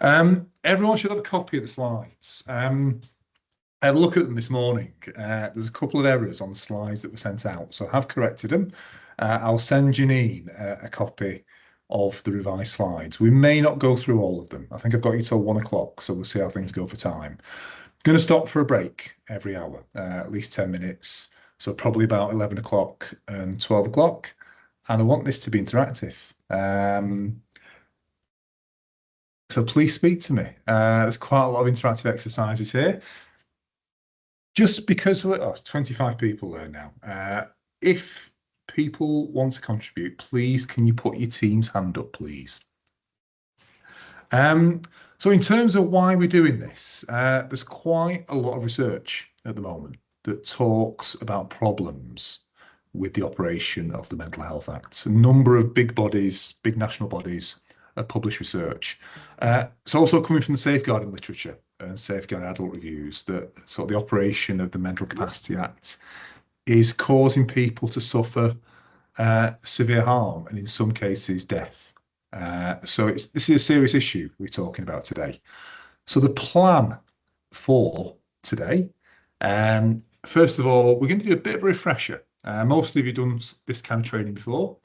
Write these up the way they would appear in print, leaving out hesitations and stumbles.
Everyone should have a copy of the slides. I had a look at them this morning. There's a couple of errors on the slides that were sent out, so I have corrected them. I'll send Janine a copy of the revised slides. We may not go through all of them. I think I've got you till 1 o'clock, so we'll see how things go for time. Going to stop for a break every hour, at least 10 minutes. So probably about 11 o'clock and 12 o'clock. And I want this to be interactive. So please speak to me. There's quite a lot of interactive exercises here. Just because we're 25 people there now. If people want to contribute, please, can you put your team's hand up, please? So in terms of why we're doing this, there's quite a lot of research at the moment that talks about problems with the operation of the Mental Health Act. A number of big bodies, big national bodies, have published research. It's also coming from the safeguarding literature and safeguarding adult reviews that sort of the operation of the Mental Capacity Act is causing people to suffer severe harm and in some cases death. So this is a serious issue we're talking about today. So the plan for today, first of all, we're going to do a bit of a refresher. Most of you have done this kind of training before,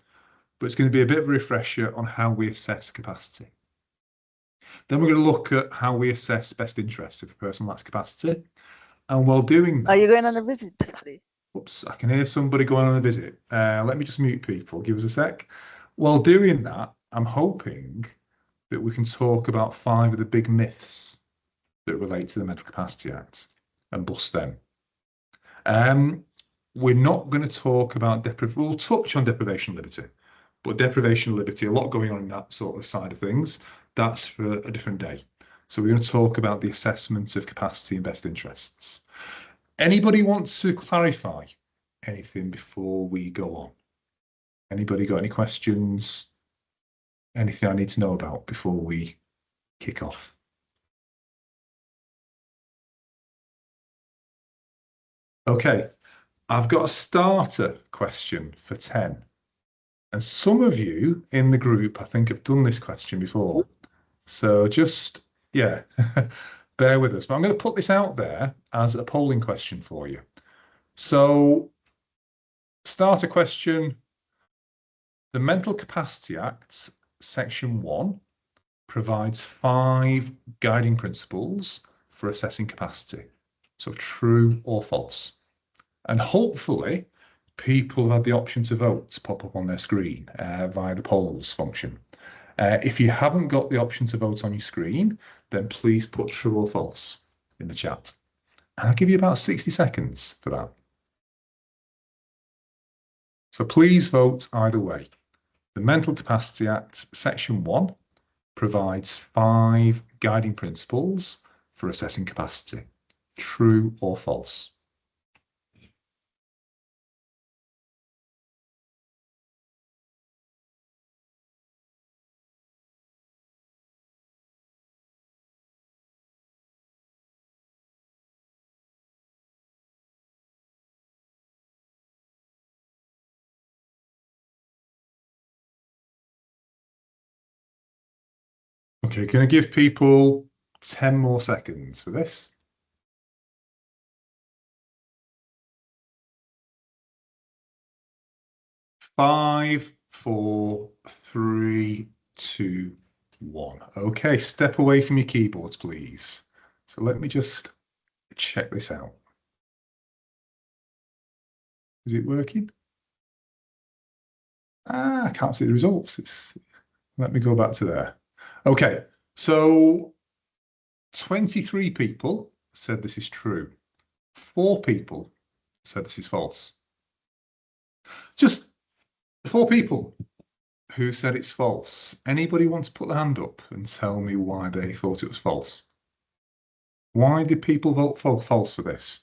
but it's going to be a bit of a refresher on how we assess capacity. Then we're going to look at how we assess best interest if a person lacks capacity. And while doing that... Are you going on a visit today? Oops, I can hear somebody going on a visit. Let me just mute people. Give us a sec. While doing that, I'm hoping that we can talk about 5 of the big myths that relate to the Mental Capacity Act and bust them. We're not going to talk about we'll touch on deprivation of liberty, but deprivation of liberty, a lot going on in that sort of side of things. That's for a different day. So we're going to talk about the assessment of capacity and best interests. Anybody wants to clarify anything before we go on? Anybody got any questions? Anything I need to know about before we kick off? Okay, I've got a starter question for 10. And some of you in the group, I think, have done this question before. So just, yeah, bear with us. But I'm going to put this out there as a polling question for you. So, starter question. The Mental Capacity Act, Section 1, provides 5 guiding principles for assessing capacity. So true or false. And hopefully, people have had the option to vote pop up on their screen via the polls function. If you haven't got the option to vote on your screen, then please put true or false in the chat. And I'll give you about 60 seconds for that. So please vote either way. The Mental Capacity Act, Section 1, provides 5 guiding principles for assessing capacity. True or false? Okay, going to give people 10 more seconds for this. 5, 4, 3, 2, 1. Okay, step away from your keyboards, please. So let me just check this out. Is it working? I can't see the results. Let me go back to there. Okay, so 23 people said this is true. 4 people said this is false. Just 4 people who said it's false. Anybody want to put their hand up and tell me why they thought it was false? Why did people vote false for this?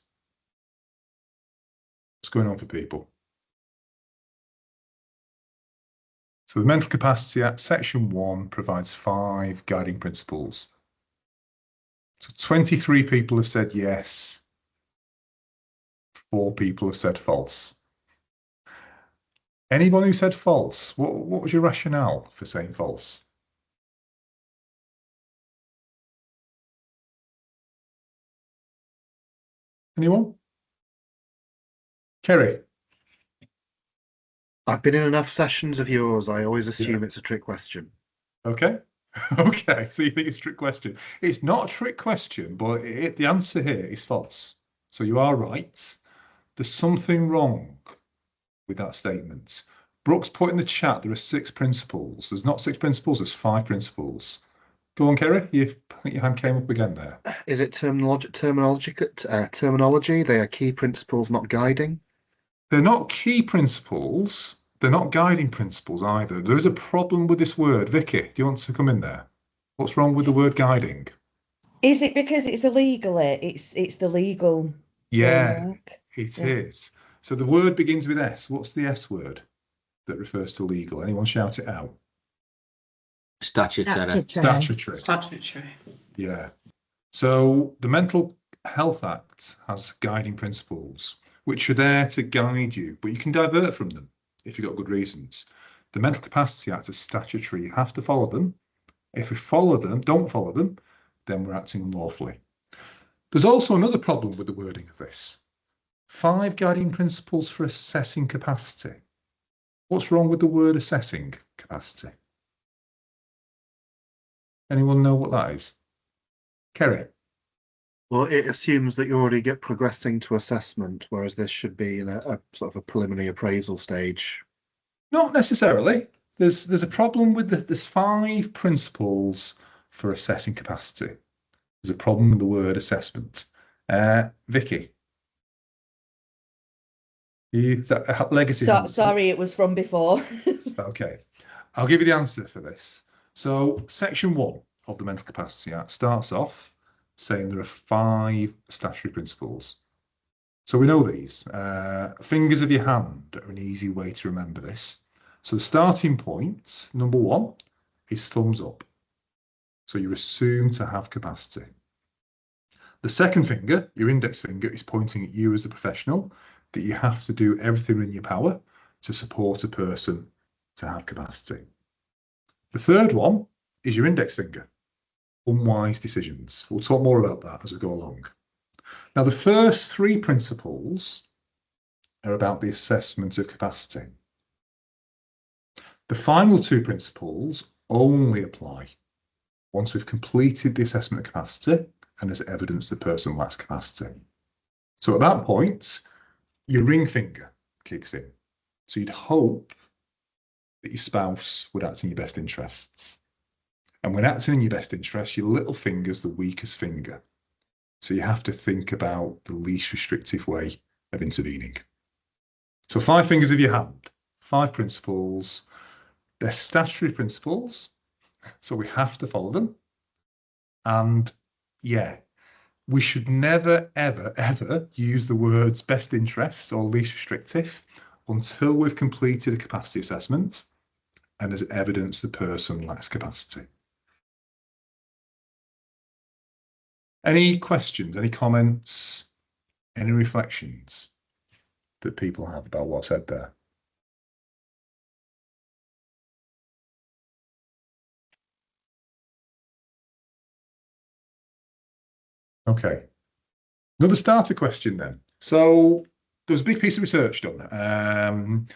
What's going on for people? So the Mental Capacity Act, Section 1, provides 5 guiding principles. So 23 people have said yes. 4 people have said false. Anyone who said false, what was your rationale for saying false? Anyone? Kerry? I've been in enough sessions of yours. I always assume Yeah. it's a trick question. Okay. Okay, so you think it's a trick question. It's not a trick question, but the answer here is false. So you are right. There's something wrong with that statement. Brooks put in the chat there are 6 principles. There's not 6 principles, there's 5 principles. Go on, Kerry. I think your hand came up again there. Is it terminology? They are key principles, not guiding. They're not key principles. They're not guiding principles either. There is a problem with this word. Vicky, do you want to come in there? What's wrong with the word guiding? Is it because it's illegal? It's the legal framework. It is. So the word begins with S. What's the S word that refers to legal? Anyone shout it out? Statutory. Statutory. Yeah. So the Mental Health Act has guiding principles, which are there to guide you, but you can divert from them if you've got good reasons. The Mental Capacity Act is statutory. You have to follow them. If we don't follow them, then we're acting unlawfully. There's also another problem with the wording of this. 5 guiding principles for assessing capacity. What's wrong with the word assessing capacity? Anyone know what that is? Kerry? Well, it assumes that you already get progressing to assessment, whereas this should be in a sort of a preliminary appraisal stage. Not necessarily. There's a problem with there's 5 principles for assessing capacity. There's a problem with the word assessment. Vicky? Is that a legacy? Sorry, it was from before. Okay. I'll give you the answer for this. So section 1 of the Mental Capacity Act starts off saying there are 5 statutory principles. So we know these. Fingers of your hand are an easy way to remember this. So the starting point, number 1, is thumbs up. So you're assumed to have capacity. The second finger, your index finger, is pointing at you as a professional, that you have to do everything in your power to support a person to have capacity. The third one is your index finger, unwise decisions. We'll talk more about that as we go along. Now, the first 3 principles are about the assessment of capacity. The final 2 principles only apply once we've completed the assessment of capacity and there's evidence the person lacks capacity. So at that point, your ring finger kicks in. So you'd hope that your spouse would act in your best interests. And when acting in your best interests, your little finger's the weakest finger. So you have to think about the least restrictive way of intervening. So 5 fingers of your hand, 5 principles. They're statutory principles, so we have to follow them. And yeah, we should never, ever, ever use the words best interest or least restrictive until we've completed a capacity assessment and there's evidence the person lacks capacity. Any questions, any comments, any reflections that people have about what's said there? Okay. Another starter question then. So there was a big piece of research done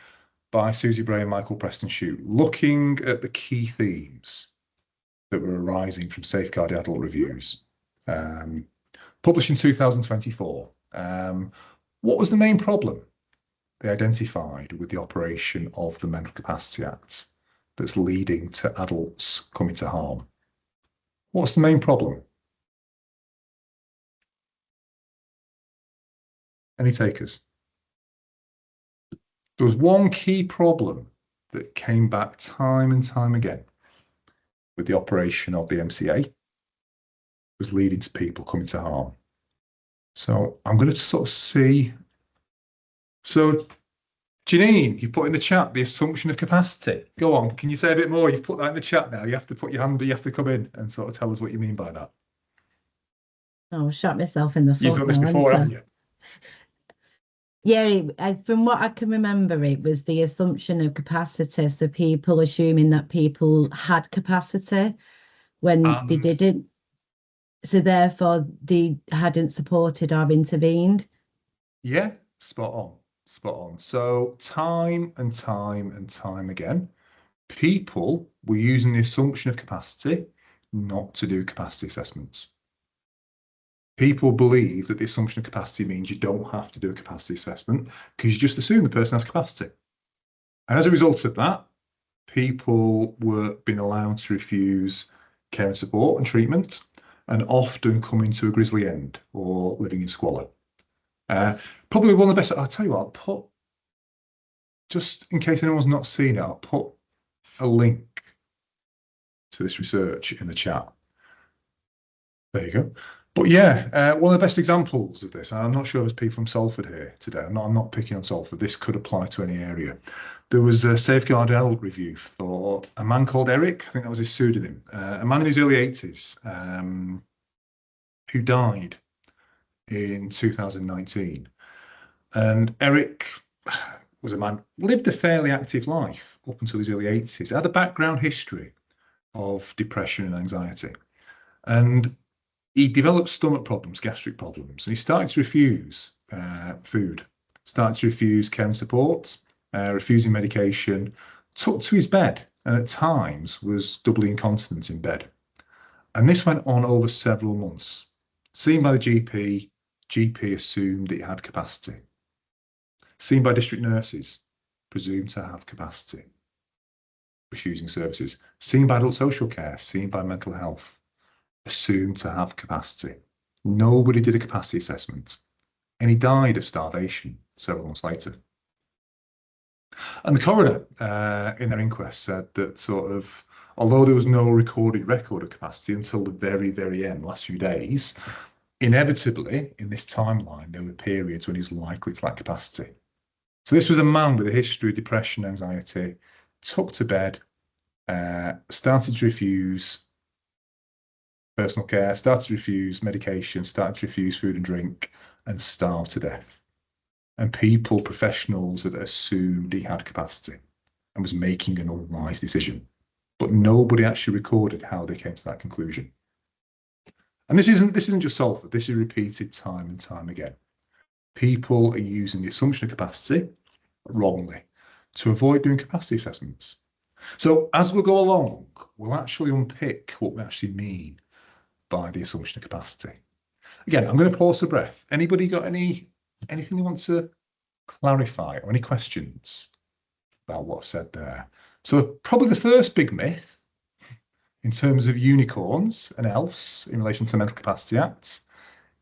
by Susie Bray and Michael Preston Shute, looking at the key themes that were arising from Safeguarding Adult reviews, published in 2024. What was the main problem they identified with the operation of the Mental Capacity Act that's leading to adults coming to harm? What's the main problem? Any takers? There was one key problem that came back time and time again with the operation of the MCA, was leading to people coming to harm. So I'm going to sort of see. So Janine, you've put in the chat the assumption of capacity. Go on, can you say a bit more? You've put that in the chat now. You have to put your hand, but you have to come in and sort of tell us what you mean by that. Oh, I shot myself in the foot. You've done this before, haven't you? Yeah, from what I can remember, it was the assumption of capacity. So people assuming that people had capacity when they didn't. So therefore, they hadn't supported or intervened. Yeah, spot on, spot on. So time and time and time again, people were using the assumption of capacity not to do capacity assessments. People believe that the assumption of capacity means you don't have to do a capacity assessment because you just assume the person has capacity. And as a result of that, people were being allowed to refuse care and support and treatment, and often coming to a grisly end or living in squalor. Probably one of the best, I'll tell you what, I'll put, just in case anyone's not seen it, I'll put a link to this research in the chat. There you go. But yeah, one of the best examples of this, and I'm not sure there's people from Salford here today. I'm not picking on Salford. This could apply to any area. There was a safeguard adult review for a man called Eric. I think that was his pseudonym. A man in his early 80s who died in 2019. And Eric was a man, lived a fairly active life up until his early 80s. Had a background history of depression and anxiety. And he developed stomach problems, gastric problems, and he started to refuse food, started to refuse care and support, refusing medication, took to his bed, and at times was doubly incontinent in bed. And this went on over several months. Seen by the GP assumed that he had capacity. Seen by district nurses, presumed to have capacity, refusing services. Seen by adult social care, seen by mental health, assumed to have capacity. Nobody did a capacity assessment, and he died of starvation several months later. And the coroner in their inquest said that sort of, although there was no recorded record of capacity until the very, very end, last few days, inevitably in this timeline, there were periods when he was likely to lack capacity. So this was a man with a history of depression, anxiety, took to bed, started to refuse personal care, started to refuse medication, started to refuse food and drink, and starved to death. And people, professionals, had assumed he had capacity and was making an unwise decision. But nobody actually recorded how they came to that conclusion. And this isn't just Salford, this is repeated time and time again. People are using the assumption of capacity wrongly to avoid doing capacity assessments. So as we go along, we'll actually unpick what we actually mean by the assumption of capacity. Again, I'm going to pause for breath. Anybody got anything you want to clarify or any questions about what I've said there? So probably the first big myth in terms of unicorns and elves in relation to the Mental Capacity Act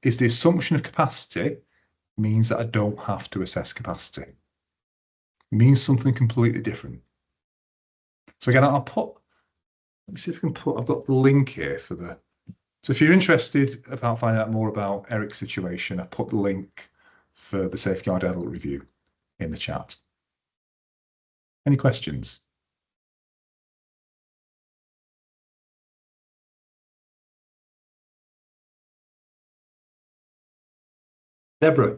is the assumption of capacity means that I don't have to assess capacity. It means something completely different. So again, let me see if I can I've got the link here for the, so if you're interested about finding out more about Eric's situation, I've put the link for the Safeguard Adult Review in the chat. Any questions? Deborah?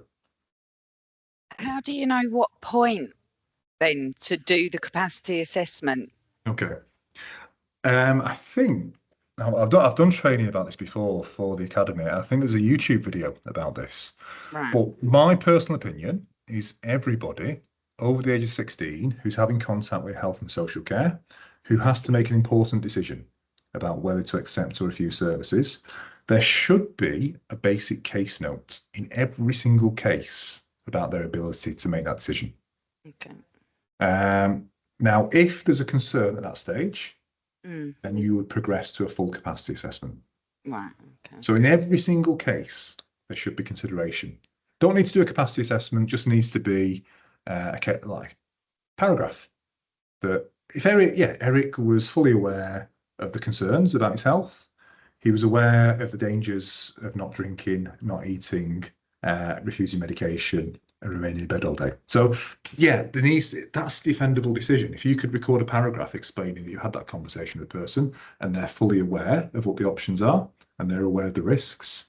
How do you know what point then to do the capacity assessment? Okay. I think I've done training about this before for the academy. I think there's a YouTube video about this. Right. But my personal opinion is everybody over the age of 16 who's having contact with health and social care, who has to make an important decision about whether to accept or refuse services, there should be a basic case note in every single case about their ability to make that decision. Okay. Now, if there's a concern at that stage, then you would progress to a full capacity assessment. Right. Okay. So in every single case, there should be consideration. Don't need to do a capacity assessment, just needs to be like paragraph that if Eric was fully aware of the concerns about his health, he was aware of the dangers of not drinking, not eating, refusing medication, and remaining in bed all day. So yeah, that's a defendable decision. If you could record a paragraph explaining that you had that conversation with the person and they're fully aware of what the options are and they're aware of the risks,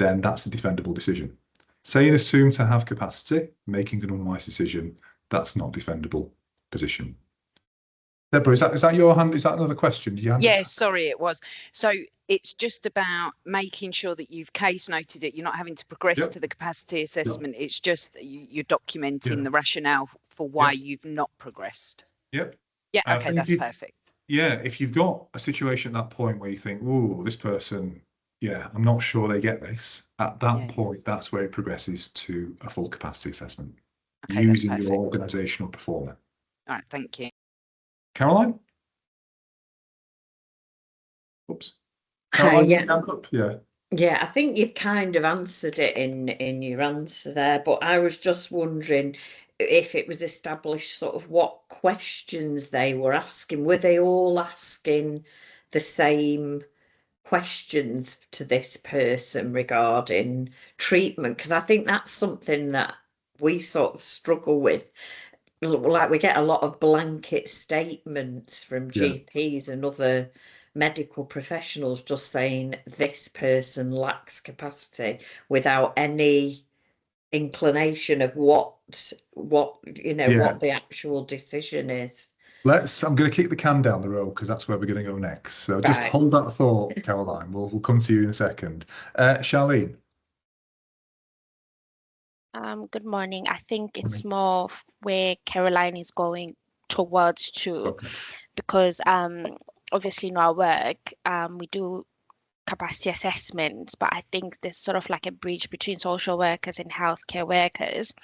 then that's a defendable decision. Saying assume to have capacity, making an unwise decision, that's not a defendable position. Deborah, is that your hand? Is that another question? Yeah, sorry, it was. So it's just about making sure that you've case noted it. You're not having to progress to the capacity assessment. It's just that you're documenting the rationale for why you've not progressed. Yep. Yeah, okay, that's perfect. Yeah, if you've got a situation at that point where you think, oh, this person, I'm not sure they get this, at that point, that's where it progresses to a full capacity assessment using your organisational performer. All right, thank you. Caroline? Oops. Caroline, Yeah, I think you've kind of answered it in your answer there, but I was just wondering if it was established sort of what questions they were asking. Were they all asking the same questions to this person regarding treatment? Because I think that's something that we sort of struggle with. Like, we get a lot of blanket statements from GPs and other medical professionals just saying this person lacks capacity without any inclination of what the actual decision is. I'm going to kick the can down the road because that's where we're going to go next. So just hold that thought, Caroline. We'll come to you in a second. Charlene. Good morning. I think it's more of where Caroline is going towards too, because obviously in our work we do capacity assessments, but I think there's sort of like a bridge between social workers and healthcare workers.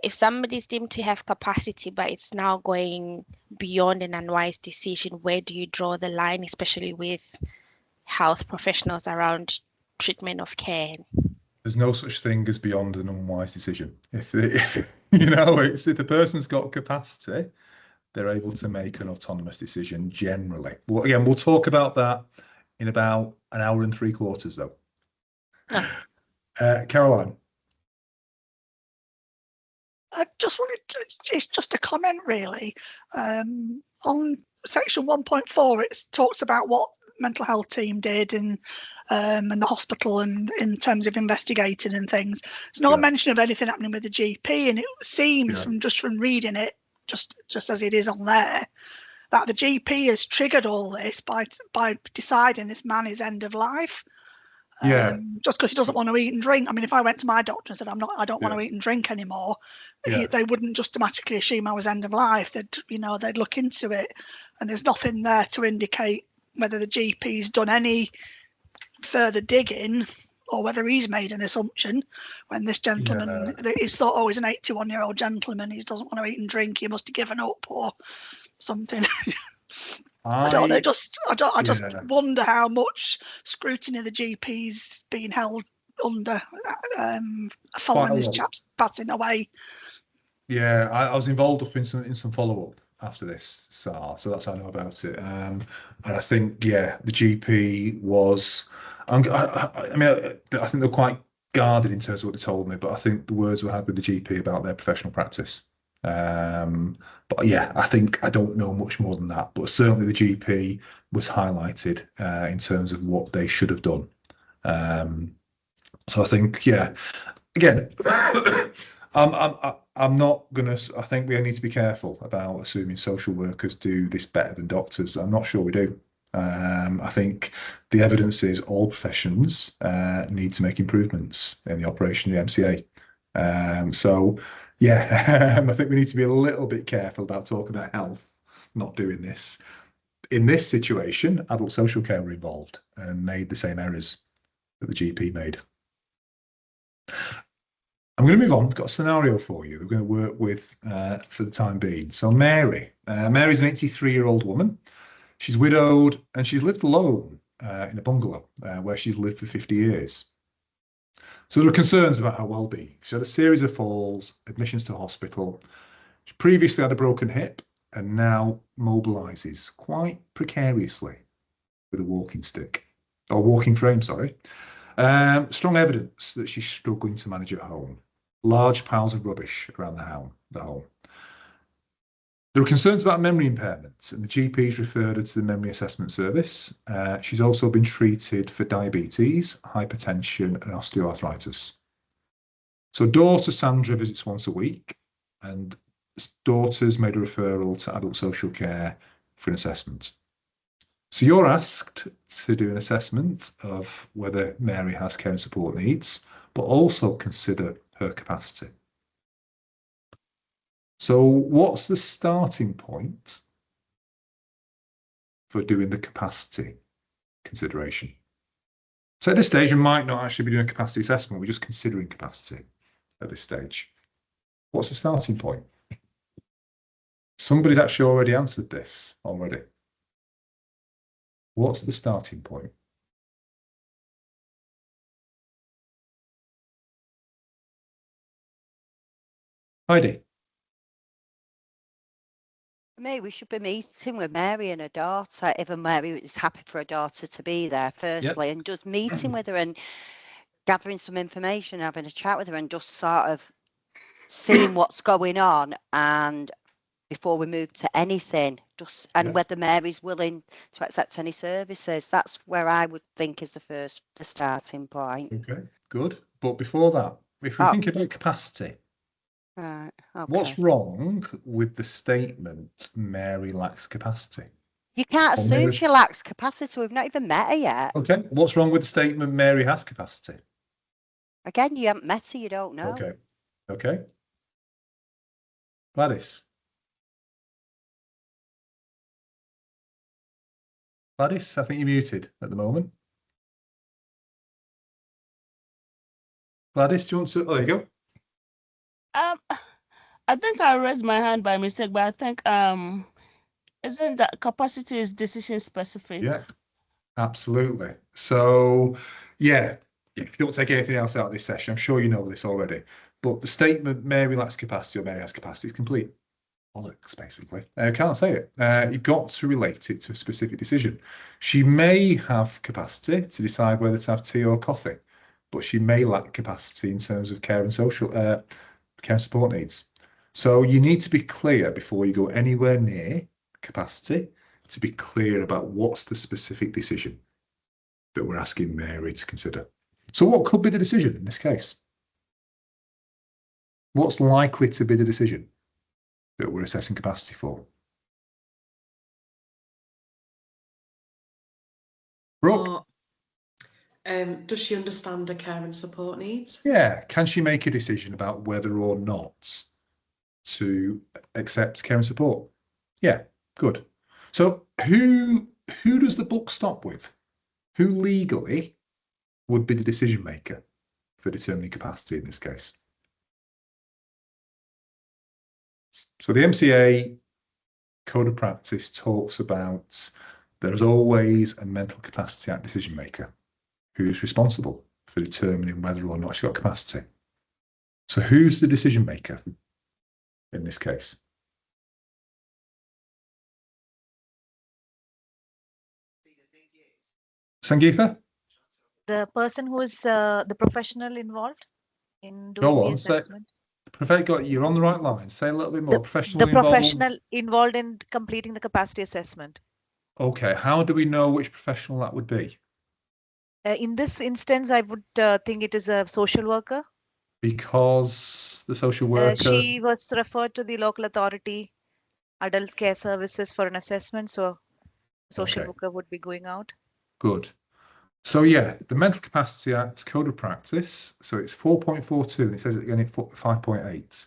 If somebody's deemed to have capacity, but it's now going beyond an unwise decision, where do you draw the line, especially with health professionals around treatment of care? There's no such thing as beyond an unwise decision. If the person's got capacity, they're able to make an autonomous decision generally. Well, again, we'll talk about that in about an hour and 3/4, though. Caroline. I just wanted to, it's just a comment really. On section 1.4, it talks about what mental health team did and the hospital and in terms of investigating and things. There's no mention of anything happening with the GP, and it seems from reading it, just as it is on there, that the GP has triggered all this by deciding this man is end of life. Just because he doesn't want to eat and drink. I mean, if I went to my doctor and said I don't want to eat and drink anymore, they wouldn't just automatically assume I was end of life. They'd look into it, and there's nothing there to indicate whether the GP's done any further digging or whether he's made an assumption when this gentleman he's thought, oh, he's an 81-year-old gentleman, he doesn't want to eat and drink, he must have given up or something. I don't know. I just wonder how much scrutiny the GP's being held under following this chap's passing away. Yeah, I was involved up in some follow up after this, so that's how I know about it. And I think the GP was. I think they're quite guarded in terms of what they told me, but I think the words were had with the GP about their professional practice. But I think I don't know much more than that, but certainly the GP was highlighted in terms of what they should have done. So I think again I'm not gonna. I think we need to be careful about assuming social workers do this better than doctors. I'm not sure we do. I think the evidence is all professions need to make improvements in the operation of the MCA. I think we need to be a little bit careful about talking about health, not doing this. In this situation, adult social care were involved and made the same errors that the GP made. I'm going to move on. I've got a scenario for you. We're going to work with for the time being. So Mary's an 83-year-old woman. She's widowed and she's lived alone in a bungalow where she's lived for 50 years. So there are concerns about her well-being. She had a series of falls, admissions to hospital. She previously had a broken hip and now mobilises quite precariously with a walking stick, or walking frame, sorry. Strong evidence that she's struggling to manage at home. Large piles of rubbish around the home. There are concerns about memory impairment, and the GP's referred her to the memory assessment service. She's also been treated for diabetes, hypertension, and osteoarthritis. So daughter Sandra visits once a week, and daughter's made a referral to adult social care for an assessment. So you're asked to do an assessment of whether Mary has care and support needs, but also consider her capacity. So what's the starting point for doing the capacity consideration? So at this stage, we might not actually be doing a capacity assessment. We're just considering capacity at this stage. What's the starting point? Somebody's actually already answered this already. What's the starting point? Heidi. For me, we should be meeting with Mary and her daughter, if Mary is happy for her daughter to be there, firstly, and just meeting with her and gathering some information, having a chat with her, and just sort of seeing what's going on, and before we move to anything, just and whether Mary's willing to accept any services. That's where I would think is the starting point. Okay, good. But before that, if we think about capacity, right, okay. What's wrong with the statement Mary lacks capacity? You can't assume she lacks capacity. We've not even met her yet. Okay, what's wrong with the statement Mary has capacity? Again, you haven't met her, you don't know. Okay, okay. Gladys. Gladys, I think you're muted at the moment. Gladys, do you want to? Oh, there you go. I think I raised my hand by mistake, but I think isn't that capacity is decision specific? Yeah, absolutely. So yeah, if you don't take anything else out of this session, I'm sure you know this already. But the statement Mary lacks capacity or Mary has capacity is complete bollocks, basically. I can't say it. You've got to relate it to a specific decision. She may have capacity to decide whether to have tea or coffee, but she may lack capacity in terms of care and care and support needs. So you need to be clear before you go anywhere near capacity, to be clear about what's the specific decision that we're asking Mary to consider. So what could be the decision in this case? What's likely to be the decision that we're assessing capacity for? Brooke? Does she understand her care and support needs? Yeah, can she make a decision about whether or not to accept care and support? Yeah, good. So who does the book stop with? Who legally would be the decision maker for determining capacity in this case? So the MCA Code of Practice talks about there's always a Mental Capacity Act decision maker who's responsible for determining whether or not she's got capacity. So who's the decision maker in this case? Sangeetha? The person who is the professional involved in doing Go the on, assessment. You're on the right line. Say a little bit more. The Professional involved in completing the capacity assessment. Okay, how do we know which professional that would be? In this instance, I would think it is a social worker. Because the social worker... she was referred to the local authority, adult care services for an assessment. So social worker would be going out. Good. So yeah, the Mental Capacity Act Code of Practice, so it's 4.42 and it says it again in 5.8.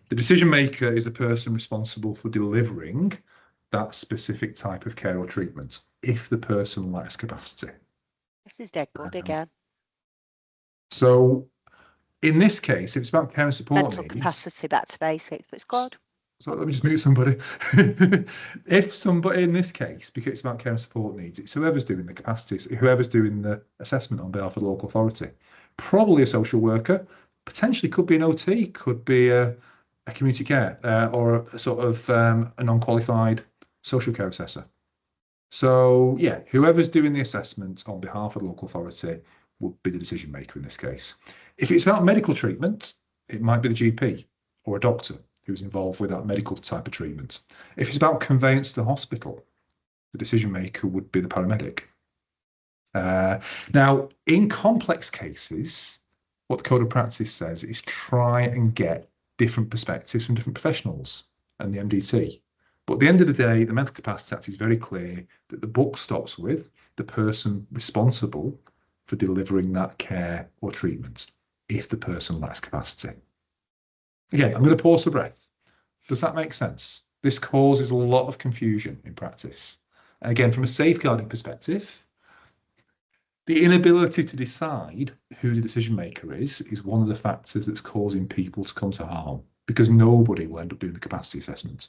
The decision maker is the person responsible for delivering that specific type of care or treatment if the person lacks capacity. This is dead good again. So in this case, if it's about care and support Mental capacity, back to basics, but it's good. So let me just mute somebody. If somebody in this case, because it's about care and support needs, it's whoever's doing the capacity, whoever's doing the assessment on behalf of the local authority, probably a social worker, potentially could be an OT, could be a community care or a sort of a non-qualified social care assessor. So yeah, whoever's doing the assessment on behalf of the local authority would be the decision maker in this case. If it's about medical treatment, it might be the GP or a doctor who's involved with that medical type of treatment. If it's about conveyance to hospital, the decision maker would be the paramedic. Now, in complex cases, what the Code of Practice says is try and get different perspectives from different professionals and the MDT But at the end of the day, the Mental Capacity Act is very clear that the buck stops with the person responsible for delivering that care or treatment if the person lacks capacity. Again, I'm going to pause for breath. Does that make sense? This causes a lot of confusion in practice. And again, from a safeguarding perspective, the inability to decide who the decision maker is one of the factors that's causing people to come to harm, because nobody will end up doing the capacity assessment.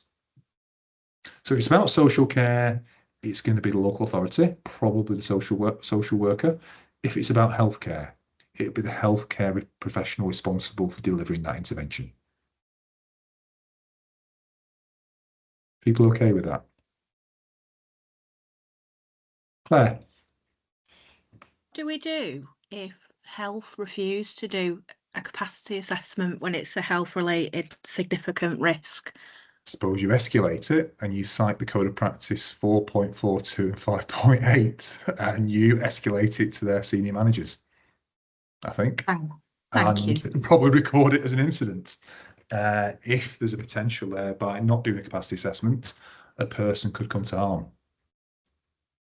So if it's about social care, it's going to be the local authority, probably the social worker. If it's about healthcare, it'll be the healthcare professional responsible for delivering that intervention. People okay with that? Claire? Do we do if health refuse to do a capacity assessment when it's a health-related significant risk? Suppose you escalate it and you cite the Code of Practice 4.42 and 5.8 and you escalate it to their senior managers, I think. Thank you. And probably record it as an incident. If there's a potential there by not doing a capacity assessment, a person could come to harm.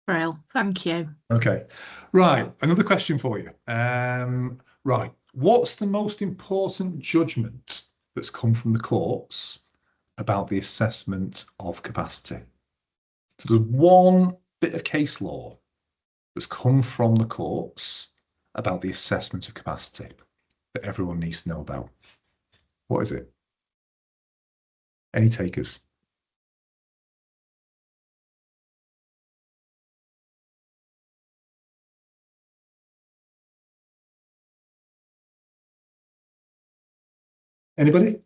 Brill, thank you. Okay, right, another question for you. Right, what's the most important judgment that's come from the courts about the assessment of capacity? So there's one bit of case law that's come from the courts about the assessment of capacity that everyone needs to know about. What is it? Any takers? Anybody?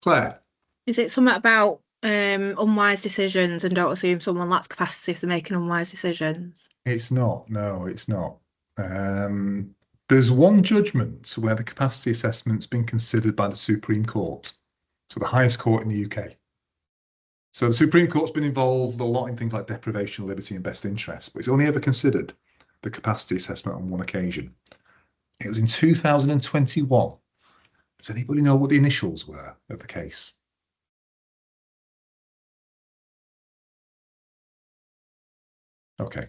Claire? Is it something about unwise decisions and don't assume someone lacks capacity if they're making unwise decisions? It's not. No, it's not. There's one judgment where the capacity assessment's been considered by the Supreme Court, so the highest court in the UK. So the Supreme Court's been involved a lot in things like deprivation of liberty and best interest, but it's only ever considered the capacity assessment on one occasion. It was in 2021. Does anybody know what the initials were of the case? Okay,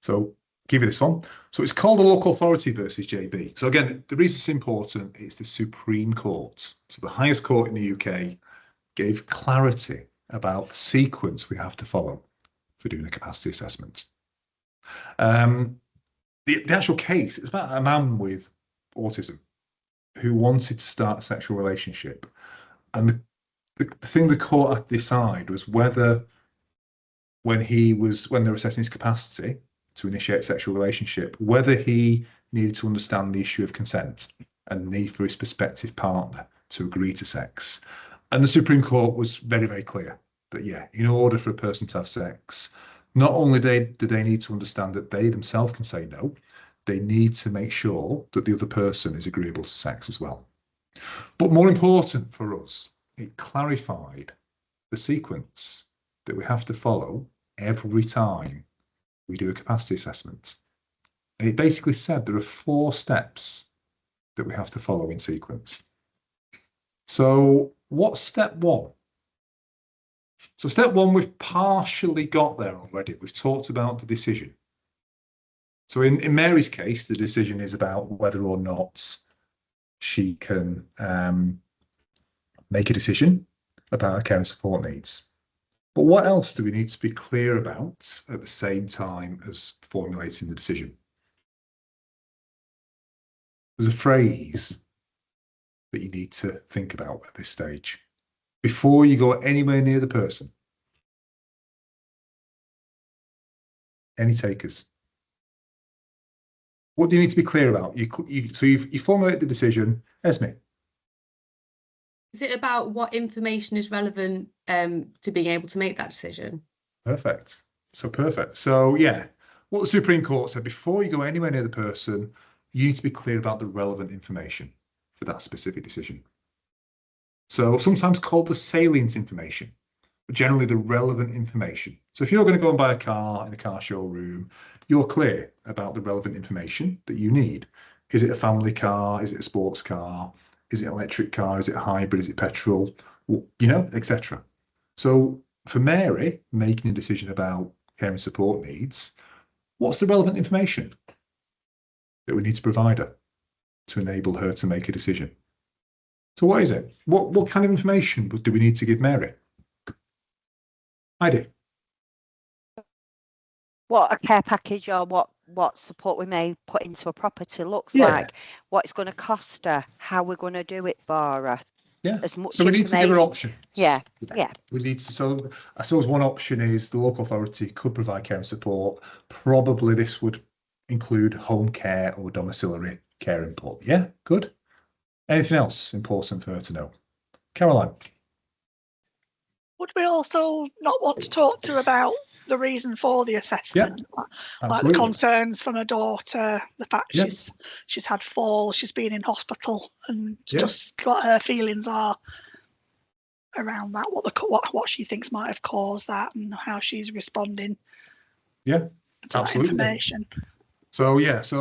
so give you this one. So it's called the Local Authority versus JB. So again, the reason it's important is the Supreme Court. So the highest court in the UK gave clarity about the sequence we have to follow for doing a capacity assessment. The actual case is about a man with autism who wanted to start a sexual relationship. And the thing the court had to decide was whether when they were assessing his capacity to initiate a sexual relationship, whether he needed to understand the issue of consent and the need for his prospective partner to agree to sex. And the Supreme Court was very, very clear that, yeah, in order for a person to have sex, not only do they need to understand that they themselves can say no, they need to make sure that the other person is agreeable to sex as well. But more important for us, it clarified the sequence that we have to follow every time we do a capacity assessment. And it basically said there are 4 steps that we have to follow in sequence. So what's step 1? So step 1, we've partially got there already. We've talked about the decision. So in Mary's case, the decision is about whether or not she can make a decision about her care and support needs. But what else do we need to be clear about at the same time as formulating the decision? There's a phrase that you need to think about at this stage before you go anywhere near the person. Any takers? What do you need to be clear about? So you formulate the decision. Esme? Is it about what information is relevant to being able to make that decision? Perfect. So yeah, what the Supreme Court said, before you go anywhere near the person, you need to be clear about the relevant information for that specific decision. So sometimes called the salient information, but generally the relevant information. So if you're going to go and buy a car in a car showroom, you're clear about the relevant information that you need. Is it a family car? Is it a sports car? Is it an electric car? Is it a hybrid? Is it petrol? Etc. So for Mary, making a decision about care and support needs, what's the relevant information that we need to provide her to enable her to make a decision? So what is it? What kind of information do we need to give Mary? Heidi. What a care package or what support we may put into a property looks like, what it's going to cost her, how we're going to do it for her. Yeah. As much So we need to give her options. Yeah. We need to. So I suppose one option is the local authority could provide care and support. Probably this would include home care or domiciliary care input. Yeah, good. Anything else important for her to know? Caroline. Would we also not want to talk to her about the reason for the assessment, like the concerns from her daughter, the fact she's had falls, she's been in hospital, and just what her feelings are around that, what she thinks might have caused that, and how she's responding to that information. So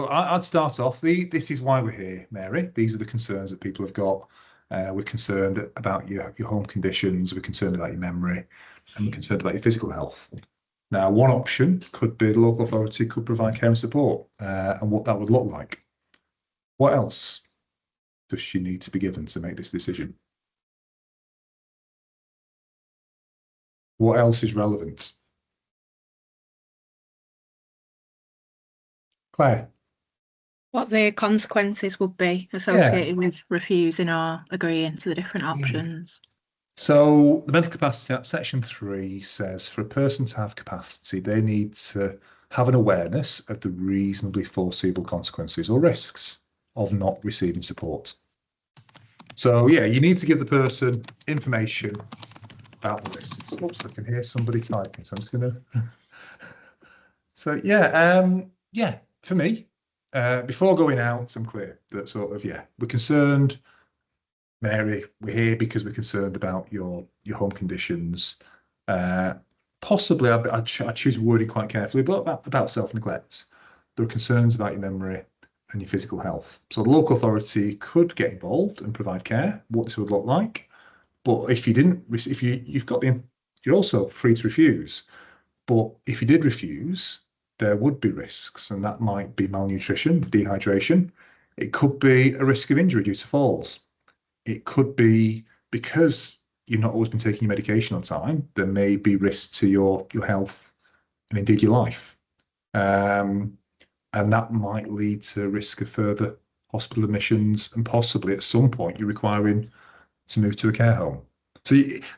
I'd start off. This is why we're here, Mary. These are the concerns that people have got. We're concerned about your home conditions. We're concerned about your memory, and we're concerned about your physical health. Now, one option could be the local authority could provide care and support, and what that would look like. What else does she need to be given to make this decision? What else is relevant? Claire. What the consequences would be associated with refusing or agreeing to the different options. So the Mental Capacity Act, Section 3 says for a person to have capacity, they need to have an awareness of the reasonably foreseeable consequences or risks of not receiving support. So you need to give the person information about the risks. Oops, I can hear somebody typing, so I'm just going to... So for me, before going out, I'm clear that we're concerned, Mary, we're here because we're concerned about your home conditions. Possibly, I choose wording quite carefully, but about self-neglect. There are concerns about your memory and your physical health. So the local authority could get involved and provide care, what this would look like. But if you didn't, you're also free to refuse. But if you did refuse, there would be risks, and that might be malnutrition, dehydration. It could be a risk of injury due to falls. It could be because you've not always been taking your medication on time, there may be risks to your health and indeed your life. And that might lead to risk of further hospital admissions, and possibly at some point you're requiring to move to a care home. So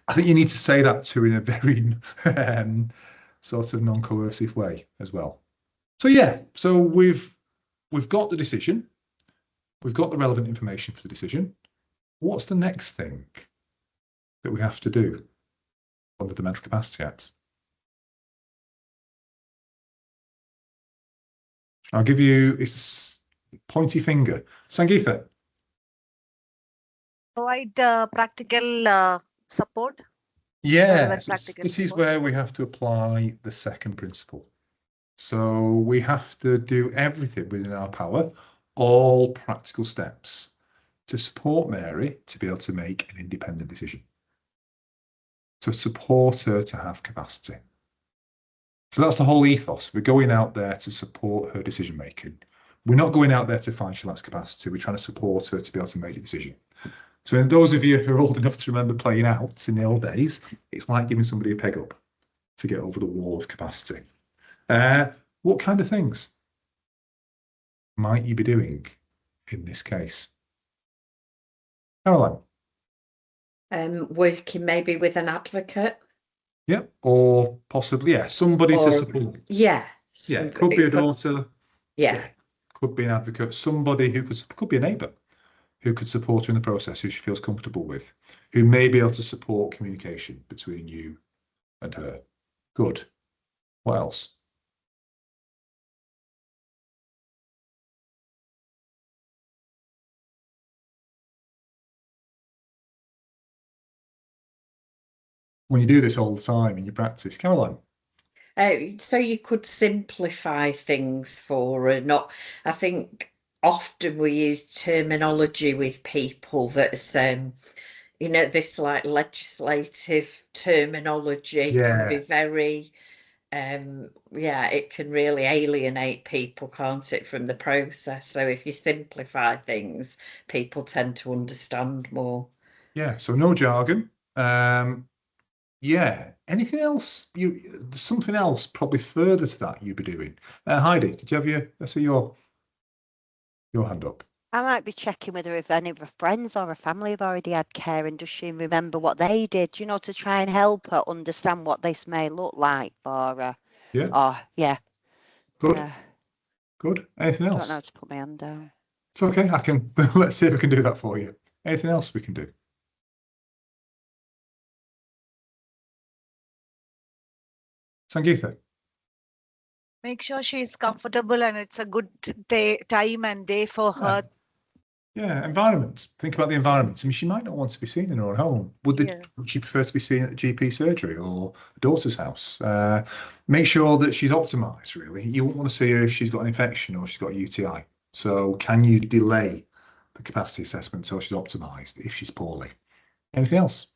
I think you need to say that to her in a very sort of non-coercive way as well. So we've got the decision, we've got the relevant information for the decision. What's the next thing that we have to do under the Mental Capacity Act? I'll give you it's a pointy finger. Sangeetha. Provide practical support. Yeah, this is where we have to apply the second principle. So we have to do everything within our power, all practical steps, to support Mary to be able to make an independent decision, to support her to have capacity. So that's the whole ethos. We're going out there to support her decision making. We're not going out there to find she lacks capacity. We're trying to support her to be able to make a decision. So in those of you who are old enough to remember playing out in the old days, it's like giving somebody a peg up to get over the wall of capacity. What kind of things might you be doing in this case? Caroline? Working maybe with an advocate. Yeah, or possibly, somebody to support. Yeah. It could be a daughter. Could be an advocate. Somebody who could be a neighbour who could support her in the process, who she feels comfortable with, who may be able to support communication between you and her. Good. What else? When you do this all the time in your practice, Caroline? So you could simplify things for her. I think often we use terminology with people that's this like legislative terminology can be very it can really alienate people, can't it, from the process. So if you simplify things, people tend to understand more. Yeah, so no jargon. Yeah, anything else? There's something else probably further to that you'd be doing. Heidi, did you have your hand up? I might be checking whether if any of her friends or her family have already had care, and does she remember what they did, to try and help her understand what this may look like for her. Yeah. Oh, yeah. Good. Good. Anything I else? don't know how to put my hand down. It's okay. I can. Let's see if I can do that for you. Anything else we can do? Sangeetha? Make sure she's comfortable and it's a good time and day for her. Yeah, environment. Think about the environment. I mean, she might not want to be seen in her own home. Would she prefer to be seen at the GP surgery or a daughter's house? Make sure that she's optimised, really. You won't want to see her if she's got an infection or she's got a UTI. So can you delay the capacity assessment until she's optimised if she's poorly? Anything else?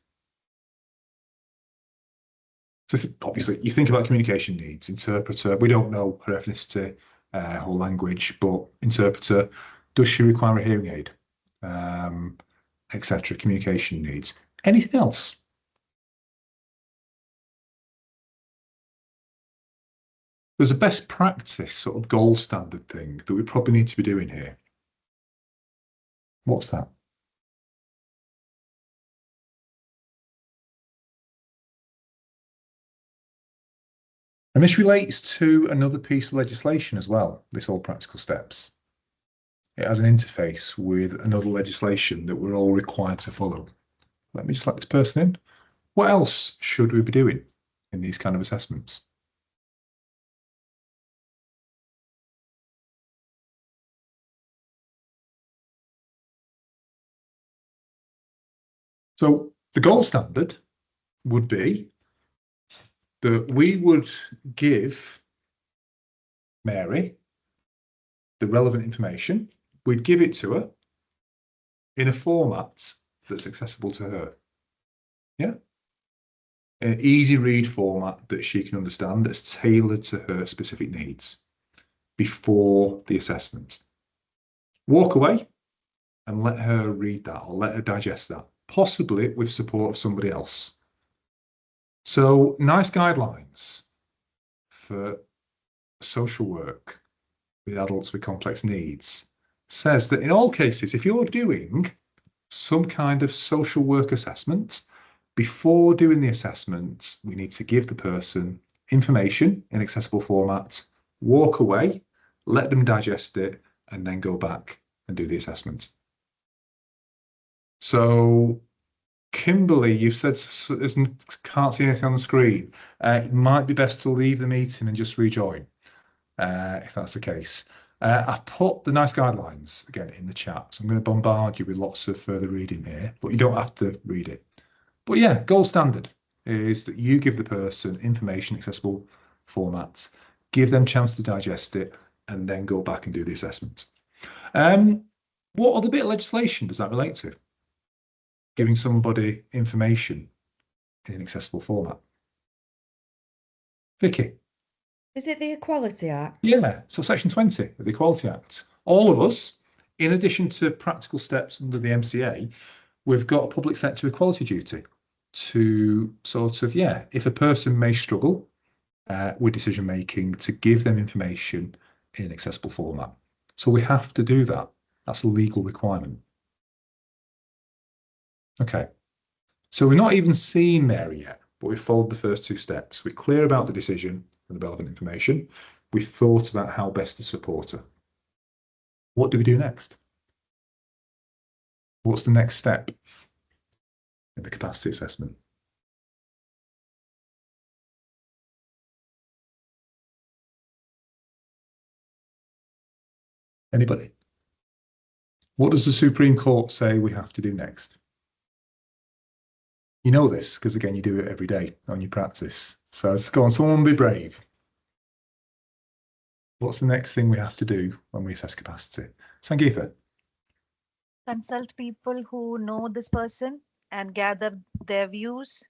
So obviously, you think about communication needs, interpreter. We don't know her ethnicity or language, but interpreter. Does she require a hearing aid? Etc. Communication needs. Anything else? There's a best practice sort of gold standard thing that we probably need to be doing here. What's that? And this relates to another piece of legislation as well, this all practical steps. It has an interface with another legislation that we're all required to follow. Let me just let this person in. What else should we be doing in these kind of assessments? So the gold standard would be that we would give Mary the relevant information. We'd give it to her in a format that's accessible to her. Yeah. An easy read format that she can understand, that's tailored to her specific needs before the assessment. Walk away and let her read that or let her digest that, possibly with support of somebody else. So nice guidelines for social work with adults with complex needs says that in all cases, if you're doing some kind of social work assessment, before doing the assessment, we need to give the person information in accessible format, walk away, let them digest it, and then go back and do the assessment. So, Kimberly, you've said can't see anything on the screen. It might be best to leave the meeting and just rejoin, if that's the case. I've put the nice guidelines again in the chat, so I'm going to bombard you with lots of further reading here, but you don't have to read it. But yeah, gold standard is that you give the person information accessible format, give them a chance to digest it, and then go back and do the assessment. What other bit of legislation does that relate to? Giving somebody information in an accessible format. Vicky? Is it the Equality Act? Yeah, so Section 20 of the Equality Act. All of us, in addition to practical steps under the MCA, we've got a public sector equality duty to sort of, if a person may struggle with decision making, to give them information in an accessible format. So we have to do that. That's a legal requirement. Okay, so we're not even seen Mary yet, but we've followed the first two steps. We're clear about the decision and the relevant information. We've thought about how best to support her. What do we do next? What's the next step in the capacity assessment? Anybody? What does the Supreme Court say we have to do next? You know this because, again, you do it every day on your practice. So let's go on. Someone be brave. What's the next thing we have to do when we assess capacity? Sangeetha? Consult people who know this person and gather their views.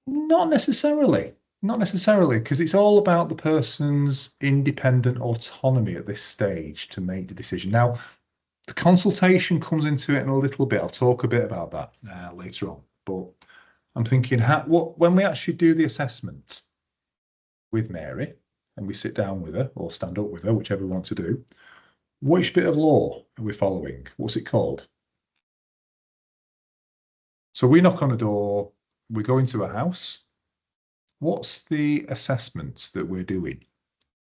Not necessarily. Not necessarily, because it's all about the person's independent autonomy at this stage to make the decision. Now, the consultation comes into it in a little bit. I'll talk a bit about that later on. But I'm thinking, when we actually do the assessment with Mary, and we sit down with her or stand up with her, whichever we want to do, which bit of law are we following? What's it called? So we knock on a door, we go into a house. What's the assessment that we're doing?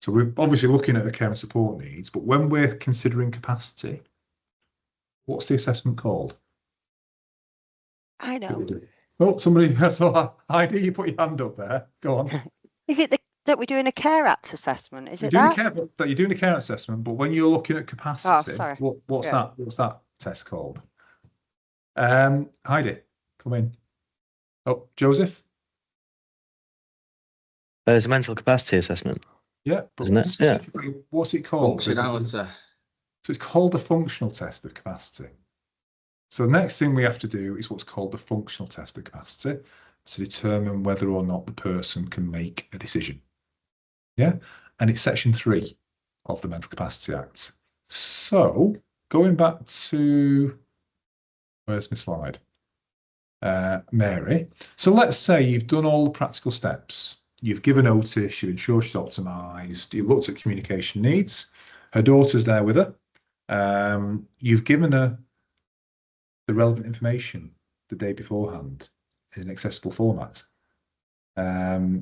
So we're obviously looking at the care and support needs, but when we're considering capacity, what's the assessment called? I know. Oh, somebody, so Heidi, you put your hand up there. Go on. Is it that we're doing a Care Act assessment? Is You're it doing that? you're doing a care assessment, but when you're looking at capacity, sorry. What's Yeah. that test called? Heidi, come in. Oh, Joseph? It's a mental capacity assessment. Yeah, but Isn't it? specifically, what's it called? Functionality. So it's called the functional test of capacity. So the next thing we have to do is what's called the functional test of capacity to determine whether or not the person can make a decision. Yeah, and it's section 3 of the Mental Capacity Act. So going back to, where's my slide? Mary. So let's say you've done all the practical steps. You've given notice, you've ensured she's optimised, you've looked at communication needs. Her daughter's there with her. You've given her the relevant information the day beforehand in an accessible format. The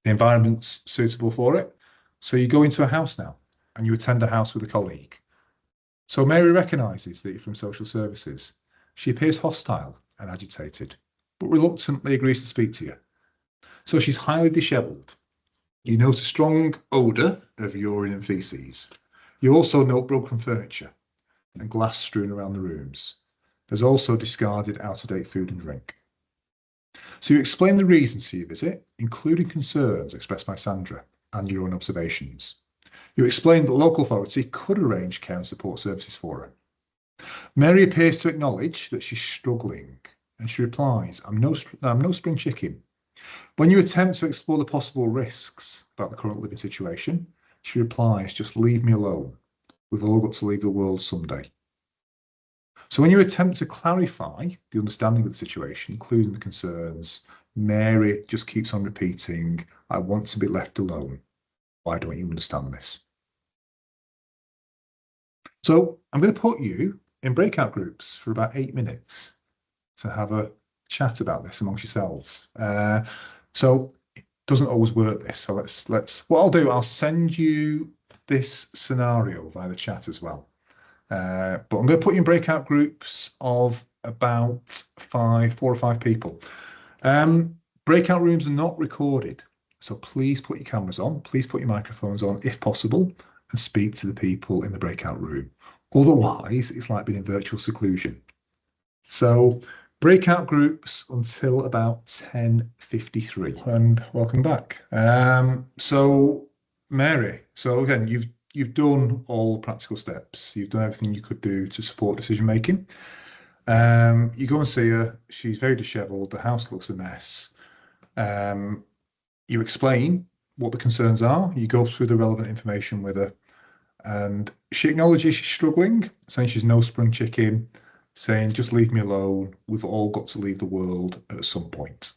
environment's suitable for it. So you go into a house now and you attend a house with a colleague. So Mary recognises that you're from social services. She appears hostile and agitated, but reluctantly agrees to speak to you. So she's highly dishevelled. You note a strong odour of urine and faeces. You also note broken furniture and glass strewn around the rooms. There's also discarded out-of-date food and drink. So you explain the reasons for your visit, including concerns expressed by Sandra and your own observations. You explain that the local authority could arrange care and support services for her. Mary appears to acknowledge that she's struggling, and she replies, I'm no spring chicken. When you attempt to explore the possible risks about the current living situation, she replies, just leave me alone. We've all got to leave the world someday. So when you attempt to clarify the understanding of the situation, including the concerns, Mary just keeps on repeating, I want to be left alone. Why don't you understand this? So I'm going to put you in breakout groups for about 8 minutes to have a chat about this amongst yourselves. So it doesn't always work this. So what I'll do, I'll send you this scenario via the chat as well. But I'm going to put you in breakout groups of about 4 or 5 people. Breakout rooms are not recorded. So please put your cameras on, please put your microphones on if possible, and speak to the people in the breakout room. Otherwise, it's like being in virtual seclusion. So breakout groups until about 10:53. And welcome back. So Mary, so again, you've done all the practical steps. You've done everything you could do to support decision making. You go and see her. She's very dishevelled. The house looks a mess. You explain what the concerns are. You go through the relevant information with her. And she acknowledges she's struggling, saying she's no spring chicken, saying, just leave me alone. We've all got to leave the world at some point.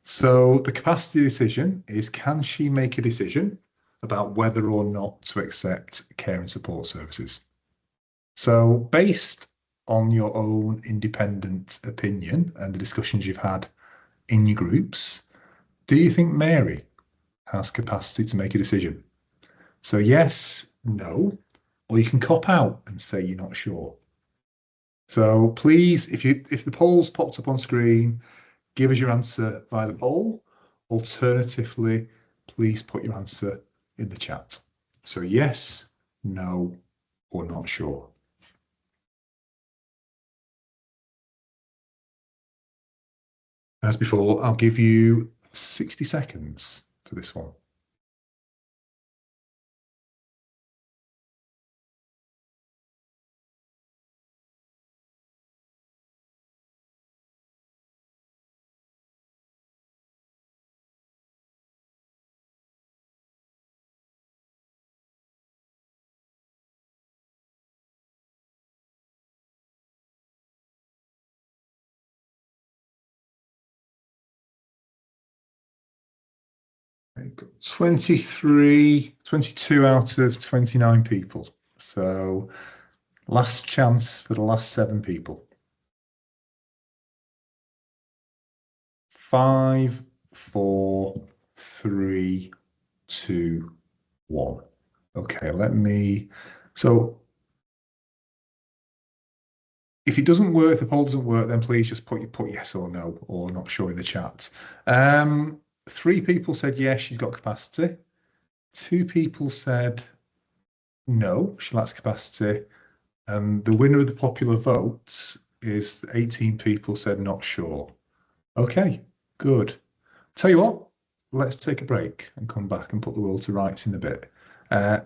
So the capacity decision is, can she make a decision about whether or not to accept care and support services? So based on your own independent opinion and the discussions you've had in your groups, do you think Mary has capacity to make a decision? So yes, no, or you can cop out and say you're not sure. So please, if the poll's popped up on screen, give us your answer via the poll. Alternatively, please put your answer in the chat. So yes, no, or not sure. As before, I'll give you 60 seconds for this one. 22 out of 29 people. So last chance for the last 7 people. 5, 4, 3, 2, 1. Okay, so if it doesn't work, if the poll doesn't work, then please just put yes or no or not sure in the chat. 3 people said yes, she's got capacity. 2 people said no, she lacks capacity. And the winner of the popular votes is 18 people said not sure. Okay, good. Tell you what, let's take a break and come back and put the world to rights in a bit.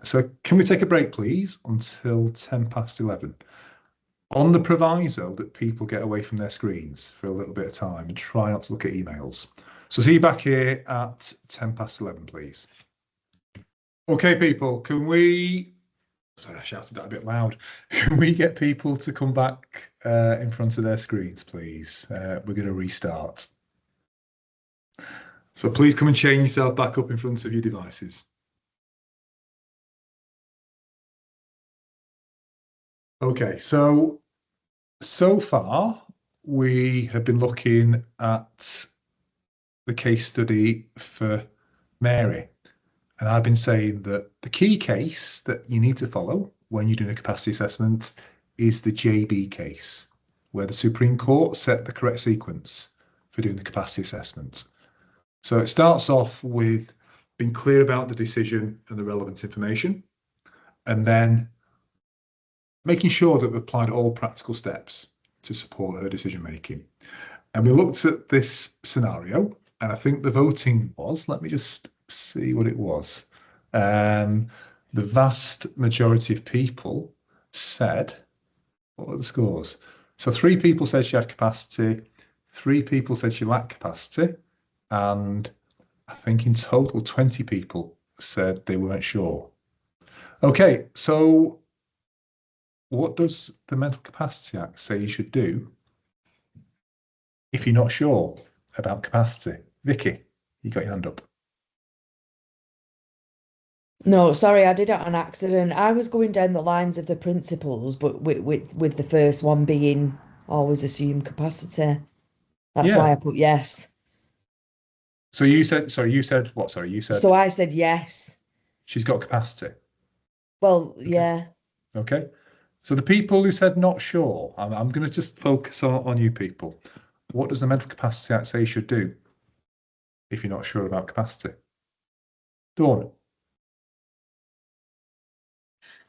So can we take a break, please, until 11:10? On the proviso that people get away from their screens for a little bit of time and try not to look at emails. So see you back here at 11:10, please. Okay, people, can we... Sorry, I shouted that a bit loud. Can we get people to come back in front of their screens, please? We're going to restart. So please come and chain yourself back up in front of your devices. Okay, so far we have been looking at the case study for Mary. And I've been saying that the key case that you need to follow when you're doing a capacity assessment is the JB case, where the Supreme Court set the correct sequence for doing the capacity assessment. So it starts off with being clear about the decision and the relevant information, and then making sure that we've applied all practical steps to support her decision making. And we looked at this scenario, and I think the voting was, let me just see what it was. The vast majority of people said, what were the scores? So 3 people said she had capacity, 3 people said she lacked capacity, and I think in total 20 people said they weren't sure. Okay, so what does the Mental Capacity Act say you should do if you're not sure about capacity? Vicky, you got your hand up. No, sorry, I did it on accident. I was going down the lines of the principles, but with the first one being always assume capacity. That's why I put yes. So you said, sorry, you said what? Sorry, you said. So I said yes. She's got capacity. Well, yeah. Okay. So the people who said not sure, I'm going to just focus on you people. What does the Mental Capacity Act say you should do if you're not sure about capacity? Dawn.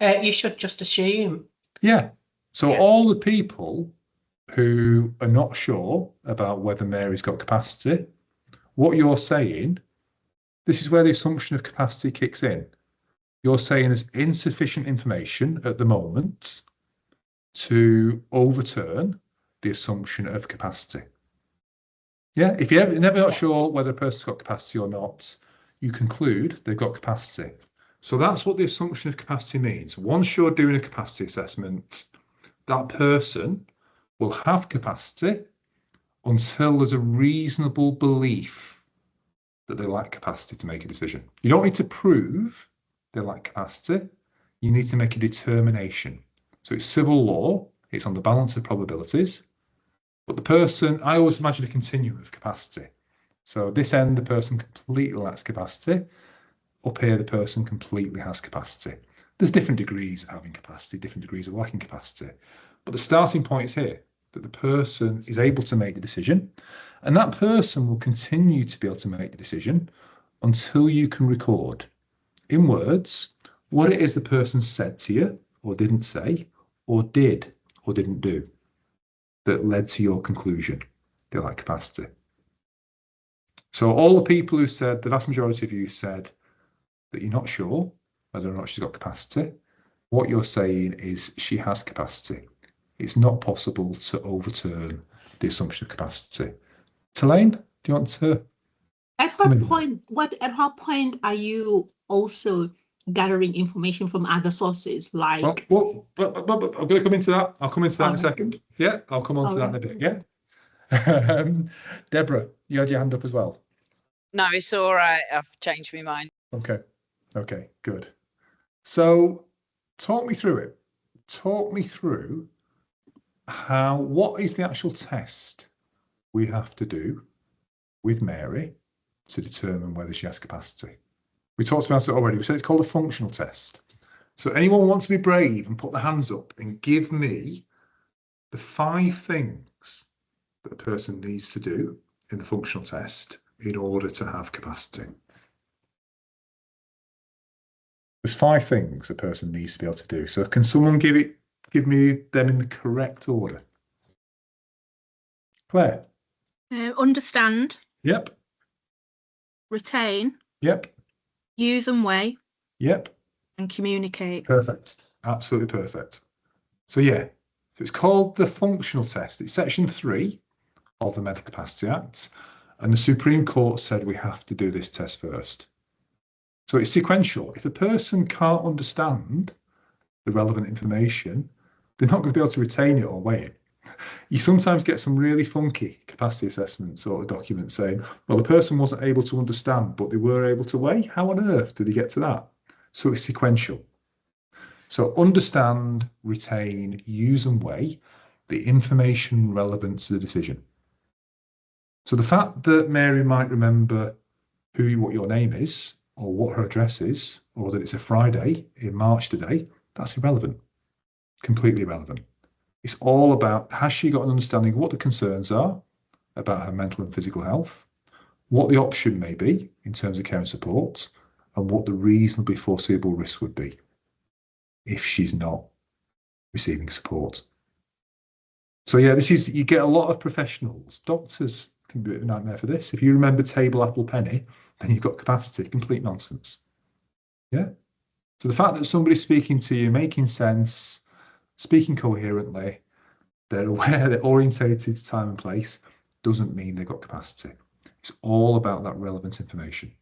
You should just assume. Yeah. So all the people who are not sure about whether Mary's got capacity, what you're saying, this is where the assumption of capacity kicks in. You're saying there's insufficient information at the moment to overturn the assumption of capacity. Yeah, if you're never not sure whether a person's got capacity or not, you conclude they've got capacity. So that's what the assumption of capacity means. Once you're doing a capacity assessment, that person will have capacity until there's a reasonable belief that they lack capacity to make a decision. You don't need to prove they lack capacity. You need to make a determination. So it's civil law. It's on the balance of probabilities. But the person, I always imagine a continuum of capacity. So at this end, the person completely lacks capacity. Up here, the person completely has capacity. There's different degrees of having capacity, different degrees of lacking capacity. But the starting point is here, that the person is able to make the decision, and that person will continue to be able to make the decision until you can record in words what it is the person said to you, or didn't say, or did, or didn't do, that led to your conclusion they lack capacity. So all the people who said, the vast majority of you said that you're not sure whether or not she's got capacity, what you're saying is she has capacity. It's not possible to overturn the assumption of capacity. Talane, do you want to? At what point are you also gathering information from other sources like? Well, I'm going to come into that. I'll come into that in a second. Yeah, I'll come on to that in a bit. Yeah. Deborah, you had your hand up as well. No, it's all right. I've changed my mind. Okay. Okay, good. So talk me through it. Talk me through what is the actual test we have to do with Mary to determine whether she has capacity. We talked about it already. We said it's called a functional test. So anyone want to be brave and put their hands up and give me the 5 things that a person needs to do in the functional test in order to have capacity? There's 5 things a person needs to be able to do. So can someone give me them in the correct order? Claire? Understand. Yep. Retain. Yep. Use and weigh. Yep. And communicate. Perfect. Absolutely perfect. So yeah, so it's called the functional test. It's section 3 of the Mental Capacity Act. And the Supreme Court said we have to do this test first. So it's sequential. If a person can't understand the relevant information, they're not going to be able to retain it or weigh it. You sometimes get some really funky capacity assessments or documents saying, well, the person wasn't able to understand, but they were able to weigh. How on earth did they get to that? So it's sequential. So understand, retain, use and weigh the information relevant to the decision. So the fact that Mary might remember what your name is, or what her address is, or that it's a Friday in March today, that's irrelevant. Completely irrelevant. It's all about, has she got an understanding of what the concerns are about her mental and physical health, what the option may be in terms of care and support, and what the reasonably foreseeable risk would be if she's not receiving support. So yeah, you get a lot of professionals. Doctors can be a bit of a nightmare for this. If you remember table, apple, penny, then you've got capacity. Complete nonsense. Yeah. So the fact that somebody's speaking to you, making sense, speaking coherently, they're aware, they're orientated to time and place, doesn't mean they've got capacity. It's all about that relevant information.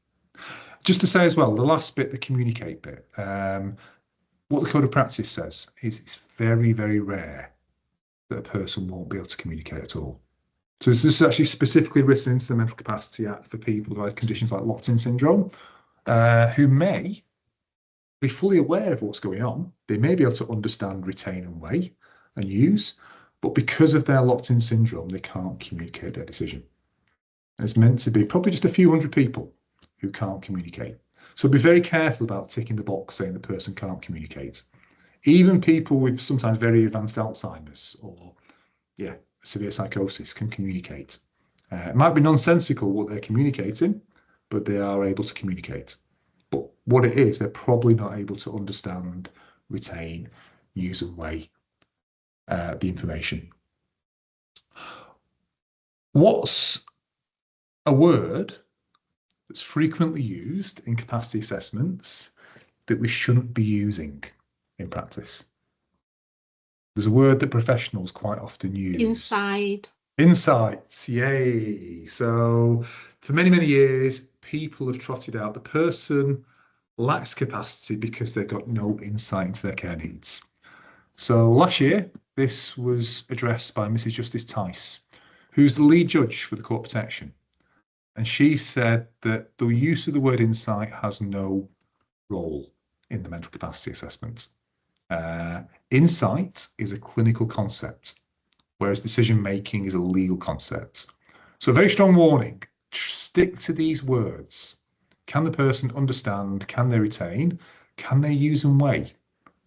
Just to say as well, the last bit, the communicate bit, what the Code of Practice says is it's very, very rare that a person won't be able to communicate at all. So this is actually specifically written into the Mental Capacity Act for people who have conditions like locked-in syndrome, who may be fully aware of what's going on. They may be able to understand, retain and weigh and use, but because of their locked-in syndrome, they can't communicate their decision. And it's meant to be probably just a few hundred people who can't communicate. So be very careful about ticking the box saying the person can't communicate. Even people with sometimes very advanced Alzheimer's or severe psychosis can communicate. It might be nonsensical what they're communicating, but they are able to communicate. But what it is, they're probably not able to understand, retain, use and weigh the information. What's a word that's frequently used in capacity assessments that we shouldn't be using in practice? There's a word that professionals quite often use. Insights, yay. So for many, many years, people have trotted out the person lacks capacity because they've got no insight into their care needs. So last year, this was addressed by Mrs. Justice Tice, who's the lead judge for the Court Protection. And she said that the use of the word insight has no role in the mental capacity assessment. Insight is a clinical concept, whereas decision-making is a legal concept. So a very strong warning, stick to these words. Can the person understand? Can they retain? Can they use and weigh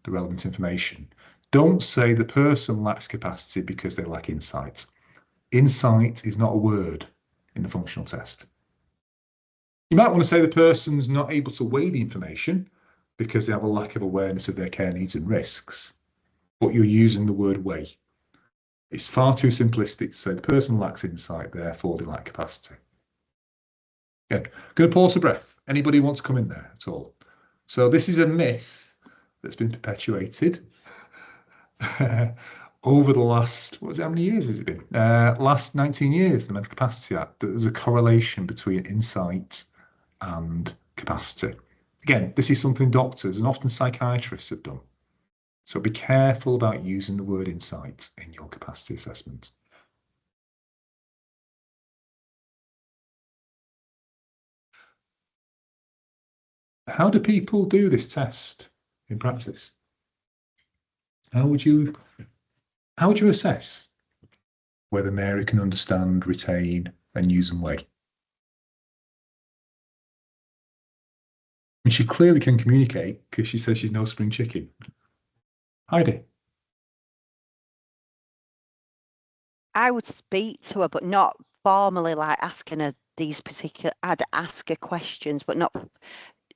the relevant information? Don't say the person lacks capacity because they lack insight. Insight is not a word in the functional test. You might want to say the person's not able to weigh the information because they have a lack of awareness of their care needs and risks, but you're using the word weigh. It's far too simplistic to say the person lacks insight, therefore they lack capacity. Okay, going to pause for breath. Anybody want to come in there at all? So this is a myth that's been perpetuated over the last, how many years has it been? Last 19 years, the Mental Capacity Act, that there's a correlation between insight and capacity. Again, this is something doctors and often psychiatrists have done. So be careful about using the word insight in your capacity assessment. How do people do this test in practice? How would you assess whether Mary can understand, retain, and use and weigh? I mean, she clearly can communicate because she says she's no spring chicken. Heidi. I would speak to her, but not formally, like asking her these particular. I'd ask her questions, but not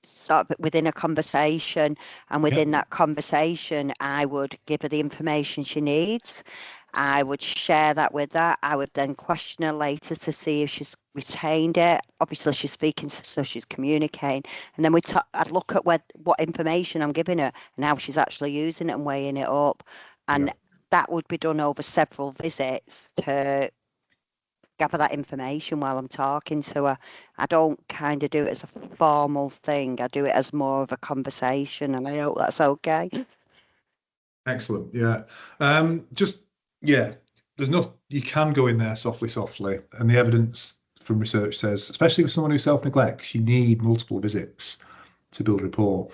sort of within a conversation. And within that conversation, I would give her the information she needs. I would share that with her. I would then question her later to see if she's retained it. Obviously, she's speaking, so she's communicating. And then I'd look at what information I'm giving her and how she's actually using it and weighing it up. And that would be done over several visits to gather that information while I'm talking to her. I don't kind of do it as a formal thing. I do it as more of a conversation, and I hope that's okay. Excellent. Yeah. There's no, you can go in there softly, and the evidence from research says, especially with someone who self-neglects, you need multiple visits to build rapport.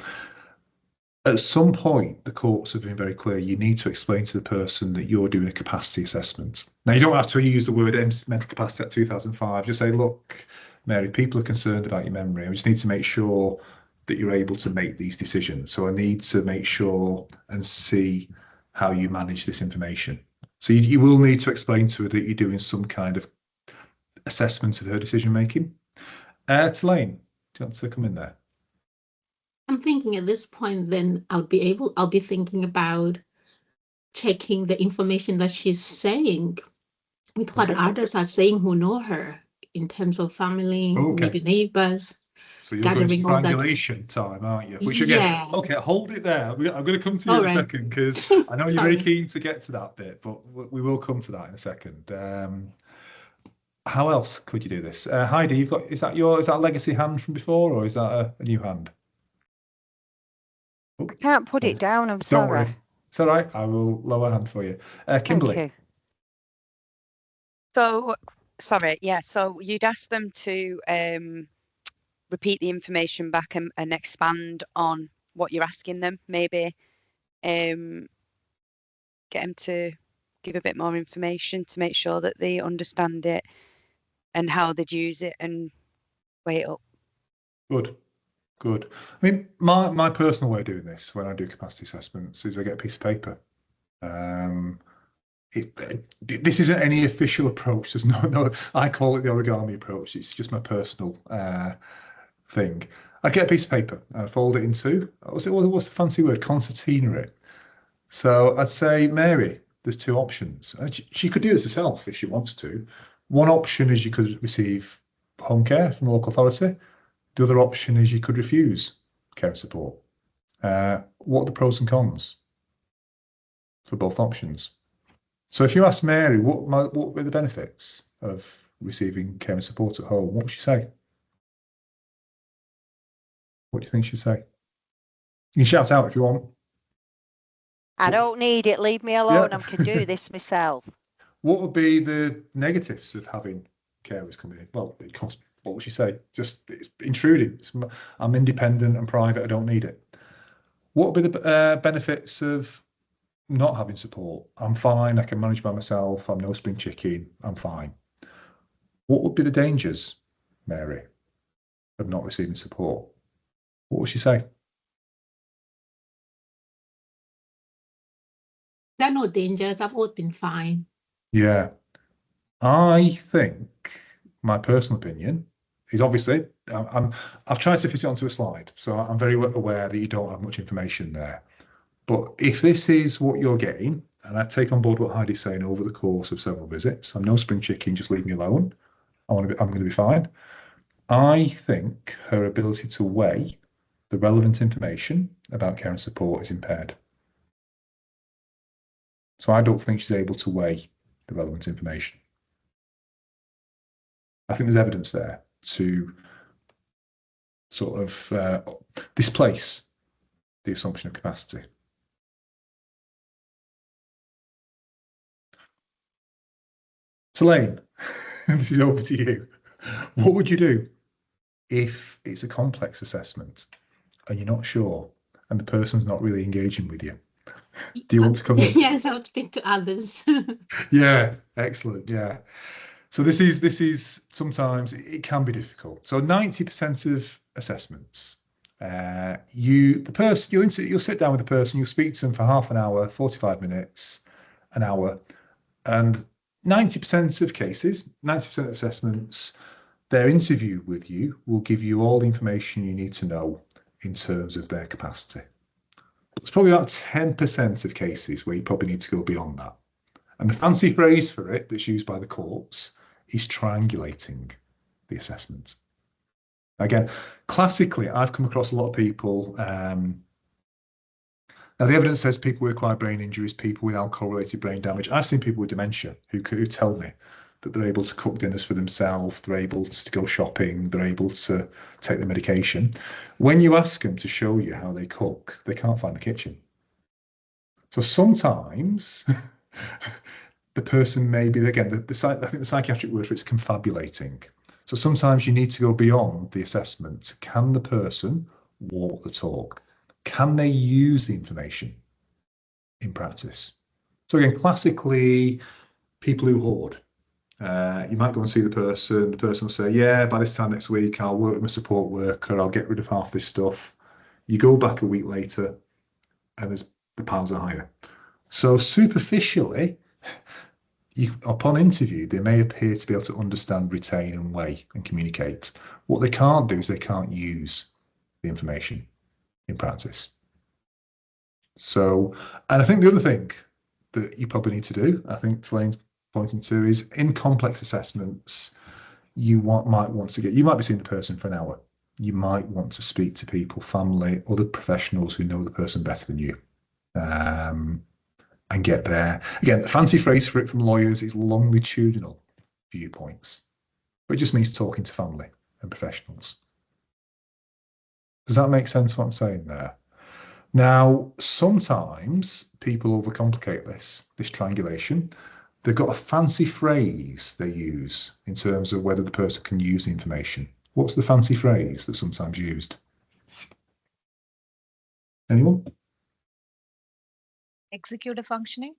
At some point, the courts have been very clear. You need to explain to the person that you're doing a capacity assessment. Now, you don't have to use the word mental capacity at 2005. Just say, look, Mary, people are concerned about your memory. I just need to make sure that you're able to make these decisions. So I need to make sure and see how you manage this information. So you will need to explain to her that you're doing some kind of assessment of her decision making. Tulane, do you want to come in there? I'm thinking at this point, then I'll be thinking about checking the information that she's saying with what others are saying who know her in terms of family, maybe neighbors. So you're going to triangulation time, aren't you? Which again, okay, hold it there. I'm going to come to you in a second because I know you're very keen to get to that bit, but we will come to that in a second. How else could you do this? Heidi, is that a legacy hand from before, or is that a new hand? I can't put it down, I'm sorry. Don't worry. It's all right. I will lower hand for you. Kimberly. Thank you. So, sorry, yeah. So you'd ask them to repeat the information back and expand on what you're asking them. Maybe get them to give a bit more information to make sure that they understand it and how they'd use it and weigh it up. Good. I mean, my personal way of doing this when I do capacity assessments is I get a piece of paper. This isn't any official approach. There's no. I call it the origami approach. It's just my personal thing. I get a piece of paper and I fold it in two. What's the fancy word? Concertina it. So I'd say, Mary, there's two options. She could do this herself if she wants to. One option is you could receive home care from the local authority. The other option is you could refuse care and support. What are the pros and cons for both options? So if you ask Mary, what were the benefits of receiving care and support at home, what would she say? What do you think she'd say? You can shout out if you want. I don't need it. Leave me alone. I can do this myself. What would be the negatives of having carers come in? Well, it costs. What would she say? Just it's intruding. I'm independent and private. I don't need it. What would be the benefits of not having support? I'm fine. I can manage by myself. I'm no spring chicken. I'm fine. What would be the dangers, Mary, of not receiving support? What would she say? There are no dangers. I've always been fine. Yeah. I think my personal opinion is obviously, I've tried to fit it onto a slide, so I'm very aware that you don't have much information there. But if this is what you're getting, and I take on board what Heidi's saying over the course of several visits, I'm no spring chicken, just leave me alone. I'm going to be fine. I think her ability to weigh the relevant information about care and support is impaired. So I don't think she's able to weigh the relevant information. I think there's evidence there to sort of displace the assumption of capacity. Tulane, this is over to you. What would you do if it's a complex assessment and you're not sure, and the person's not really engaging with you. Do you want to come in? Yes, I would speak to others. Yeah, excellent. Yeah. So this is sometimes it can be difficult. So 90% of assessments, you'll sit down with the person, you'll speak to them for half an hour, 45 minutes, an hour, and 90% of cases, 90% of assessments, their interview with you will give you all the information you need to know in terms of their capacity. It's probably about 10% of cases where you probably need to go beyond that. And the fancy phrase for it that's used by the courts is triangulating the assessment. Again, classically, I've come across a lot of people. Now, the evidence says people with acquired brain injuries, people with alcohol-related brain damage. I've seen people with dementia who tell me that they're able to cook dinners for themselves, they're able to go shopping, they're able to take the medication. When you ask them to show you how they cook, they can't find the kitchen. So sometimes the person may be, again, I think the psychiatric word for it is confabulating. So sometimes you need to go beyond the assessment. Can the person walk the talk? Can they use the information in practice? So again, classically, people who hoard. You might go and see the person will say, yeah, by this time next week, I'll work with my support worker, I'll get rid of half this stuff. You go back a week later, and the piles are higher. So superficially, upon interview, they may appear to be able to understand, retain, and weigh and communicate. What they can't do is they can't use the information in practice. So, and I think the other thing that you probably need to do, I think Telane's pointing to, is in complex assessments, you might be seeing the person for an hour. You might want to speak to people, family, other professionals who know the person better than you. And get there. Again, the fancy phrase for it from lawyers is longitudinal viewpoints, but it just means talking to family and professionals. Does that make sense what I'm saying there? Now, sometimes people overcomplicate this triangulation. They've got a fancy phrase they use in terms of whether the person can use the information. What's the fancy phrase that's sometimes used? Anyone? Executive functioning?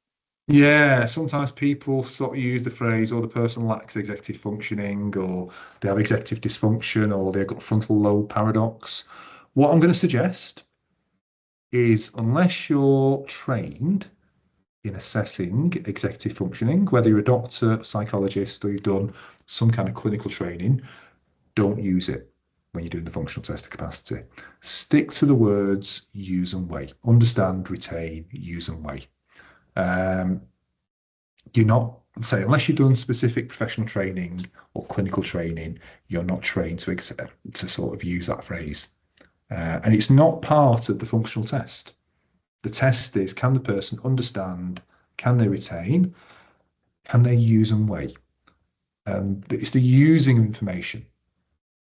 Yeah, sometimes people sort of use the phrase, or the person lacks executive functioning, or they have executive dysfunction, or they've got frontal lobe paradox. What I'm going to suggest is, unless you're trained in assessing executive functioning, whether you're a doctor, psychologist, or you've done some kind of clinical training, don't use it when you're doing the functional test of capacity. Stick to the words use and weigh. Understand, retain, use and weigh. You're not, say, unless you've done specific professional training or clinical training, you're not trained to sort of use that phrase. And it's not part of the functional test. The test is, can the person understand, can they retain, can they use and weigh? It's the using of information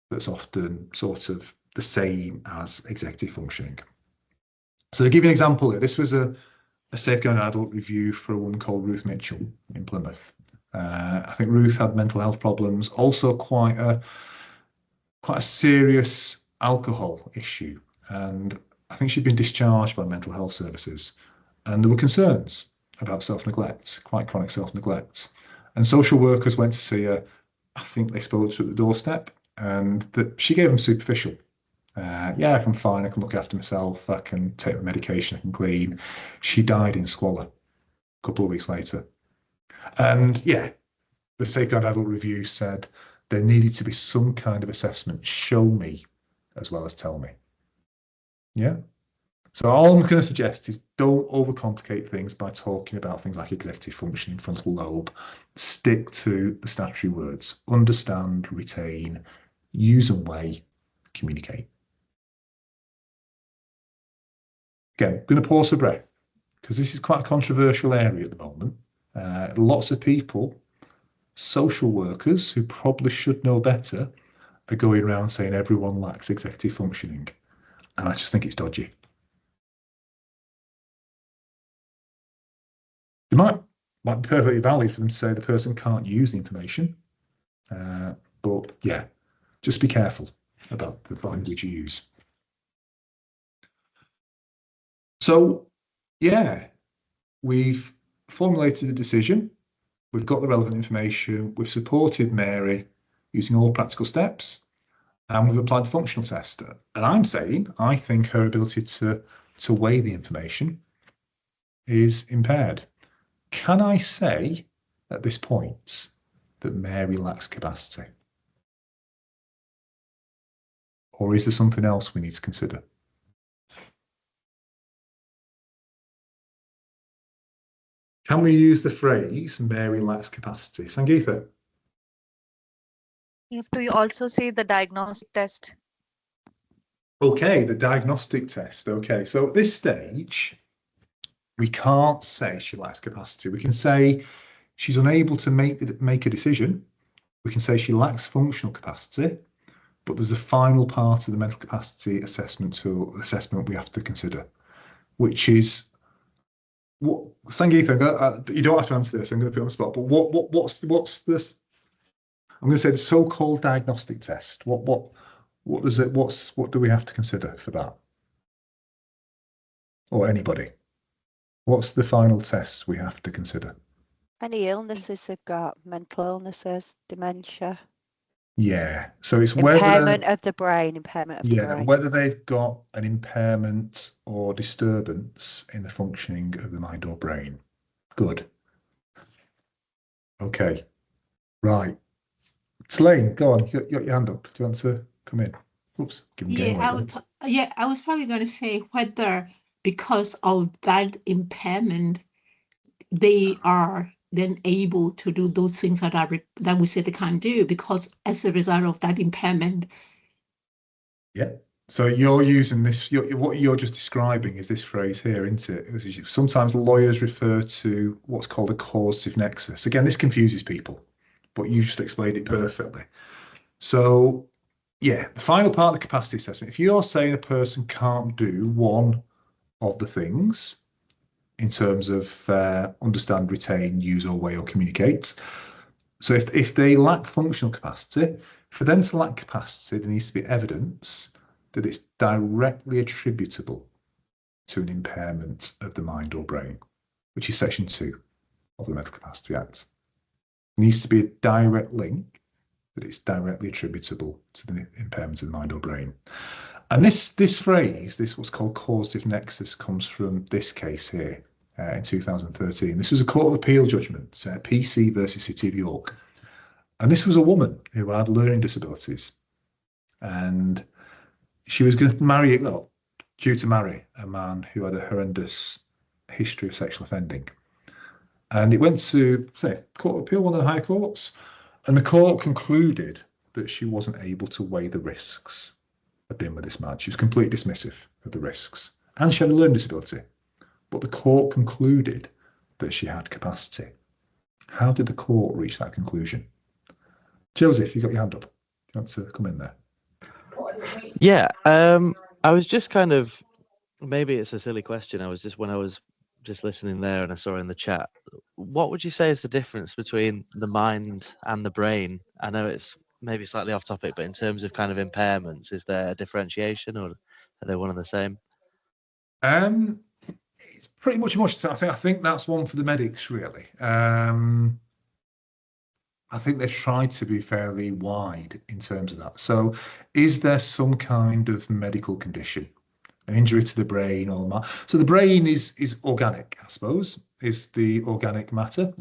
that's often sort of the same as executive functioning. So to give you an example here, this was a safeguarding adult review for a woman called Ruth Mitchell in Plymouth. I think Ruth had mental health problems, also quite a serious alcohol issue, and I think she'd been discharged by mental health services, and there were concerns about self-neglect, quite chronic self-neglect, and social workers went to see her. I think they spoke to her at the doorstep, and she gave them superficial. Yeah, I'm fine, I can look after myself, I can take the medication, I can clean. She died in squalor a couple of weeks later. And yeah, the Safeguard Adult Review said there needed to be some kind of assessment, show me as well as tell me. Yeah. So all I'm going to suggest is don't overcomplicate things by talking about things like executive functioning, frontal lobe. Stick to the statutory words. Understand, retain, use and weigh, communicate. Again, I'm going to pause for breath because this is quite a controversial area at the moment. Lots of people, social workers who probably should know better, are going around saying everyone lacks executive functioning. And I just think it's dodgy. It might be perfectly valid for them to say the person can't use the information. But yeah, just be careful about the language you use. So, yeah, we've formulated a decision. We've got the relevant information. We've supported Mary using all practical steps, and we've applied the functional test. And I'm saying, I think her ability to weigh the information is impaired. Can I say at this point that Mary lacks capacity? Or is there something else we need to consider? Can we use the phrase Mary lacks capacity? Sangeetha? You have to also say the diagnostic test. Okay, the diagnostic test. Okay, so at this stage, we can't say she lacks capacity. We can say she's unable to make a decision. We can say she lacks functional capacity, but there's a final part of the mental capacity assessment we have to consider, which is what Sangeetha, you don't have to answer this. I'm going to put you on the spot. But what's this? I'm going to say the so-called diagnostic test. What does it? What do we have to consider for that? Or anybody? What's the final test we have to consider? Any illnesses they've got, mental illnesses, dementia. Yeah. So it's impairment of the brain, impairment of the brain. Whether they've got an impairment or disturbance in the functioning of the mind or brain. Good. Okay. Right. Slane, go on. You got your hand up. Do you want to come in? Oops. Give him Yeah, I was probably going to say whether because of that impairment, they are then able to do those things that we say they can't do because as a result of that impairment. Yeah. So you're using this, what you're just describing is this phrase here, isn't it? Sometimes lawyers refer to what's called a causative nexus. Again, this confuses people, but you just explained it perfectly. So, yeah, the final part of the capacity assessment, if you're saying a person can't do one of the things in terms of understand, retain, use or weigh or communicate. So if they lack functional capacity, for them to lack capacity, there needs to be evidence that it's directly attributable to an impairment of the mind or brain, which is section 2 of the Mental Capacity Act. There needs to be a direct link that it's directly attributable to the impairment of the mind or brain. And this phrase, this what's called causative nexus, comes from this case here in 2013. This was a Court of Appeal judgment, PC versus City of York. And this was a woman who had learning disabilities. And she was going to due to marry a man who had a horrendous history of sexual offending. And it went to, Court of Appeal, one of the high courts, and the court concluded that she wasn't able to weigh the risks of being with this man. She was completely dismissive of the risks. And she had a learning disability. But the court concluded that she had capacity. How did the court reach that conclusion? Joseph, you got your hand up. Do you want to come in there? Yeah, I was just kind of, maybe it's a silly question. When I was just listening there and I saw in the chat, what would you say is the difference between the mind and the brain? I know it's maybe slightly off topic, but in terms of kind of impairments, is there a differentiation or are they one and the same? It's pretty much. I think that's one for the medics, really. I think they've tried to be fairly wide in terms of that. So is there some kind of medical condition, an injury to the brain or so the brain is organic, I suppose, is the organic matter.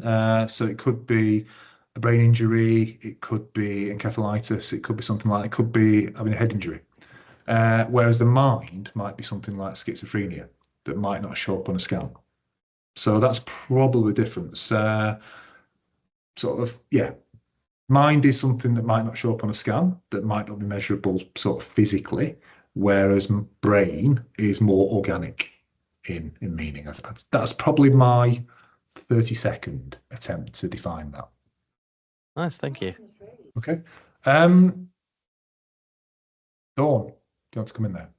So it could be a brain injury, it could be encephalitis, it could be something like, it could be having a head injury. Whereas the mind might be something like schizophrenia that might not show up on a scan. So that's probably the difference. Mind is something that might not show up on a scan, that might not be measurable sort of physically, whereas brain is more organic in meaning. That's probably my 30-second attempt to define that. Nice, thank you. Okay. Dawn, do you want to come in there?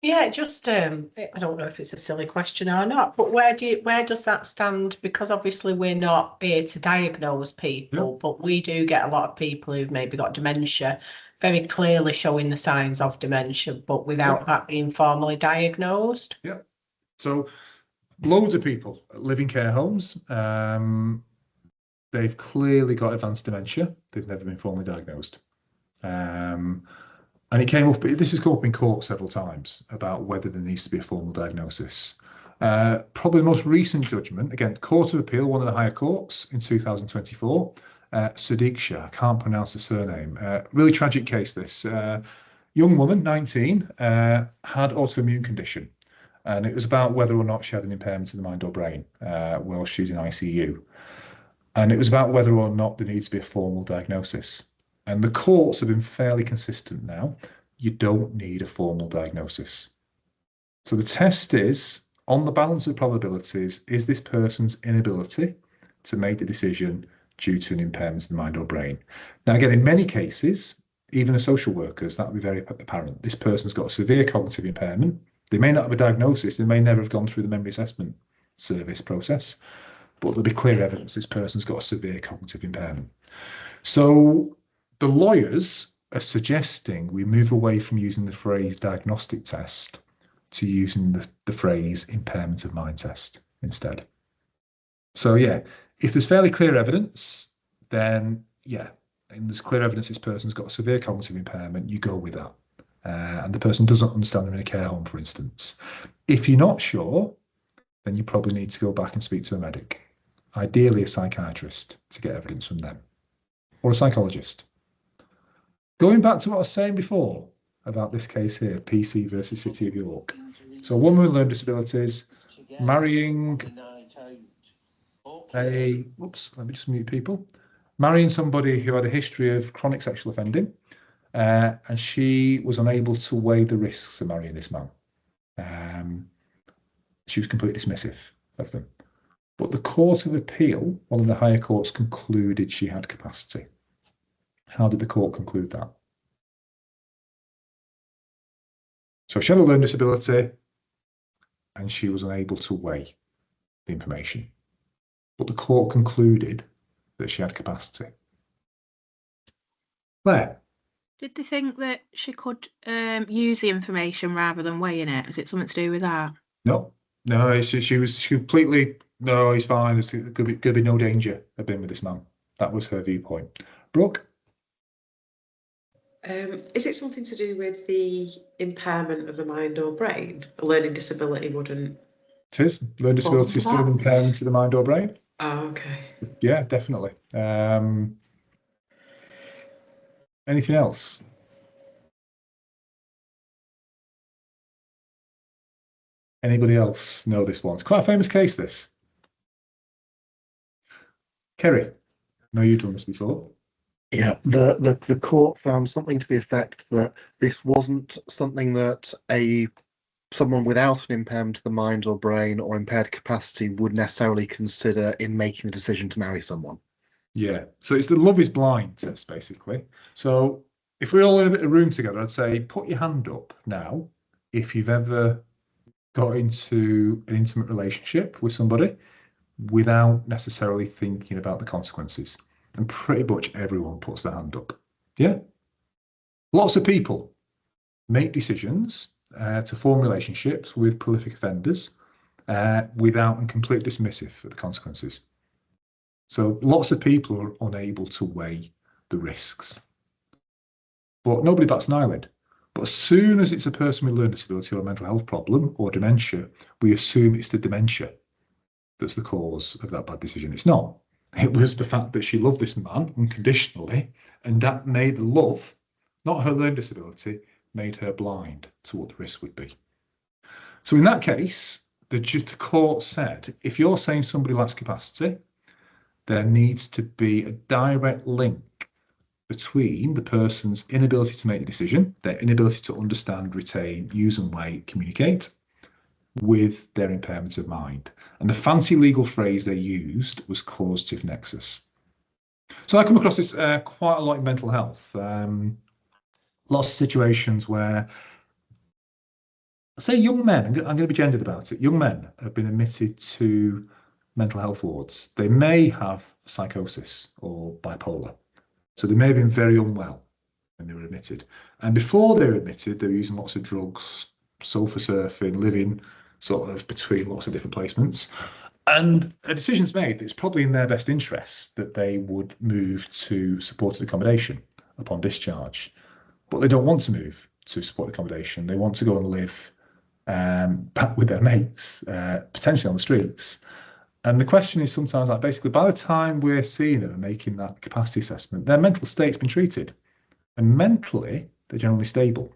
Yeah, just I don't know if it's a silly question or not, but where does that stand? Because obviously we're not here to diagnose people, but we do get a lot of people who've maybe got dementia, very clearly showing the signs of dementia, but without that being formally diagnosed. Yeah. So loads of people live in care homes. They've clearly got advanced dementia. They've never been formally diagnosed. And it came up, this has come up in court several times about whether there needs to be a formal diagnosis. Probably the most recent judgment, again, Court of Appeal, one of the higher courts in 2024, Sadiq Shah, I can't pronounce the surname. Really tragic case, this. Young woman, 19, had autoimmune condition. And it was about whether or not she had an impairment in the mind or brain while she's in ICU. And it was about whether or not there needs to be a formal diagnosis. And the courts have been fairly consistent now. You don't need a formal diagnosis. So the test is, on the balance of probabilities, is this person's inability to make the decision due to an impairment in the mind or brain? Now, again, in many cases, even the social workers, that would be very apparent. This person's got a severe cognitive impairment. They may not have a diagnosis. They may never have gone through the memory assessment service process, but there'll be clear evidence this person's got a severe cognitive impairment. So the lawyers are suggesting we move away from using the phrase diagnostic test to using the phrase impairment of mind test instead. So yeah, if there's fairly clear evidence, then yeah, and there's clear evidence this person's got a severe cognitive impairment, you go with that. And the person doesn't understand they're in a care home, for instance. If you're not sure, then you probably need to go back and speak to a medic, ideally a psychiatrist, to get evidence from them, or a psychologist. Going back to what I was saying before about this case here, PC versus City of York. So a woman with learning disabilities marrying let me just mute people. Marrying somebody who had a history of chronic sexual offending, and she was unable to weigh the risks of marrying this man. She was completely dismissive of them. But the Court of Appeal, one of the higher courts, concluded she had capacity. How did the court conclude that? So she had a learning disability and she was unable to weigh the information. But the court concluded that she had capacity. Claire? Did they think that she could use the information rather than weighing it? Is it something to do with that? No, she was completely, no, he's fine. There's could be no danger of being with this man. That was her viewpoint. Brooke? Is it something to do with the impairment of the mind or brain? A learning disability wouldn't. It is. Learning disability is still an impairment of the mind or brain. Oh, okay. Yeah, definitely. Anything else? Anybody else know this one? It's quite a famous case, this. Kerry, I know you've done this before. Yeah, the court found something to the effect that this wasn't something that someone without an impairment of the mind or brain or impaired capacity would necessarily consider in making the decision to marry someone. Yeah, so it's the love is blind test, basically. So if we're all in a bit of room together, I'd say put your hand up now if you've ever got into an intimate relationship with somebody without necessarily thinking about the consequences. And pretty much everyone puts their hand up. Yeah? Lots of people make decisions to form relationships with prolific offenders without and completely dismissive of the consequences. So lots of people are unable to weigh the risks. But nobody bats an eyelid. But as soon as it's a person with learning disability or a mental health problem or dementia, we assume it's the dementia that's the cause of that bad decision. It's not. It was the fact that she loved this man unconditionally, and that made the love, not her learning disability, made her blind to what the risk would be. So in that case, the court said, if you're saying somebody lacks capacity, there needs to be a direct link between the person's inability to make a decision, their inability to understand, retain, use and weigh, communicate, with their impairment of mind. And the fancy legal phrase they used was causative nexus. So I come across this quite a lot in mental health. Lots of situations where, say young men, I'm going to be gendered about it, young men have been admitted to mental health wards. They may have psychosis or bipolar. So they may have been very unwell when they were admitted. And before they were admitted, they were using lots of drugs, sofa surfing, living sort of between lots of different placements. And a decision's made that it's probably in their best interest that they would move to supported accommodation upon discharge. But they don't want to move to supported accommodation. They want to go and live back with their mates, potentially on the streets. And the question is sometimes like, basically, by the time we're seeing them and making that capacity assessment, their mental state's been treated. And mentally, they're generally stable.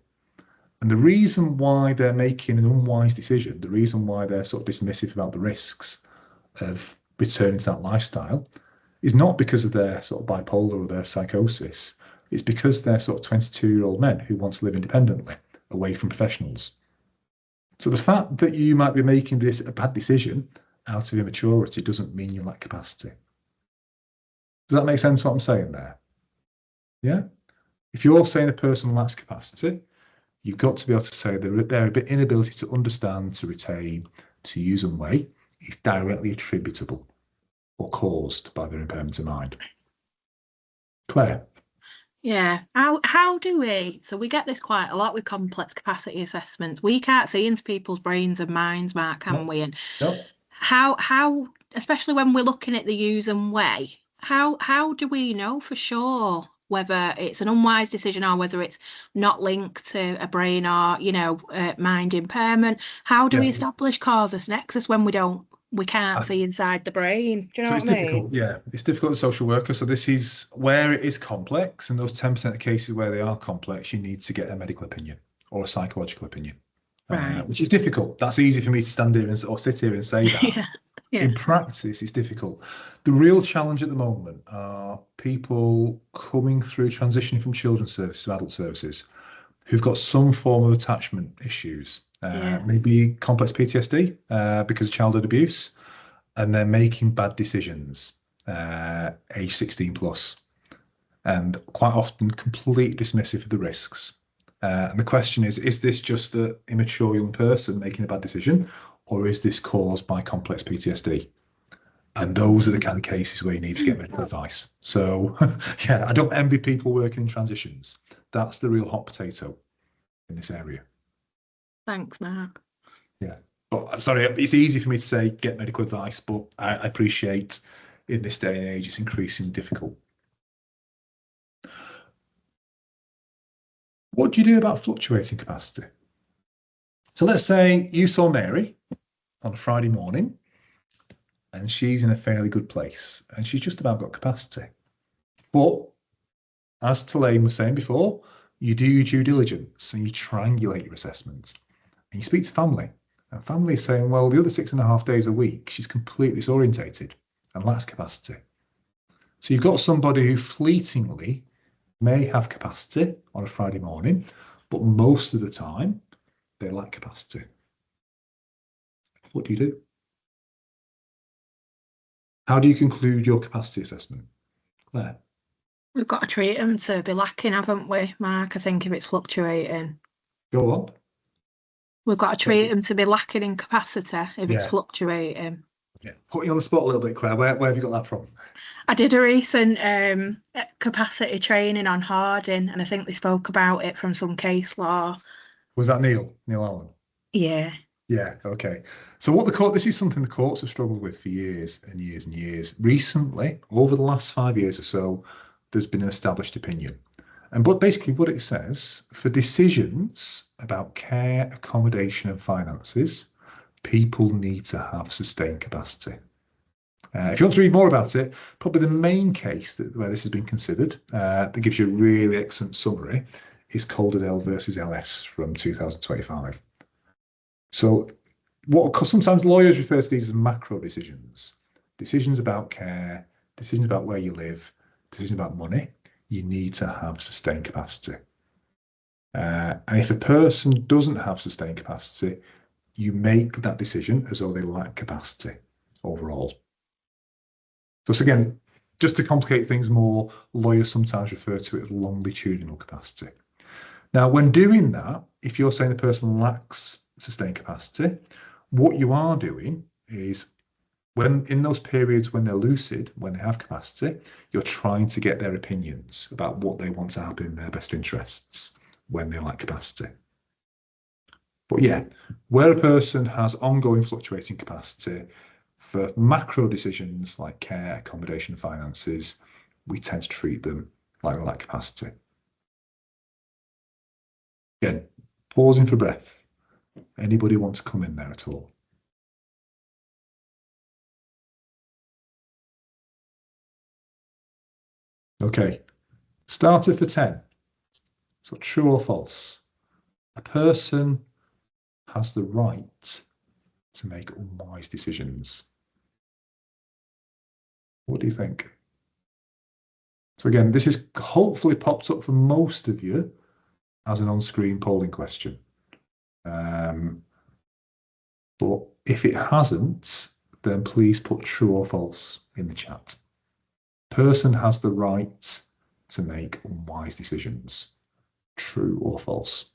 And the reason why they're making an unwise decision, the reason why they're sort of dismissive about the risks of returning to that lifestyle, is not because of their sort of bipolar or their psychosis. It's because they're sort of 22-year-old men who want to live independently, away from professionals. So the fact that you might be making this a bad decision out of immaturity doesn't mean you lack capacity. Does that make sense what I'm saying there? Yeah? If you're saying a person lacks capacity, you've got to be able to say that their inability to understand, to retain, to use and weigh is directly attributable or caused by their impairment of mind. Claire? Yeah, how do we, so we get this quite a lot with complex capacity assessments. We can't see into people's brains and minds, Mark, can we? And how, especially when we're looking at the use and weigh, how do we know for sure whether it's an unwise decision or whether it's not linked to a brain or, mind impairment? How do we establish causus nexus when we can't see inside the brain? Do you know what I mean? Difficult, yeah. It's difficult as a social worker. So this is where it is complex, and those 10% of cases where they are complex, you need to get a medical opinion or a psychological opinion, which is difficult. That's easy for me to stand here or sit here and say that. In practice, it's difficult. The real challenge at the moment are people coming through transitioning from children's services to adult services who've got some form of attachment issues, maybe complex PTSD because of childhood abuse, and they're making bad decisions, age 16 plus, and quite often completely dismissive of the risks. And the question is this just an immature young person making a bad decision, or is this caused by complex PTSD? And those are the kind of cases where you need to get medical advice. So, yeah, I don't envy people working in transitions. That's the real hot potato in this area. Thanks, Mark. Yeah, but I'm sorry, it's easy for me to say get medical advice, but I appreciate in this day and age it's increasingly difficult. What do you do about fluctuating capacity? So let's say you saw Mary on a Friday morning and she's in a fairly good place and she's just about got capacity. But as Tulane was saying before, you do your due diligence and you triangulate your assessments and you speak to family. And family is saying, well, the other 6.5 days a week, she's completely disorientated and lacks capacity. So you've got somebody who fleetingly may have capacity on a Friday morning, but most of the time they lack capacity. What do you do? How do you conclude your capacity assessment? Claire? We've got to treat them to be lacking, haven't we, Mark? I think if it's fluctuating. Go on. We've got to treat them to be lacking in capacity if it's fluctuating. Yeah, put you on the spot a little bit, Claire. Where have you got that from? I did a recent capacity training on Harding, and I think they spoke about it from some case law. Was that Neil Allen? Yeah. Yeah, okay. So what this is something the courts have struggled with for years and years and years. Recently, over the last 5 years or so, there's been an established opinion. But basically what it says, for decisions about care, accommodation and finances, people need to have sustained capacity. If you want to read more about it, probably the main case where this has been considered, that gives you a really excellent summary, is Calderdale versus LS from 2025. So what sometimes lawyers refer to these as macro decisions. Decisions about care, decisions about where you live, decisions about money. You need to have sustained capacity. And if a person doesn't have sustained capacity, you make that decision as though they lack capacity overall. So again, just to complicate things more, lawyers sometimes refer to it as longitudinal capacity. Now, when doing that, if you're saying a person lacks sustained capacity, what you are doing is when in those periods when they're lucid, when they have capacity, you're trying to get their opinions about what they want to happen in their best interests when they lack capacity. But yeah, where a person has ongoing fluctuating capacity for macro decisions like care, accommodation, finances, we tend to treat them like they lack capacity. Again, pausing for breath. Anybody want to come in there at all? Okay, starter for 10. So true or false? A person has the right to make unwise decisions. What do you think? So again, this is hopefully popped up for most of you as an on-screen polling question. But if it hasn't, then please put true or false in the chat. Person has the right to make unwise decisions. True or false?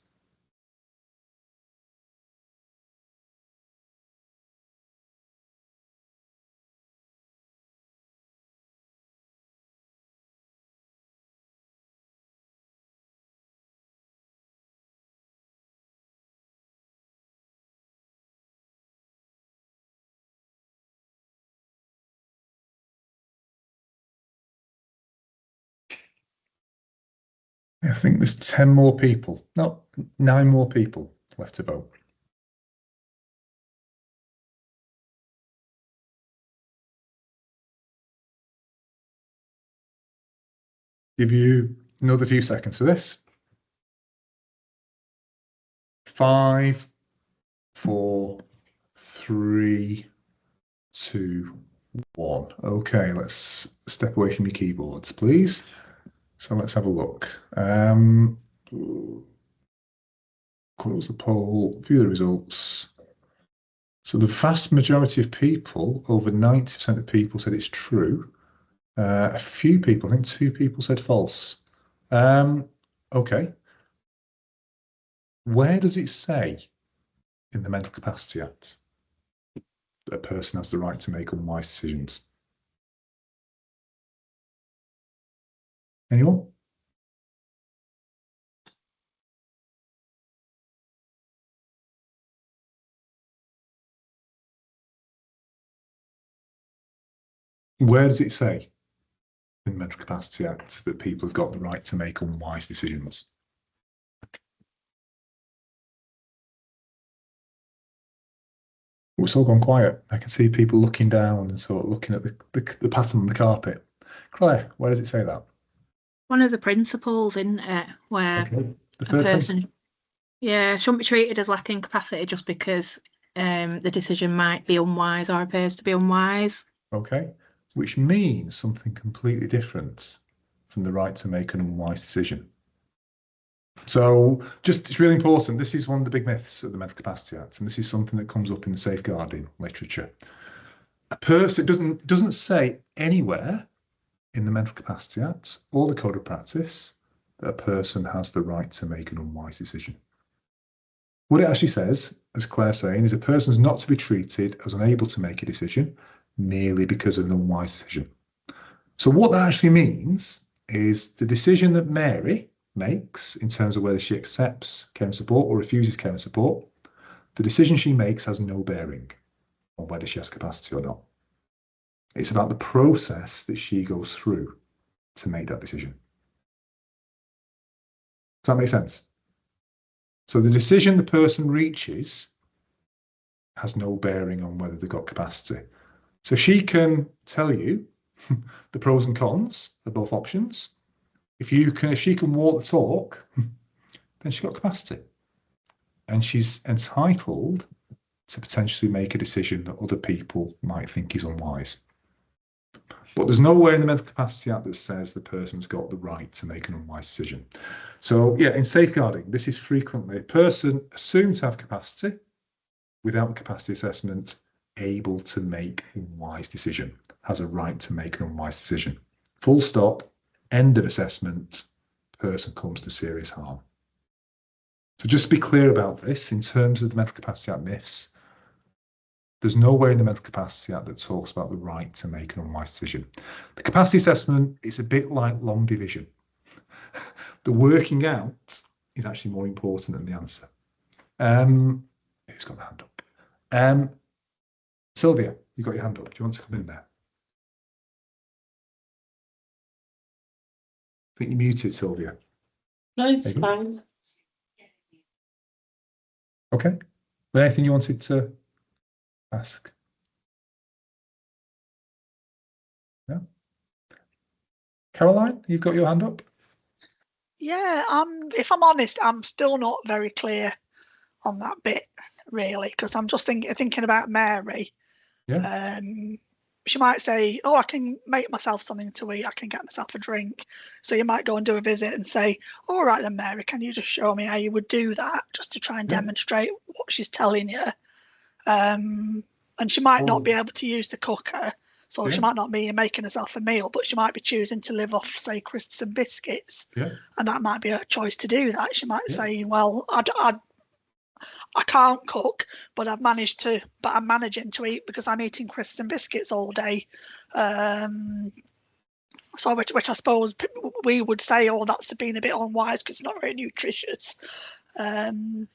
I think there's 10 more people. No, 9 more people left to vote. Give you another few seconds for this. 5, 4, 3, 2, 1. Okay, let's step away from your keyboards, please. So let's have a look. Close the poll, view the results. So the vast majority of people, over 90% of people, said it's true. A few people, I think 2 people said false. Okay. Where does it say in the Mental Capacity Act that a person has the right to make unwise decisions? Anyone? Where does it say in the Mental Capacity Act that people have got the right to make unwise decisions? It's all gone quiet. I can see people looking down and sort of looking at the pattern on the carpet. Claire, where does it say that? One of the principles in it where The third person, shouldn't be treated as lacking capacity just because the decision might be unwise or appears to be unwise. Okay, which means something completely different from the right to make an unwise decision. So it's really important. This is one of the big myths of the Mental Capacity Act, and this is something that comes up in the safeguarding literature. A person doesn't say anywhere in the Mental Capacity Act or the Code of Practice that a person has the right to make an unwise decision. What it actually says, as Claire's saying, is a person is not to be treated as unable to make a decision merely because of an unwise decision. So what that actually means is the decision that Mary makes in terms of whether she accepts care and support or refuses care and support, the decision she makes has no bearing on whether she has capacity or not. It's about the process that she goes through to make that decision. Does that make sense? So the decision the person reaches has no bearing on whether they've got capacity. So she can tell you the pros and cons of both options. If she can walk the talk, then she's got capacity. And she's entitled to potentially make a decision that other people might think is unwise. But there's nowhere in the Mental Capacity Act that says the person's got the right to make an unwise decision. So yeah, in safeguarding, this is frequently a person assumed to have capacity without capacity assessment, able to make an unwise decision, has a right to make an unwise decision. Full stop, end of assessment, person comes to serious harm. So just to be clear about this, in terms of the Mental Capacity Act myths, there's nowhere in the Mental Capacity Act that talks about the right to make an unwise decision. The capacity assessment is a bit like long division. The working out is actually more important than the answer. Who's got the hand up? Sylvia, you got your hand up. Do you want to come in there? I think you're muted, Sylvia. No, it's fine. Okay. Anything you wanted to ask? No? Caroline, you've got your hand up? Yeah, if I'm honest, I'm still not very clear on that bit, really, because I'm just thinking about Mary. Yeah. She might say, oh, I can make myself something to eat, I can get myself a drink. So you might go and do a visit and say, all right then, Mary, can you just show me how you would do that, just to try and demonstrate what she's telling you. And she might not be able to use the cooker, so she might not be making herself a meal, but she might be choosing to live off, say, crisps and biscuits. And that might be her choice to do that. She might say, well, I can't cook, but I'm managing to eat because I'm eating crisps and biscuits all day. So which I suppose we would say, oh, that's been a bit unwise because it's not very nutritious. You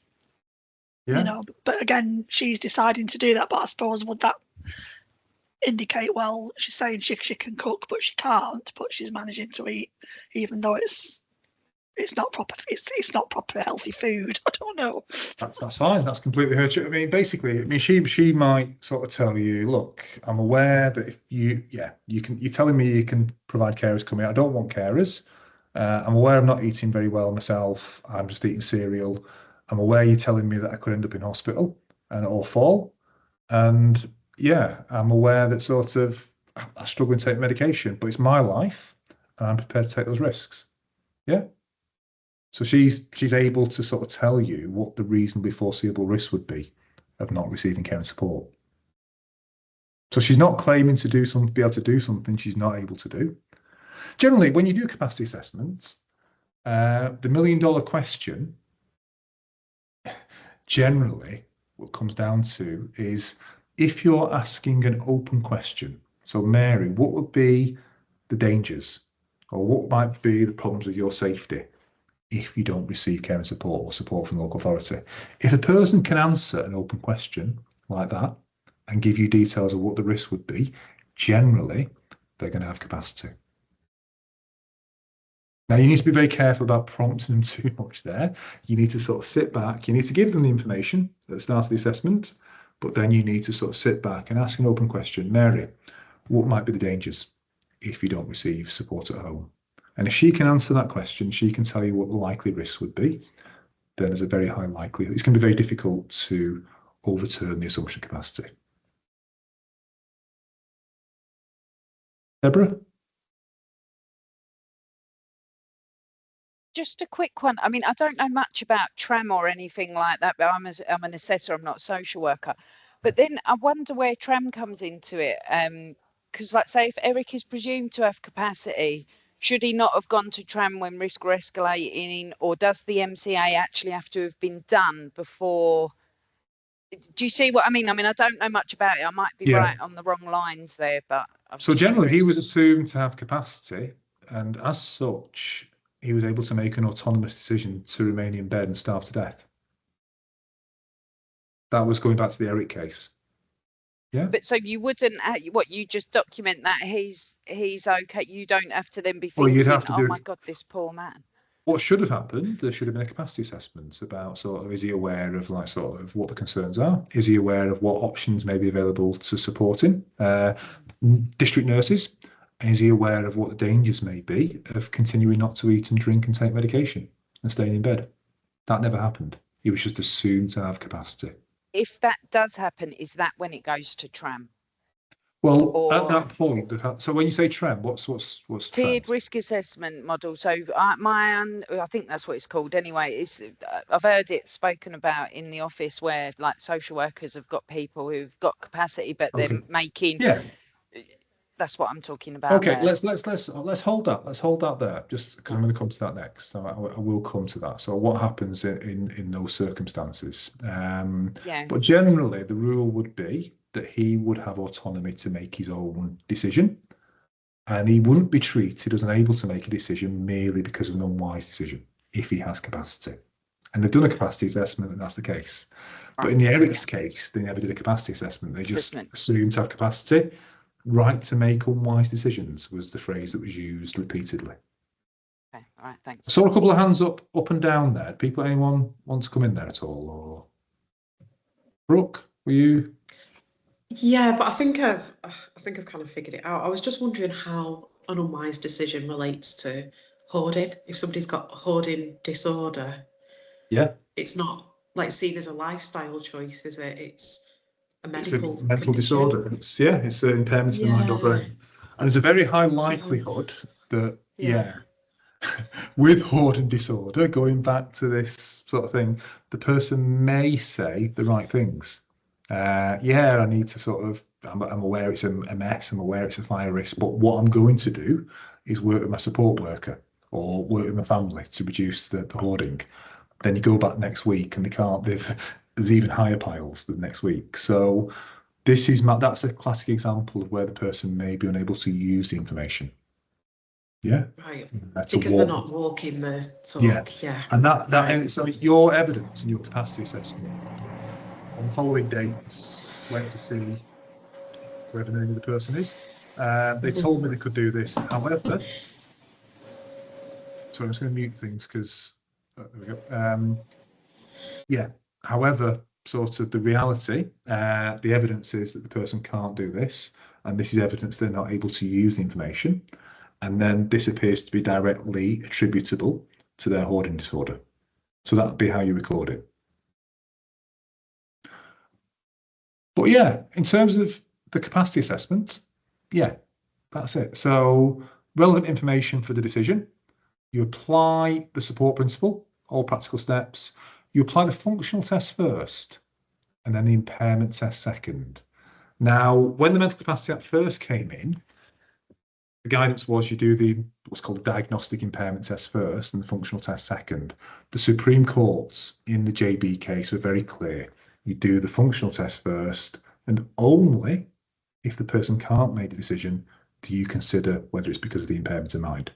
know, but again, she's deciding to do that. But I suppose would that indicate, well, she's saying she can cook, but she can't, but she's managing to eat, even though it's not proper. It's not proper healthy food. I don't know. That's fine. That's completely her. I mean, basically, I mean, she might sort of tell you, look, I'm aware that if you're telling me you can provide carers coming. I don't want carers. I'm aware I'm not eating very well myself. I'm just eating cereal. I'm aware you're telling me that I could end up in hospital or fall. And yeah, I'm aware that sort of I struggle to take medication, but it's my life, and I'm prepared to take those risks. Yeah. So she's able to sort of tell you what the reasonably foreseeable risk would be of not receiving care and support. So she's not claiming to be able to do something she's not able to do. Generally, when you do capacity assessments, the $1 million question, generally, what comes down to is if you're asking an open question. So Mary, what would be the dangers, or what might be the problems with your safety if you don't receive care and support or support from the local authority? If a person can answer an open question like that and give you details of what the risk would be, generally, they're going to have capacity. Now, you need to be very careful about prompting them too much there. You need to sort of sit back. You need to give them the information at the start of the assessment, but then you need to sort of sit back and ask an open question. Mary, what might be the dangers if you don't receive support at home? And if she can answer that question, she can tell you what the likely risks would be, then there's a very high likelihood. It's going to be very difficult to overturn the assumption capacity. Deborah? Just a quick one. I mean, I don't know much about TRAM or anything like that, but I'm an assessor, I'm not a social worker. But then I wonder where TRAM comes into it. Because like say if Eric is presumed to have capacity, should he not have gone to TRAM when risk were escalating, or does the MCA actually have to have been done before? Do you see what I mean? I mean, I don't know much about it. I might be right on the wrong lines there, but so generally he was assumed to have capacity, and as such, he was able to make an autonomous decision to remain in bed and starve to death. That was going back to the Eric case. Yeah. But so you wouldn't, you just document that he's okay. You don't have to then be thinking, you'd have to oh my God, this poor man. What should have happened, there should have been a capacity assessment about sort of, is he aware of like sort of what the concerns are? Is he aware of what options may be available to support him? District nurses, and is he aware of what the dangers may be of continuing not to eat and drink and take medication and staying in bed? That never happened. He was just assumed to have capacity. If that does happen, is that when it goes to TRAM? Well, at that point, so when you say TRAM, what's tiered TRAM? risk assessment model? So I think that's what it's called anyway. I've heard it spoken about in the office where like social workers have got people who've got capacity, but they're making. Yeah. That's what I'm talking about. Okay, there. let's hold that. Let's hold that there, just because I'm going to come to that next. So I will come to that. So what happens in those circumstances? But generally, the rule would be that he would have autonomy to make his own decision, and he wouldn't be treated as unable to make a decision merely because of an unwise decision if he has capacity. and they've done a capacity assessment, and that's the case. But in the Eric's case, they never did a capacity assessment. They just assumed to have capacity. Right to make unwise decisions was the phrase that was used repeatedly. Okay, all right, thanks. I saw a couple of hands up and down there. People, anyone want to come in there at all? Or Brooke, were you? Yeah, but I think I've kind of figured it out. I was just wondering how an unwise decision relates to hoarding. If somebody's got hoarding disorder, yeah, it's not like seen as a lifestyle choice, is it? It's a mental mental condition. disorder. It's an impairment of the mind or brain, and there's a very high likelihood that with hoarding disorder, going back to this sort of thing, the person may say the right things. I need to sort of, I'm aware it's a mess, I'm aware it's a fire risk, but what I'm going to do is work with my support worker or work with my family to reduce the hoarding. Then you go back next week and they can't, there's even higher piles than next week. So that's a classic example of where the person may be unable to use the information. Yeah. Right. Because they're not walking the talk. Yeah. And and so your evidence and your capacity assessment on the following dates went to see whoever the name of the person is. They told me they could do this. However, sorry, I'm just going to mute things because there we go. However, sort of the reality, the evidence is that the person can't do this, and this is evidence they're not able to use the information. And then this appears to be directly attributable to their hoarding disorder. So that would be how you record it. But in terms of the capacity assessment, that's it. So relevant information for the decision. You apply the support principle, all practical steps. You apply the functional test first, and then the impairment test second. Now, when the Mental Capacity Act first came in, the guidance was you do what's called the diagnostic impairment test first and the functional test second. The Supreme Courts in the JB case were very clear. You do the functional test first, and only if the person can't make the decision do you consider whether it's because of the impairment of mind.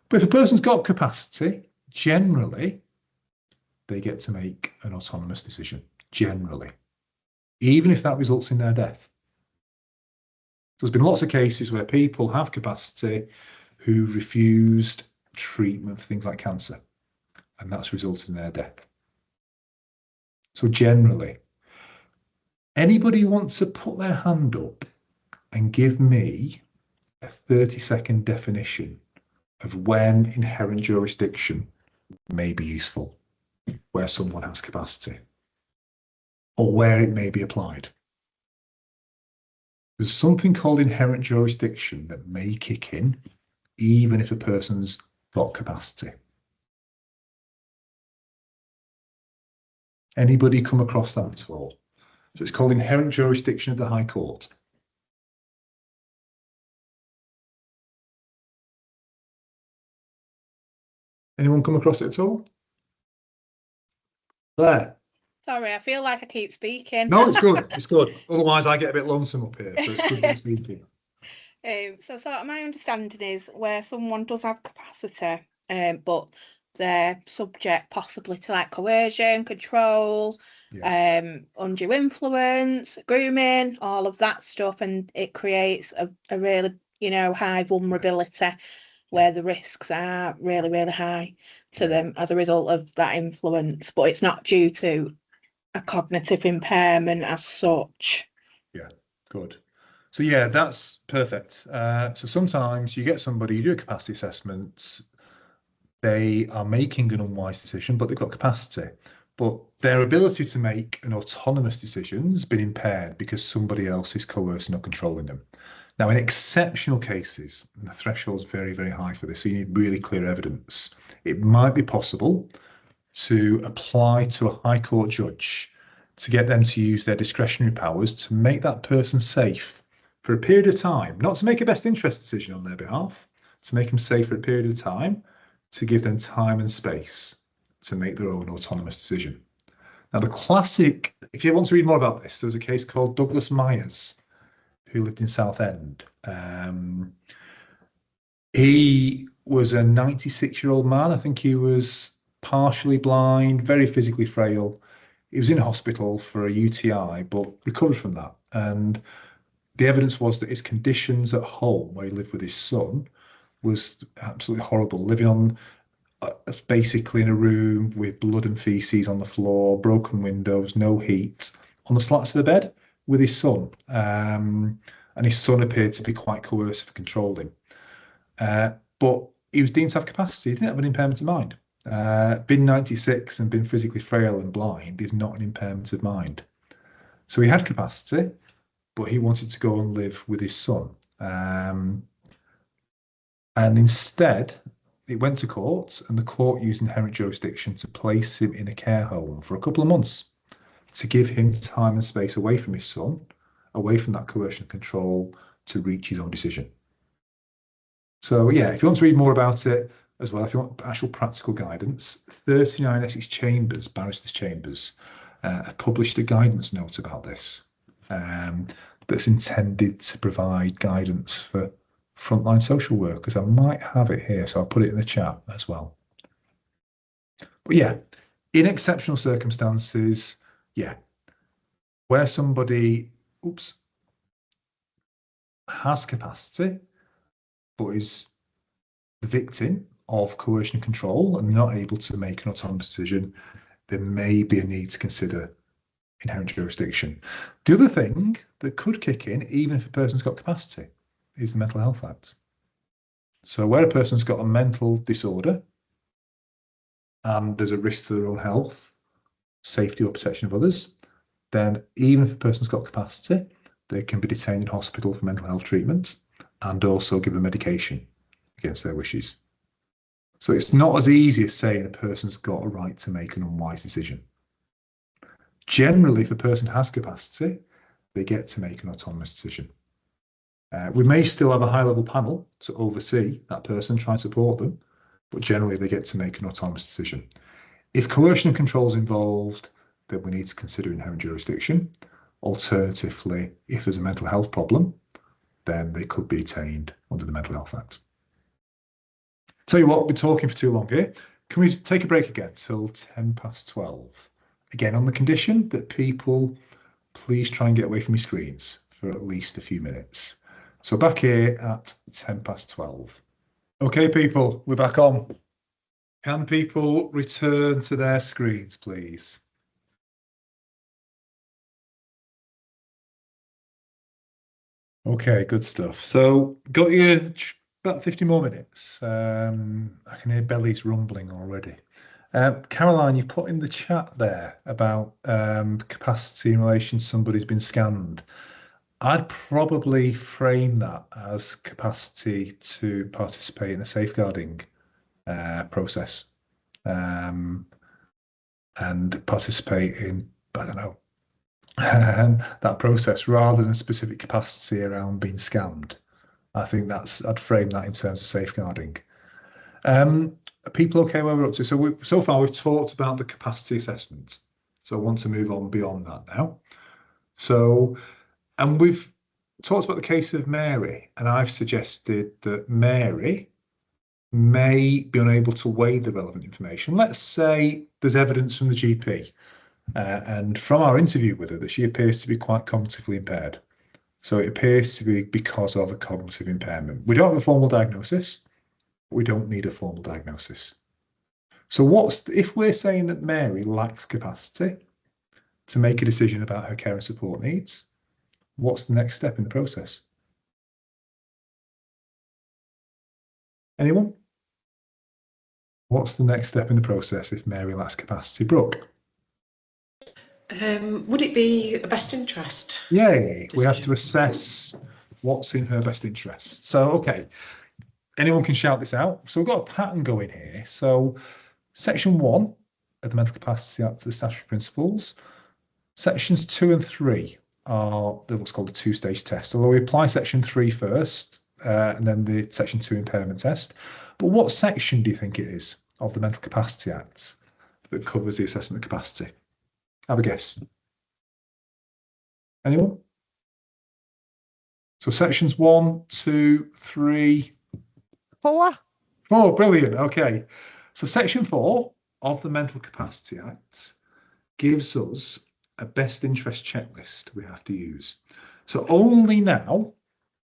But if a person's got capacity, generally, they get to make an autonomous decision, generally, even if that results in their death. There's been lots of cases where people have capacity who refused treatment for things like cancer, and that's resulted in their death. So generally, anybody who wants to put their hand up and give me a 30-second definition of when inherent jurisdiction may be useful, where someone has capacity, or where it may be applied. There's something called inherent jurisdiction that may kick in, even if a person's got capacity. Anybody come across that at all? So it's called inherent jurisdiction of the High Court. Anyone come across it at all? There. Sorry, I feel like I keep speaking. No, it's good. It's good. Otherwise, I get a bit lonesome up here, so it's good to be speaking. So sort of my understanding is where someone does have capacity, but they're subject possibly to like coercion, control, undue influence, grooming, all of that stuff, and it creates a really, high vulnerability where the risks are really, really high to them as a result of that influence, but it's not due to a cognitive impairment as such. Yeah, good. So that's perfect. So sometimes you get somebody, you do a capacity assessment, they are making an unwise decision, but they've got capacity. But their ability to make an autonomous decision has been impaired because somebody else is coercing or controlling them. Now, in exceptional cases, and the threshold is very, very high for this, so you need really clear evidence, it might be possible to apply to a High Court judge to get them to use their discretionary powers to make that person safe for a period of time, not to make a best interest decision on their behalf, to make them safe for a period of time, to give them time and space to make their own autonomous decision. Now, the classic, if you want to read more about this, there's a case called Douglas Myers, who lived in Southend. He was a 96-year-old man. I think he was partially blind, very physically frail. He was in hospital for a UTI, but recovered from that. And the evidence was that his conditions at home, where he lived with his son, was absolutely horrible. Living on basically in a room with blood and feces on the floor, broken windows, no heat, on the slats of a bed with his son. And his son appeared to be quite coercive and controlling. But he was deemed to have capacity. He didn't have an impairment of mind. Being 96 and being physically frail and blind is not an impairment of mind. So he had capacity, but he wanted to go and live with his son. And instead, it went to court, and the court used inherent jurisdiction to place him in a care home for a couple of months to give him time and space away from his son, away from that coercion and control, to reach his own decision. So yeah, if you want to read more about it as well, if you want actual practical guidance, 39 Essex Chambers, Barristers' Chambers, have published a guidance note about this that's intended to provide guidance for frontline social workers. I might have it here, so I'll put it in the chat as well. But yeah, in exceptional circumstances, yeah, where somebody, has capacity, but is the victim of coercion and control and not able to make an autonomous decision, there may be a need to consider inherent jurisdiction. The other thing that could kick in, even if a person's got capacity, is the Mental Health Act. So where a person's got a mental disorder and there's a risk to their own health, safety or protection of others, then even if a person's got capacity, they can be detained in hospital for mental health treatment and also given medication against their wishes. So it's not as easy as saying a person's got a right to make an unwise decision. Generally, if a person has capacity, they get to make an autonomous decision. We may still have a high-level panel to oversee that person, try and support them, but generally they get to make an autonomous decision. If coercion and control is involved, then we need to consider inherent jurisdiction. Alternatively, if there's a mental health problem, then they could be detained under the Mental Health Act. Tell you what, we're talking for too long here. Can we take a break again till 12:10? Again, on the condition that people please try and get away from your screens for at least a few minutes. So back here at 12:10. Okay, people, we're back on. Can people return to their screens, please? Okay, good stuff. So got you about 50 more minutes. I can hear bellies rumbling already. Caroline, you put in the chat there about capacity in relation to somebody's been scanned. I'd probably frame that as capacity to participate in a safeguarding process and participate in, I don't know, that process rather than a specific capacity around being scammed. I think I'd frame that in terms of safeguarding. Are people okay where we're up to? So far we've talked about the capacity assessment. So I want to move on beyond that now. And we've talked about the case of Mary, and I've suggested that Mary may be unable to weigh the relevant information. Let's say there's evidence from the GP and from our interview with her that she appears to be quite cognitively impaired. So it appears to be because of a cognitive impairment. We don't have a formal diagnosis, but we don't need a formal diagnosis. So if we're saying that Mary lacks capacity to make a decision about her care and support needs, what's the next step in the process? Anyone? What's the next step in the process if Mary lacks capacity? Brooke? Would it be a best interest? Yay, we have to assess what's in her best interest. So, okay, anyone can shout this out. So we've got a pattern going here. So section 1 of the Mental Capacity Act, the statutory principles. Sections 2 and 3 are what's called a two-stage test. Although we apply section 3 first, and then the section 2 impairment test. But what section do you think it is of the Mental Capacity Act that covers the assessment of capacity? Have a guess. Anyone? So sections 1, 2, 3, 4. 4, brilliant. Okay. So section 4 of the Mental Capacity Act gives us a best interest checklist we have to use. So only now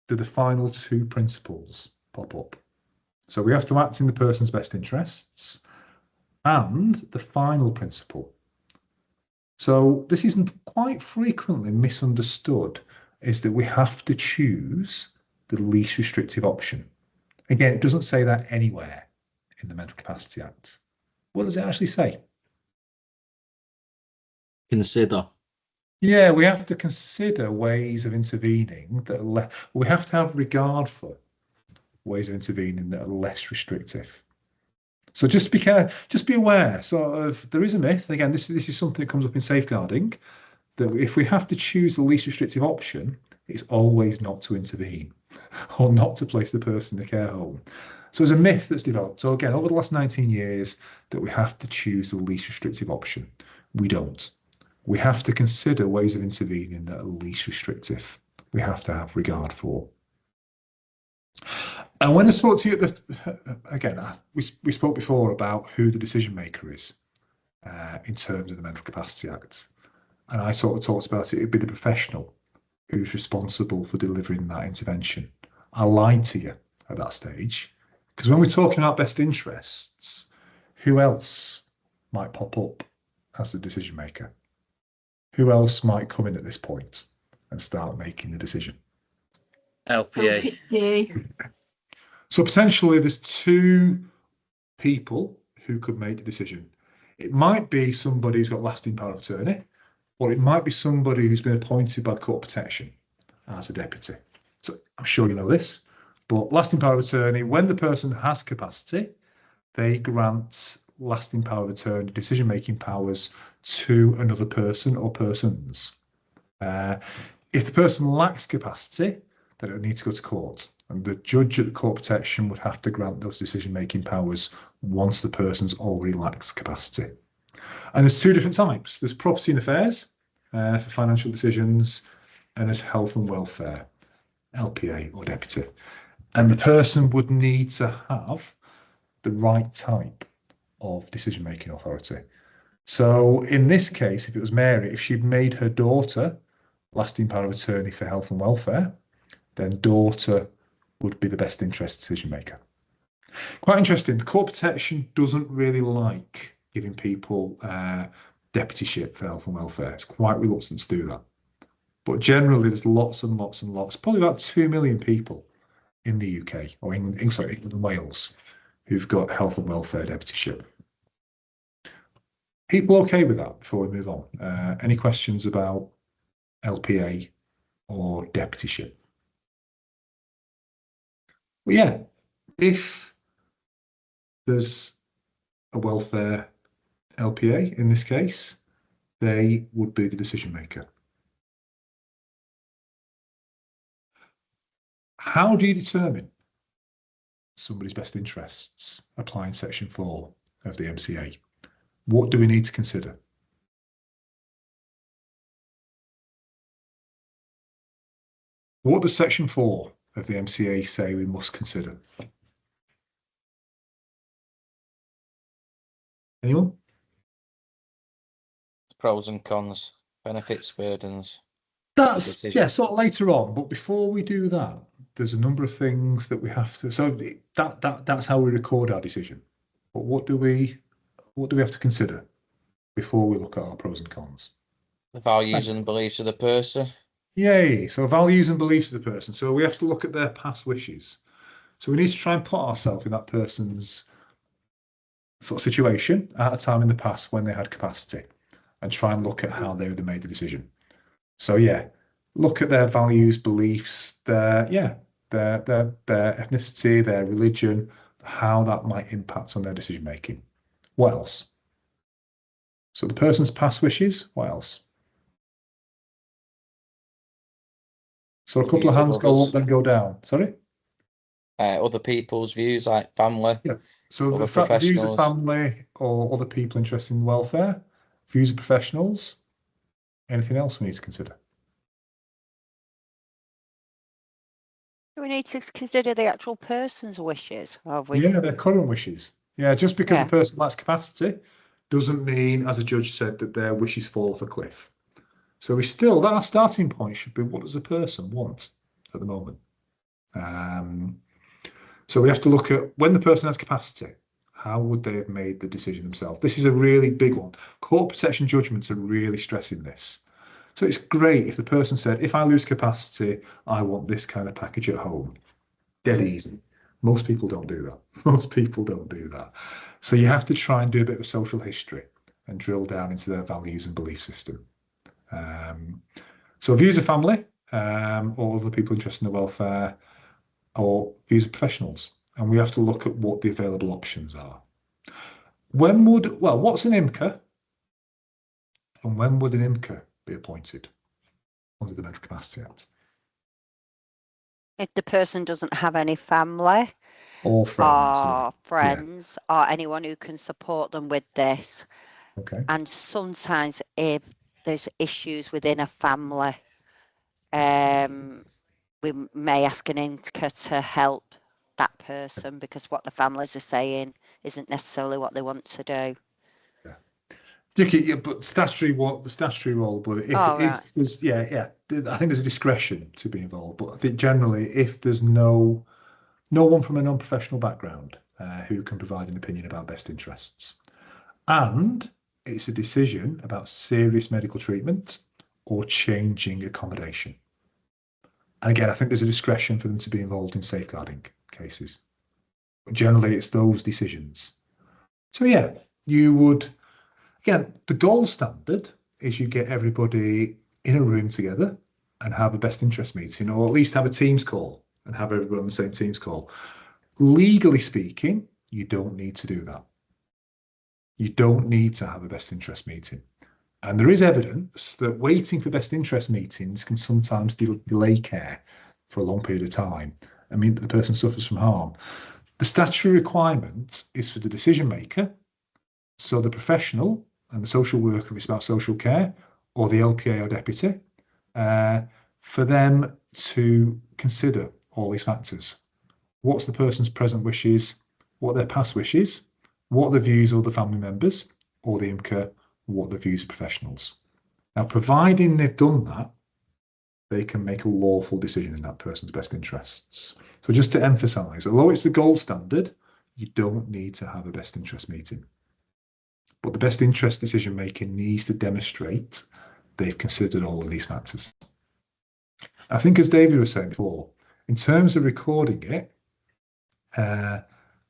do the final two principles pop up. So we have to act in the person's best interests and the final principle. So this is quite frequently misunderstood, is that we have to choose the least restrictive option. Again, it doesn't say that anywhere in the Mental Capacity Act. What does it actually say? Consider. Yeah, we have to consider ways of intervening that are we have to have regard for ways of intervening that are less restrictive. So just be aware. Sort of, there is a myth. Again, this is something that comes up in safeguarding, that if we have to choose the least restrictive option, it's always not to intervene or not to place the person in a care home. So there's a myth that's developed. So again, over the last 19 years, that we have to choose the least restrictive option. We don't. We have to consider ways of intervening that are least restrictive. We have to have regard for. And when I spoke to you, again, we spoke before about who the decision maker is in terms of the Mental Capacity Act. And I sort of talked about it'd be the professional who's responsible for delivering that intervention. I lied to you at that stage, because when we're talking about best interests, who else might pop up as the decision maker? Who else might come in at this point and start making the decision? LPA. So potentially there's two people who could make the decision. It might be somebody who's got lasting power of attorney, or it might be somebody who's been appointed by the Court of Protection as a deputy. So I'm sure you know this, but lasting power of attorney, when the person has capacity, they grant lasting power of attorney decision-making powers to another person or persons. If the person lacks capacity, then it would need to go to court, and the judge at the Court of Protection would have to grant those decision-making powers once the person's already lacks capacity. And there's two different types. There's property and affairs for financial decisions, and there's health and welfare, LPA or deputy. And the person would need to have the right type of decision-making authority. So in this case, if it was Mary, if she'd made her daughter lasting power of attorney for health and welfare, then daughter would be the best interest decision maker. Quite interesting. The Court of Protection doesn't really like giving people deputyship for health and welfare. It's quite reluctant to do that. But generally, there's lots and lots and lots, probably about 2 million people in the UK, or England and Wales, who've got health and welfare deputyship. People okay with that before we move on? Any questions about LPA or deputyship? Well, yeah, if there's a welfare LPA in this case, they would be the decision maker. How do you determine somebody's best interests applying Section 4 of the MCA? What do we need to consider? What does Section 4 of the MCA say we must consider? Anyone? Pros and cons, benefits, burdens. That's, yeah, sort of later on, but before we do that, there's a number of things that we have to, so that's how we record our decision. But what do we have to consider before we look at our pros and cons? The values and beliefs of the person. Yay, so values and beliefs of the person. So we have to look at their past wishes. So we need to try and put ourselves in that person's sort of situation at a time in the past when they had capacity, and try and look at how they would have made the decision. So yeah, look at their values, beliefs, their ethnicity, their religion, how that might impact on their decision making. What else? So the person's past wishes, what else? So a couple of hands go up, then go down. Sorry? Other people's views, like family. Yeah. So the views of family or other people interested in welfare, views of professionals. Anything else we need to consider? Do we need to consider the actual person's wishes? Yeah, their current wishes. Yeah, just because a person lacks capacity doesn't mean, as a judge said, that their wishes fall off a cliff. So that our starting point should be, what does a person want at the moment? So we have to look at, when the person has capacity, how would they have made the decision themselves? This is a really big one. Court protection judgments are really stressing this. So it's great if the person said, if I lose capacity, I want this kind of package at home. Dead easy. Most people don't do that. Most people don't do that. So you have to try and do a bit of social history and drill down into their values and belief system. So views of family, or other people interested in the welfare, or views of professionals. And we have to look at what the available options are. What's an IMCA? And when would an IMCA be appointed under the Mental Capacity Act? If the person doesn't have any family or friends or anyone who can support them with this. Okay. And sometimes if there's issues within a family, we may ask an IMCA to help that person because what the families are saying isn't necessarily what they want to do. Yeah, but the statutory role, but if there's I think there's a discretion to be involved, but I think generally if there's no one from a non-professional background who can provide an opinion about best interests, and it's a decision about serious medical treatment or changing accommodation. And again, I think there's a discretion for them to be involved in safeguarding cases. But generally, it's those decisions. So yeah, you would. Again, the gold standard is you get everybody in a room together and have a best interest meeting, or at least have a Teams call and have everyone on the same Teams call. Legally speaking, you don't need to do that. You don't need to have a best interest meeting. And there is evidence that waiting for best interest meetings can sometimes delay care for a long period of time and mean that the person suffers from harm. The statutory requirement is for the decision maker, so the professional and the social worker if it's about social care, or the LPA or deputy, for them to consider all these factors. What's the person's present wishes? What are their past wishes? What are the views of the family members or the IMCA? What are the views of professionals? Now, providing they've done that, they can make a lawful decision in that person's best interests. So just to emphasise, although it's the gold standard, you don't need to have a best interest meeting. But the best interest decision making needs to demonstrate they've considered all of these factors. I think, as David was saying before, in terms of recording it,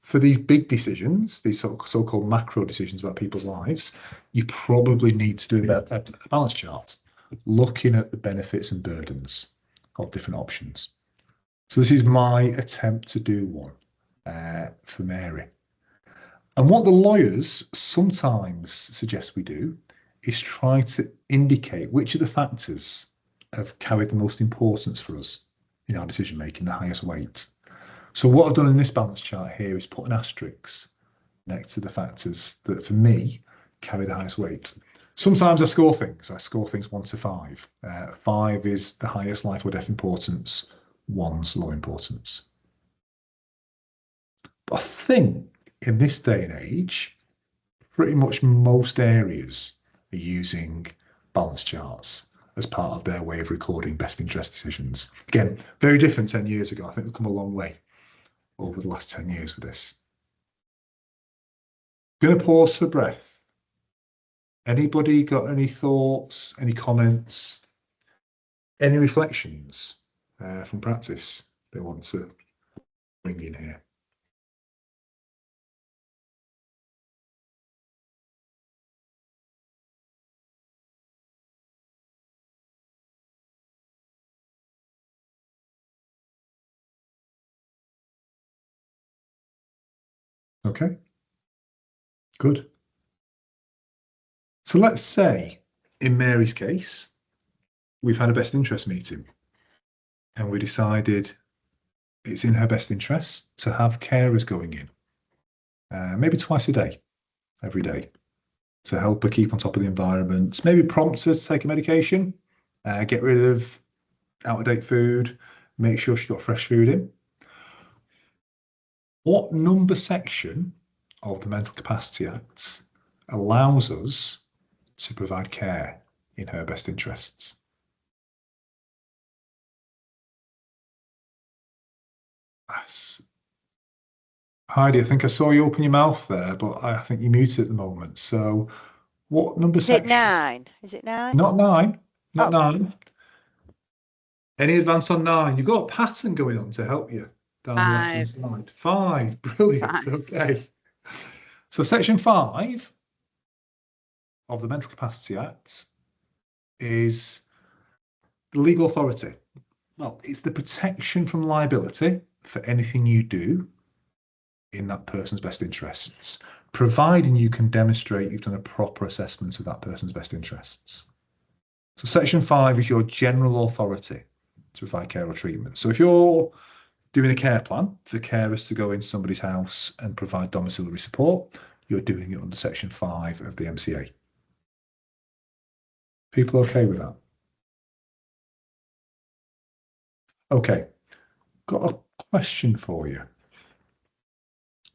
for these big decisions, these so-called macro decisions about people's lives, you probably need to do a balance chart, looking at the benefits and burdens of different options. So this is my attempt to do one for Mary. And what the lawyers sometimes suggest we do is try to indicate which of the factors have carried the most importance for us in our decision making, the highest weight. So what I've done in this balance chart here is put an asterisk next to the factors that, for me, carry the highest weight. Sometimes I score things. I score things 1 to 5. 5 is the highest life or death importance, 1's low importance. But I think in this day and age, pretty much most areas are using balance charts as part of their way of recording best interest decisions. Again, very different 10 years ago. I think we've come a long way over the last 10 years with this. Going to pause for breath. Anybody got any thoughts, any comments, any reflections from practice they want to bring in here? Okay, good. So let's say, in Mary's case, we've had a best interest meeting and we decided it's in her best interest to have carers going in, maybe twice a day, every day, to help her keep on top of the environment, maybe prompt her to take a medication, get rid of out-of-date food, make sure she's got fresh food in. What number section of the Mental Capacity Act allows us to provide care in her best interests? Yes. Heidi, I think I saw you open your mouth there, but I think you're muted at the moment. So what number Is section? it 9? Is it 9? Not 9. Not Oh. 9. Any advance on 9? You've got a pattern going on to help you down the left-hand side. 5. Brilliant. 5. Okay. So section 5 of the Mental Capacity Act is the legal authority. Well, it's the protection from liability for anything you do in that person's best interests, providing you can demonstrate you've done a proper assessment of that person's best interests. So section 5 is your general authority to provide care or treatment. So if you're doing a care plan for carers to go into somebody's house and provide domiciliary support, you're doing it under section 5 of the MCA. People okay with that? Okay, got a question for you.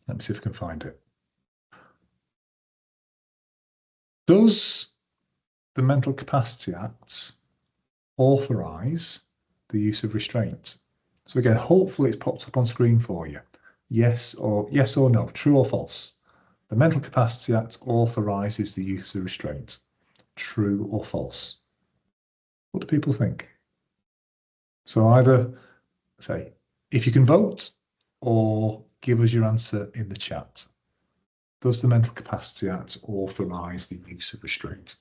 Let me see if I can find it. Does the Mental Capacity Act authorise the use of restraint? So again, hopefully it's popped up on screen for you. Yes or no, true or false? The Mental Capacity Act authorises the use of restraint. True or false? What do people think? So either say, if you can vote, or give us your answer in the chat. Does the Mental Capacity Act authorise the use of restraint?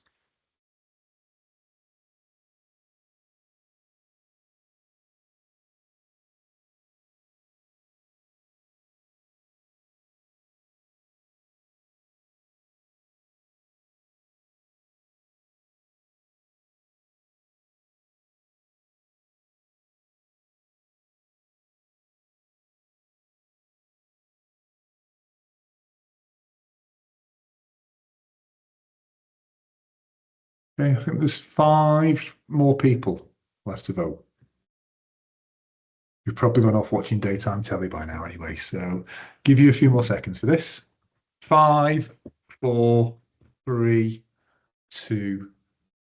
Okay, I think there's 5 more people left to vote. You've probably gone off watching daytime telly by now anyway, so give you a few more seconds for this. 5, 4, 3, 2,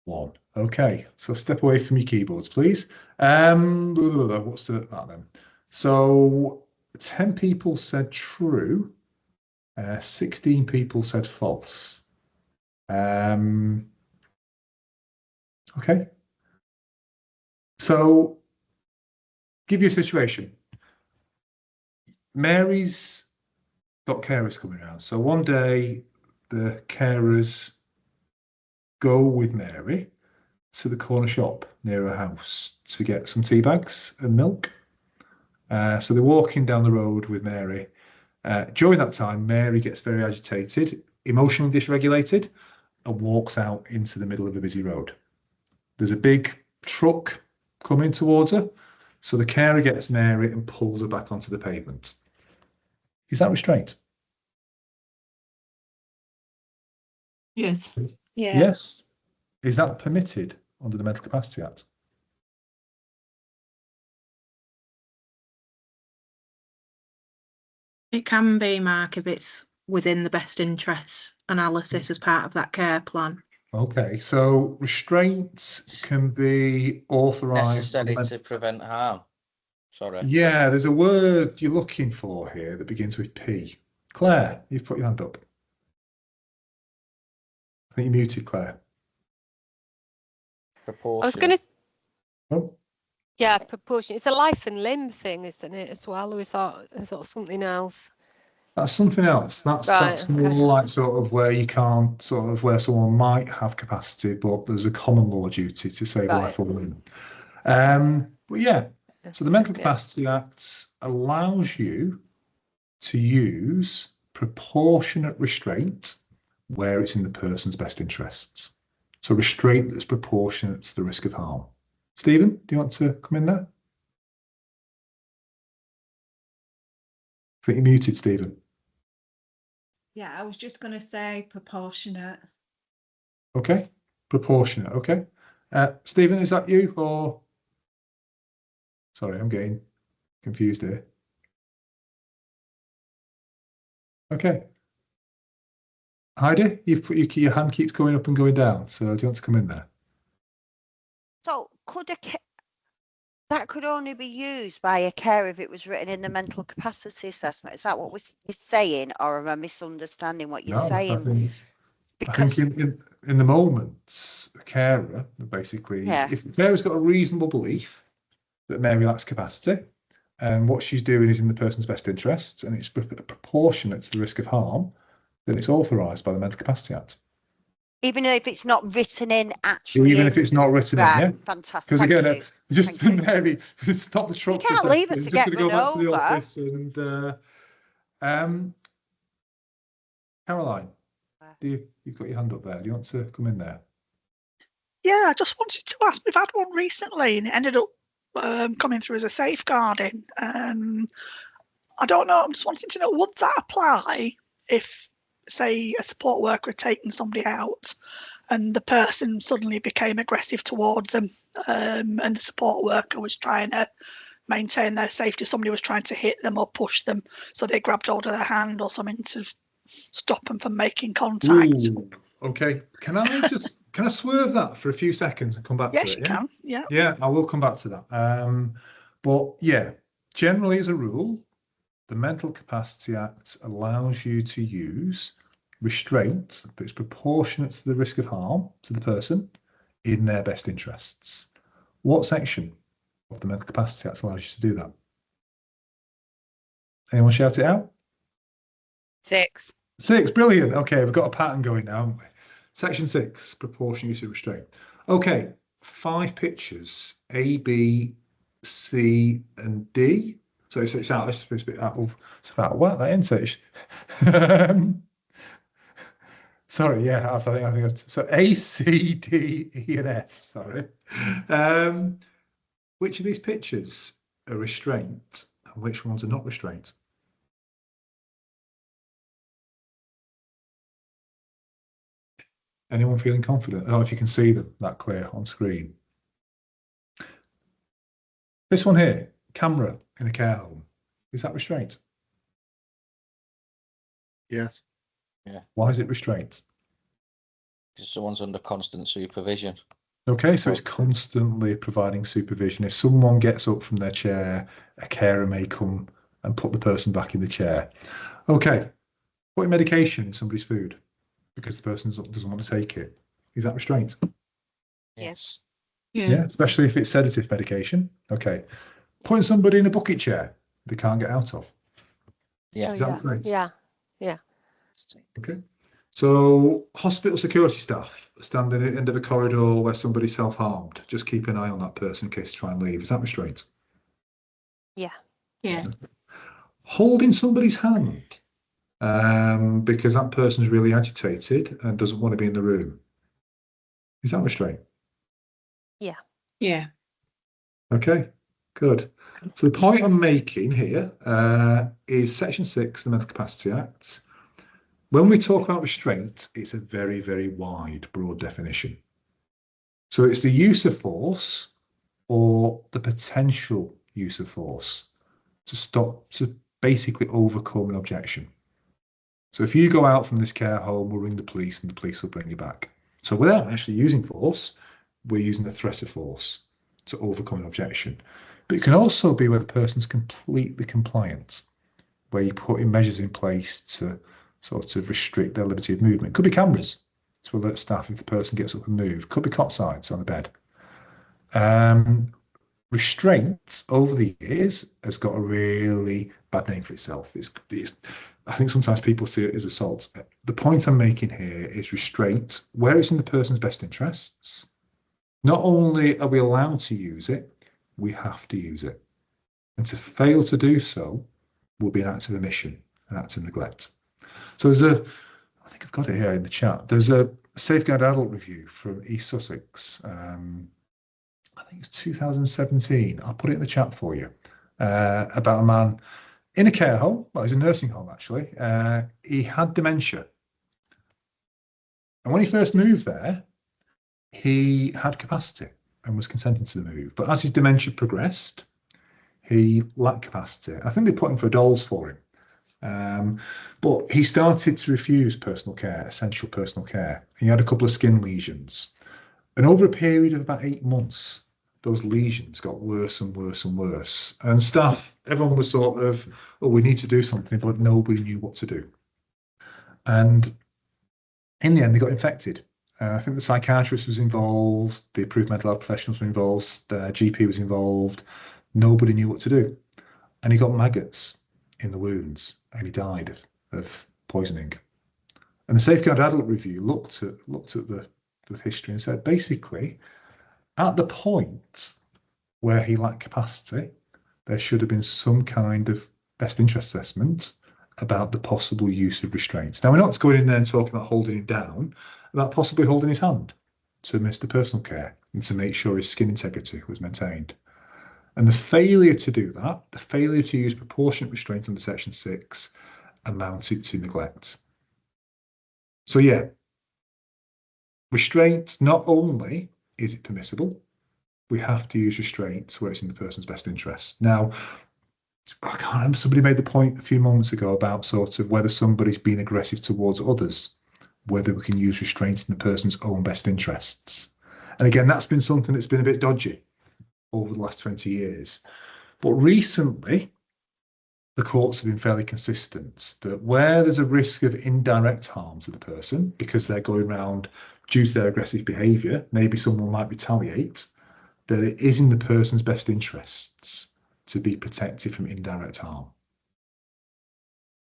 1. Okay, so step away from your keyboards, please. What's that then? So 10 people said true, 16 people said false. Okay. So give you a situation. Mary's got carers coming around. So one day the carers go with Mary to the corner shop near her house to get some tea bags and milk. So they're walking down the road with Mary. During that time, Mary gets very agitated, emotionally dysregulated, and walks out into the middle of a busy road. There's a big truck coming towards her, so the carer gets Mary and pulls her back onto the pavement. Is that restraint? Yes. Yeah. Yes. Is that permitted under the Mental Capacity Act? It can be, Mark, if it's within the best interests analysis as part of that care plan. Okay, so restraints can be authorised. Necessary to prevent harm. Sorry. Yeah, there's a word you're looking for here that begins with P. Claire, you've put your hand up. I think you're muted, Claire. Proportion. I was going to. Oh. Yeah, proportion. It's a life and limb thing, isn't it, as well? Or is that something else? That's something else. That's more like sort of where you can't, sort of where someone might have capacity, but there's a common law duty to save life or limb. But yeah, so the Mental Capacity Act allows you to use proportionate restraint where it's in the person's best interests. So restraint that's proportionate to the risk of harm. Stephen, do you want to come in there? I think you're muted, Stephen. Yeah, I was just going to say proportionate. Okay, proportionate. Okay. Stephen, is that you or? Sorry, I'm getting confused here. Okay. Heidi, you've put your hand keeps going up and going down. So do you want to come in there? So that could only be used by a carer if it was written in the mental capacity assessment. Is that what we're saying, or am I misunderstanding what you're saying? I think in the moment, a carer basically, if the carer's got a reasonable belief that Mary lacks capacity, and what she's doing is in the person's best interests, and it's proportionate to the risk of harm, then it's authorised by the Mental Capacity Act. Even if it's not written in, actually. Even if it's not written in, yeah. Fantastic. Because again, just Mary, stop the truck. You can't leave it to get going to go back over. to the office and Caroline, you've got your hand up there. Do you want to come in there? Yeah, I just wanted to ask. We've had one recently, and it ended up coming through as a safeguarding. I don't know. I'm just wanting to know, would that apply if, say, a support worker had taken somebody out and the person suddenly became aggressive towards them, and the support worker was trying to maintain their safety? Somebody was trying to hit them or push them, so they grabbed hold of their hand or something to stop them from making contact. Ooh, okay. Can I swerve that for a few seconds and come back to it? Yes, you can. Yeah. Yeah, I will come back to that. But yeah, generally as a rule, the Mental Capacity Act allows you to use restraint that's proportionate to the risk of harm to the person in their best interests. What section of the Mental Capacity Act allows you to do that? Anyone shout it out? 6. 6, brilliant. Okay, we've got a pattern going now, haven't we? Section 6, proportionate use of restraint. Okay, 5 pictures, A, B, C, and D. So it's out. It's supposed to be out. It's about what that insert. Sorry, yeah, I think so. A, C, D, E, and F. Sorry. Which of these pictures are restraint, and which ones are not restraint? Anyone feeling confident? Oh, if you can see them that clear on screen. This one here, camera in a care home. Is that restraint? Yes. Yeah. Why is it restraint? Because someone's under constant supervision. Okay, so it's constantly providing supervision. If someone gets up from their chair, a carer may come and put the person back in the chair. Okay, putting medication in somebody's food because the person doesn't want to take it. Is that restraint? Yes. Yeah, especially if it's sedative medication. Okay. Putting somebody in a bucket chair they can't get out of. Yeah. Is that right? Yeah. Okay. So hospital security staff standing at the end of a corridor where somebody's self-harmed. Just keep an eye on that person in case they try and leave. Is that restraint? Yeah. Holding somebody's hand because that person's really agitated and doesn't want to be in the room. Is that restraint? Yeah. Okay, good. So the point I'm making here is Section 6 of the Mental Capacity Act. When we talk about restraint, it's a very, very wide, broad definition. So it's the use of force or the potential use of force to basically overcome an objection. So if you go out from this care home, we'll ring the police and the police will bring you back. So without actually using force, we're using the threat of force to overcome an objection. But it can also be where the person's completely compliant, where you put in measures in place to sort of restrict their liberty of movement. Could be cameras to alert staff if the person gets up and move. Could be cot sides on a bed. Restraint over the years has got a really bad name for itself. I think sometimes people see it as assault. The point I'm making here is restraint, where it's in the person's best interests. Not only are we allowed to use it, we have to use it. And to fail to do so will be an act of omission, an act of neglect. So I think I've got it here in the chat. There's a Safeguard Adult review from East Sussex. I think it's 2017. I'll put it in the chat for you. About a man in a care home. Well, he's a nursing home, actually. He had dementia. And when he first moved there, he had capacity and was consenting to the move. But as his dementia progressed, he lacked capacity. I think they put him for dolls for him. But he started to refuse personal care, essential personal care. He had a couple of skin lesions. And over a period of about 8 months, those lesions got worse and worse and worse. And staff, everyone was sort of, oh, we need to do something, but nobody knew what to do. And in the end, they got infected. I think the psychiatrist was involved, the approved mental health professionals were involved, the GP was involved. Nobody knew what to do. And he got maggots in the wounds and he died of poisoning. And the Safeguard Adult Review looked at the history and said, basically, at the point where he lacked capacity, there should have been some kind of best interest assessment about the possible use of restraints. Now, we're not going in there and talking about holding him down, about possibly holding his hand to administer personal care and to make sure his skin integrity was maintained. And the failure to do that, the failure to use proportionate restraint under Section 6, amounted to neglect. So yeah, restraint, not only is it permissible, we have to use restraint where it's in the person's best interest. Now, I can't remember, somebody made the point a few moments ago about sort of whether somebody's been aggressive towards others, whether we can use restraint in the person's own best interests. And again, that's been something that's been a bit dodgy over the last 20 years. But recently, the courts have been fairly consistent that where there's a risk of indirect harm to the person because they're going around due to their aggressive behaviour, maybe someone might retaliate, that it is in the person's best interests to be protected from indirect harm.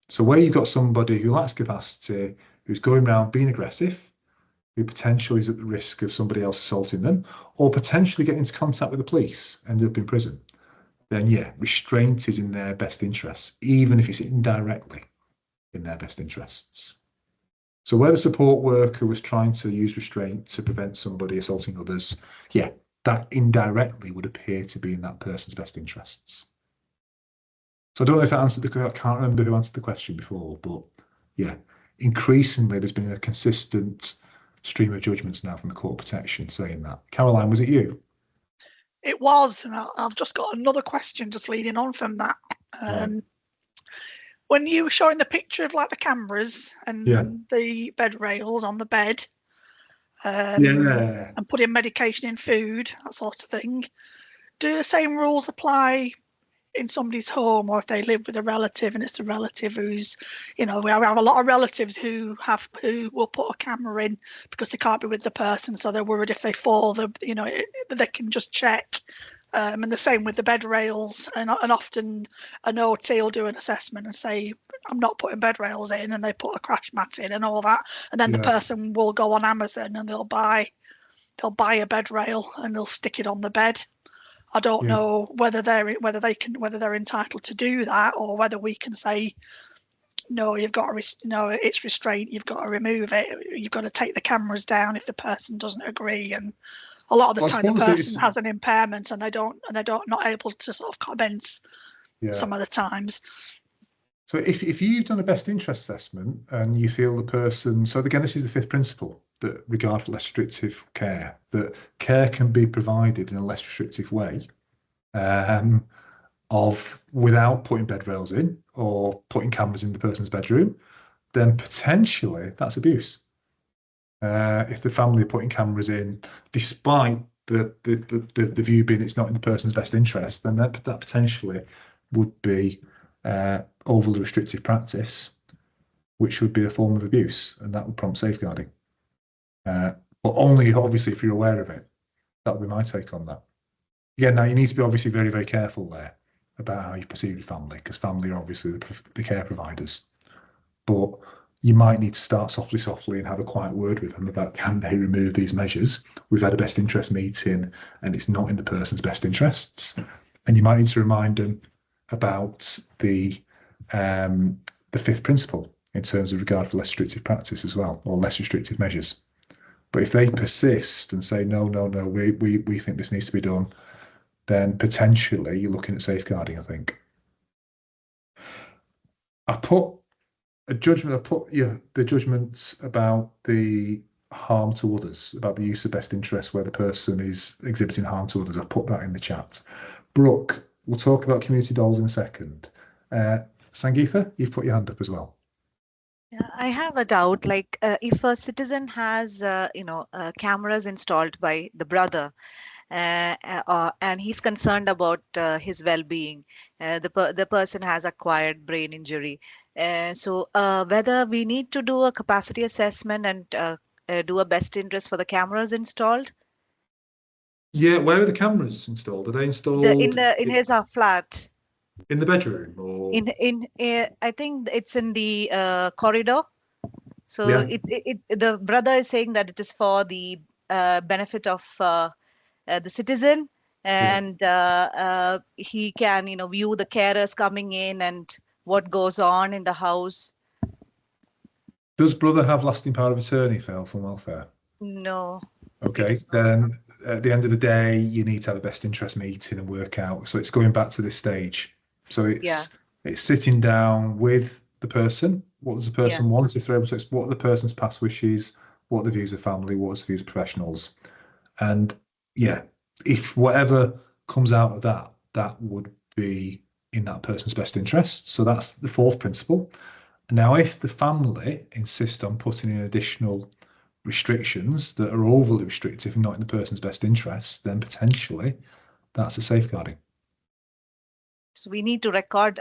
So where you've got somebody who lacks capacity, who's going around being aggressive, who potentially is at the risk of somebody else assaulting them, or potentially getting into contact with the police, end up in prison, then yeah, restraint is in their best interests, even if it's indirectly in their best interests. So where the support worker was trying to use restraint to prevent somebody assaulting others, yeah, that indirectly would appear to be in that person's best interests. So I don't know if that answered I can't remember who answered the question before, but yeah, increasingly there's been a consistent stream of judgments now from the Court of Protection saying that. Caroline, was it you? It was, and I've just got another question just leading on from that. Right. When you were showing the picture of like the cameras and the bed rails on the bed, and putting medication in food, that sort of thing, do the same rules apply in somebody's home, or if they live with a relative and it's a relative who's, we have a lot of relatives who will put a camera in because they can't be with the person, so they're worried if they fall, they can just check. And the same with the bed rails, and often an OT will do an assessment and say, I'm not putting bed rails in, and they put a crash mat in and all that, and then the person will go on Amazon and they'll buy a bed rail and they'll stick it on the bed. I don't know whether they're entitled to do that, or whether we can say, no, it's restraint, you've got to remove it, you've got to take the cameras down if the person doesn't agree. And a lot of the time the person has an impairment and they're not able to sort of commence some of the times. So if you've done a best interest assessment and you feel the person, so again, this is the fifth principle, that regard for less restrictive care, that care can be provided in a less restrictive way, without putting bed rails in or putting cameras in the person's bedroom, then potentially that's abuse. If the family are putting cameras in, despite the view being it's not in the person's best interest, then that potentially would be overly restrictive practice, which would be a form of abuse, and that would prompt safeguarding. But only obviously if you're aware of it. That would be my take on that. Again, now you need to be obviously very, very careful there about how you proceed with family, because family are obviously the care providers. But you might need to start softly and have a quiet word with them about, can they remove these measures? We've had a best interest meeting and it's not in the person's best interests. And you might need to remind them about the fifth principle in terms of regard for less restrictive practice as well, or less restrictive measures. But if they persist and say, no, we think this needs to be done, then potentially you're looking at safeguarding, I think. I put the judgments about the harm to others, about the use of best interest where the person is exhibiting harm to others. I've put that in the chat. Brooke, we'll talk about community dolls in a second. Sangeetha, you've put your hand up as well. Yeah, I have a doubt. Like, if a citizen has, cameras installed by the brother, and he's concerned about his well-being, the person has acquired brain injury. So whether we need to do a capacity assessment and do a best interest for the cameras installed. Yeah, where are the cameras installed? Are they In installed his flat. in the bedroom or? I think it's in the corridor. So Yeah. the brother is saying that it is for the benefit of the citizen, and he can, view the carers coming in and what goes on in the house. Does brother have lasting power of attorney for health and welfare? No. Okay, then at the end of the day, you need to have a best interest meeting and work out. So it's going back to this stage. So it's sitting down with the person. What does the person want? If they're able to, what are the person's past wishes? What are the views of family? What are the views of professionals? And if whatever comes out of that, that would be in that person's best interest. So that's the fourth principle. Now, if the family insist on putting in additional restrictions that are overly restrictive and not in the person's best interest, then potentially that's a safeguarding. So we need to record,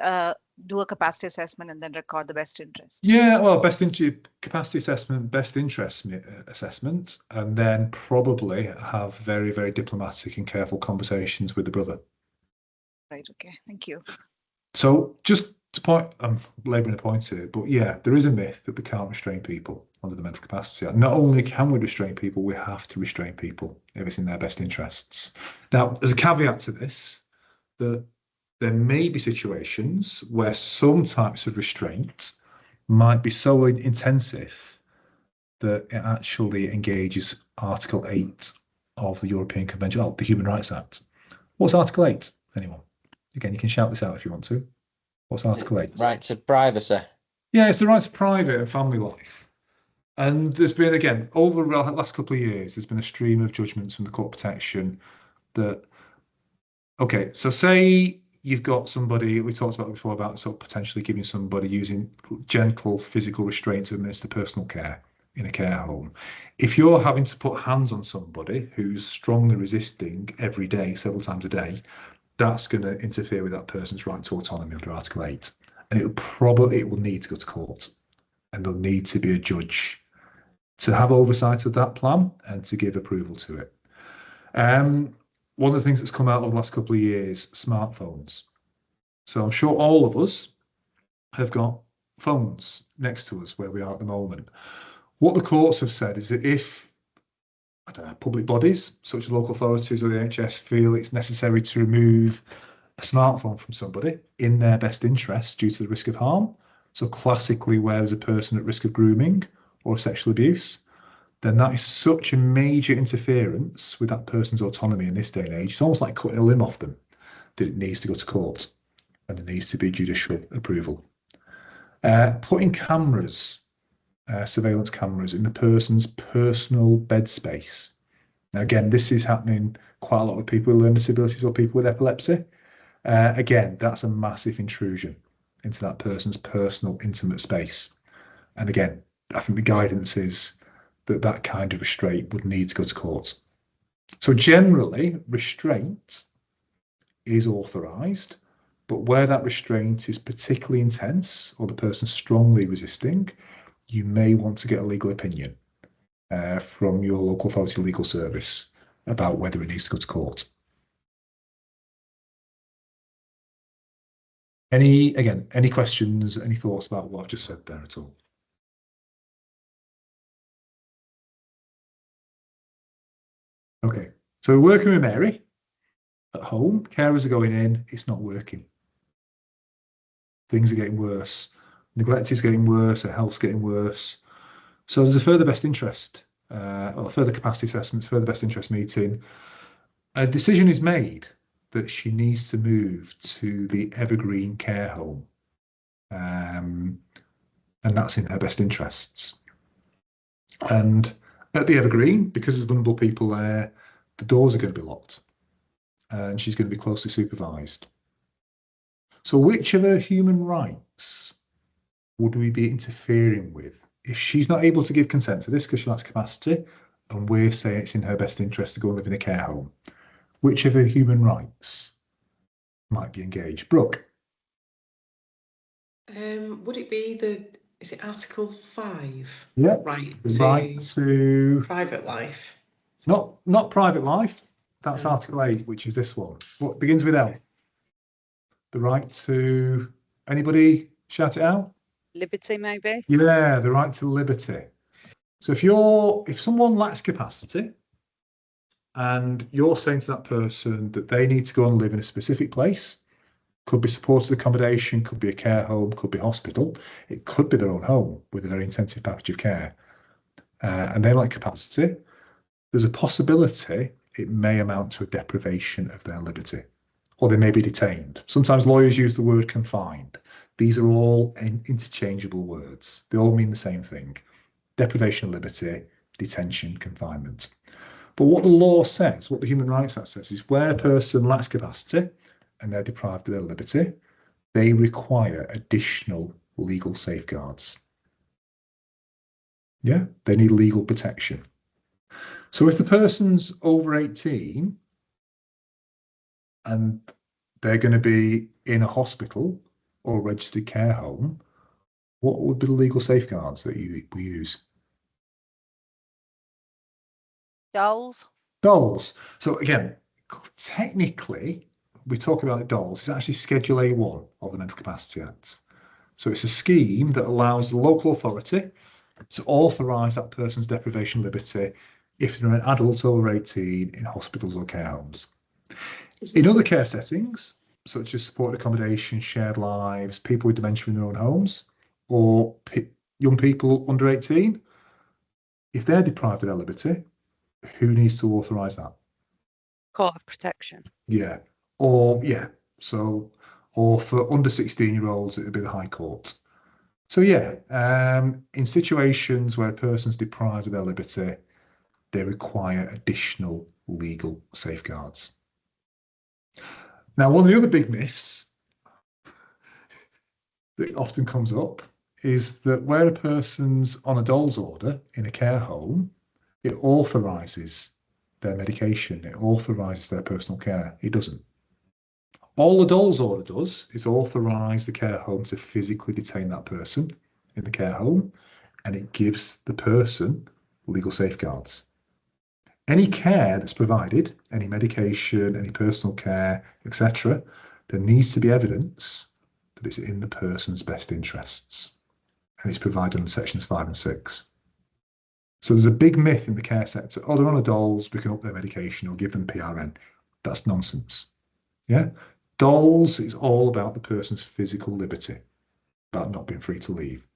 do a capacity assessment and then record the best interest. Yeah, well, capacity assessment, best interest assessment, and then probably have very, very diplomatic and careful conversations with the brother. Right, okay, thank you. So just to point, I'm labouring a point here, but yeah, there is a myth that we can't restrain people under the Mental Capacity Act. Not only can we restrain people, we have to restrain people if it's in their best interests. Now, there's a caveat to this, that there may be situations where some types of restraint might be so intensive that it actually engages Article 8 of the European Convention, the Human Rights Act. What's Article 8? Anyone? Again, you can shout this out if you want to. What's Article 8? Right to privacy. Yeah, it's the right to private and family life. And there's been, again, over the last couple of years, there's been a stream of judgments from the Court of Protection that, okay, so say you've got somebody, we talked about before, about sort of potentially giving somebody using gentle physical restraint to administer personal care in a care home. If you're having to put hands on somebody who's strongly resisting every day, several times a day, that's going to interfere with that person's right to autonomy under Article 8. And it will need to go to court. And there'll need to be a judge to have oversight of that plan and to give approval to it. One of the things that's come out of the last couple of years, smartphones. So I'm sure all of us have got phones next to us where we are at the moment. What the courts have said is that if public bodies, such as local authorities or the NHS, feel it's necessary to remove a smartphone from somebody in their best interest due to the risk of harm, so classically where there's a person at risk of grooming or sexual abuse, then that is such a major interference with that person's autonomy in this day and age. It's almost like cutting a limb off them, that it needs to go to court and there needs to be judicial approval. Putting cameras, surveillance cameras, in the person's personal bed space. Now, again, this is happening quite a lot with people with learning disabilities or people with epilepsy. Again, that's a massive intrusion into that person's personal, intimate space. And again, I think the guidance is that that kind of restraint would need to go to court. So generally, restraint is authorised, but where that restraint is particularly intense or the person strongly resisting, you may want to get a legal opinion from your local authority legal service about whether it needs to go to court. Any questions, any thoughts about what I've just said there at all? Okay, so we're working with Mary at home. Carers are going in, it's not working. Things are getting worse. Neglect is getting worse, her health's getting worse. So there's a further best interest, or further capacity assessment, further best interest meeting. A decision is made that she needs to move to the Evergreen care home. And that's in her best interests. And at the Evergreen, because there's vulnerable people there, the doors are going to be locked and she's going to be closely supervised. So which of her human rights would we be interfering with? If she's not able to give consent to this because she lacks capacity, and we're saying it's in her best interest to go and live in a care home, which of her human rights might be engaged? Brooke? Would it be is it Article 5? Yeah. Right Right to private life. not private life. That's No. Article 8, which is this one. What begins with L? The right to, anybody shout it out? Liberty, maybe? Yeah, the right to liberty. So if someone lacks capacity and you're saying to that person that they need to go and live in a specific place, could be supported accommodation, could be a care home, could be hospital, it could be their own home with a very intensive package of care, and they lack capacity, there's a possibility it may amount to a deprivation of their liberty, or they may be detained. Sometimes lawyers use the word confined. These are all interchangeable words. They all mean the same thing. Deprivation of liberty, detention, confinement. But what the law says, what the Human Rights Act says, is where a person lacks capacity and they're deprived of their liberty, they require additional legal safeguards. Yeah, they need legal protection. So if the person's over 18 and they're going to be in a hospital or a registered care home, what would be the legal safeguards that we use? Dolls. Dolls. So again, technically, we talk about dolls. It's actually Schedule A1 of the Mental Capacity Act. So it's a scheme that allows the local authority to authorise that person's deprivation of liberty if they're an adult over 18 in hospitals or care homes. In other care settings, such as supported accommodation, shared lives, people with dementia in their own homes, or young people under 18, if they're deprived of their liberty, who needs to authorise that? Court of Protection. Yeah. Or for under 16-year-olds, it would be the High Court. So yeah, in situations where a person's deprived of their liberty, they require additional legal safeguards. Now, one of the other big myths that often comes up is that where a person's on a dole's order in a care home, it authorises their medication, it authorises their personal care. It doesn't. All the dole's order does is authorise the care home to physically detain that person in the care home, and it gives the person legal safeguards. Any care that's provided, any medication, any personal care, etc., there needs to be evidence that it's in the person's best interests, and it's provided in sections 5 and 6. So there's a big myth in the care sector. Oh, they're on a doles, we can up their medication or give them PRN. That's nonsense. Yeah, doles is all about the person's physical liberty, about not being free to leave.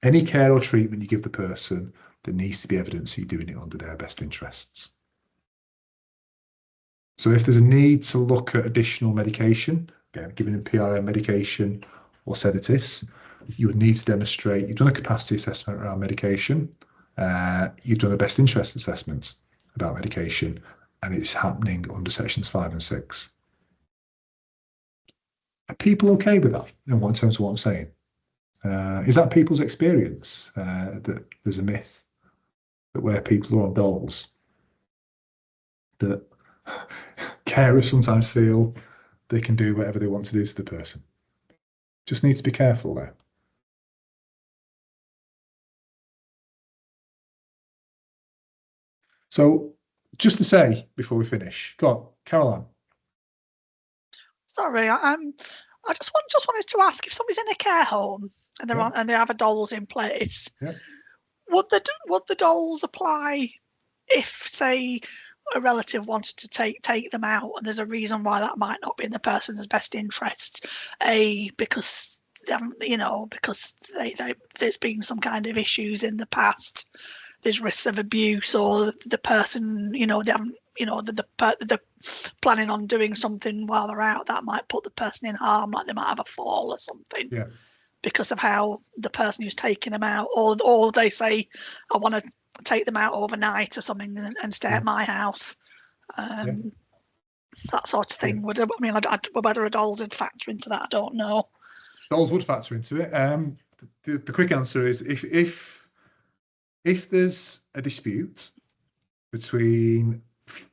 Any care or treatment you give the person, there needs to be evidence you're doing it under their best interests. So if there's a need to look at additional medication, again, giving them PRN medication or sedatives, you would need to demonstrate you've done a capacity assessment around medication, you've done a best interest assessment about medication, and it's happening under sections 5 and 6. Are people okay with that in terms of what I'm saying? Is that people's experience, that there's a myth that where people are on doles, that carers sometimes feel they can do whatever they want to do to the person? Just need to be careful there. So just to say before we finish, go on, Caroline. Sorry, I just wanted to ask, if somebody's in a care home and they're on and they have a dolls in place, would the dolls apply if, say, a relative wanted to take them out and there's a reason why that might not be in the person's best interests, because they haven't, because there's been some kind of issues in the past, there's risks of abuse, or the person, they haven't, they're planning on doing something while they're out that might put the person in harm, like they might have a fall or something, because of how the person who's taking them out, or they say, I want to take them out overnight or something and stay at my house. that sort of thing. Would I mean, whether a dolls would factor into that, I don't know. Dolls would factor into it. The quick answer is if there's a dispute between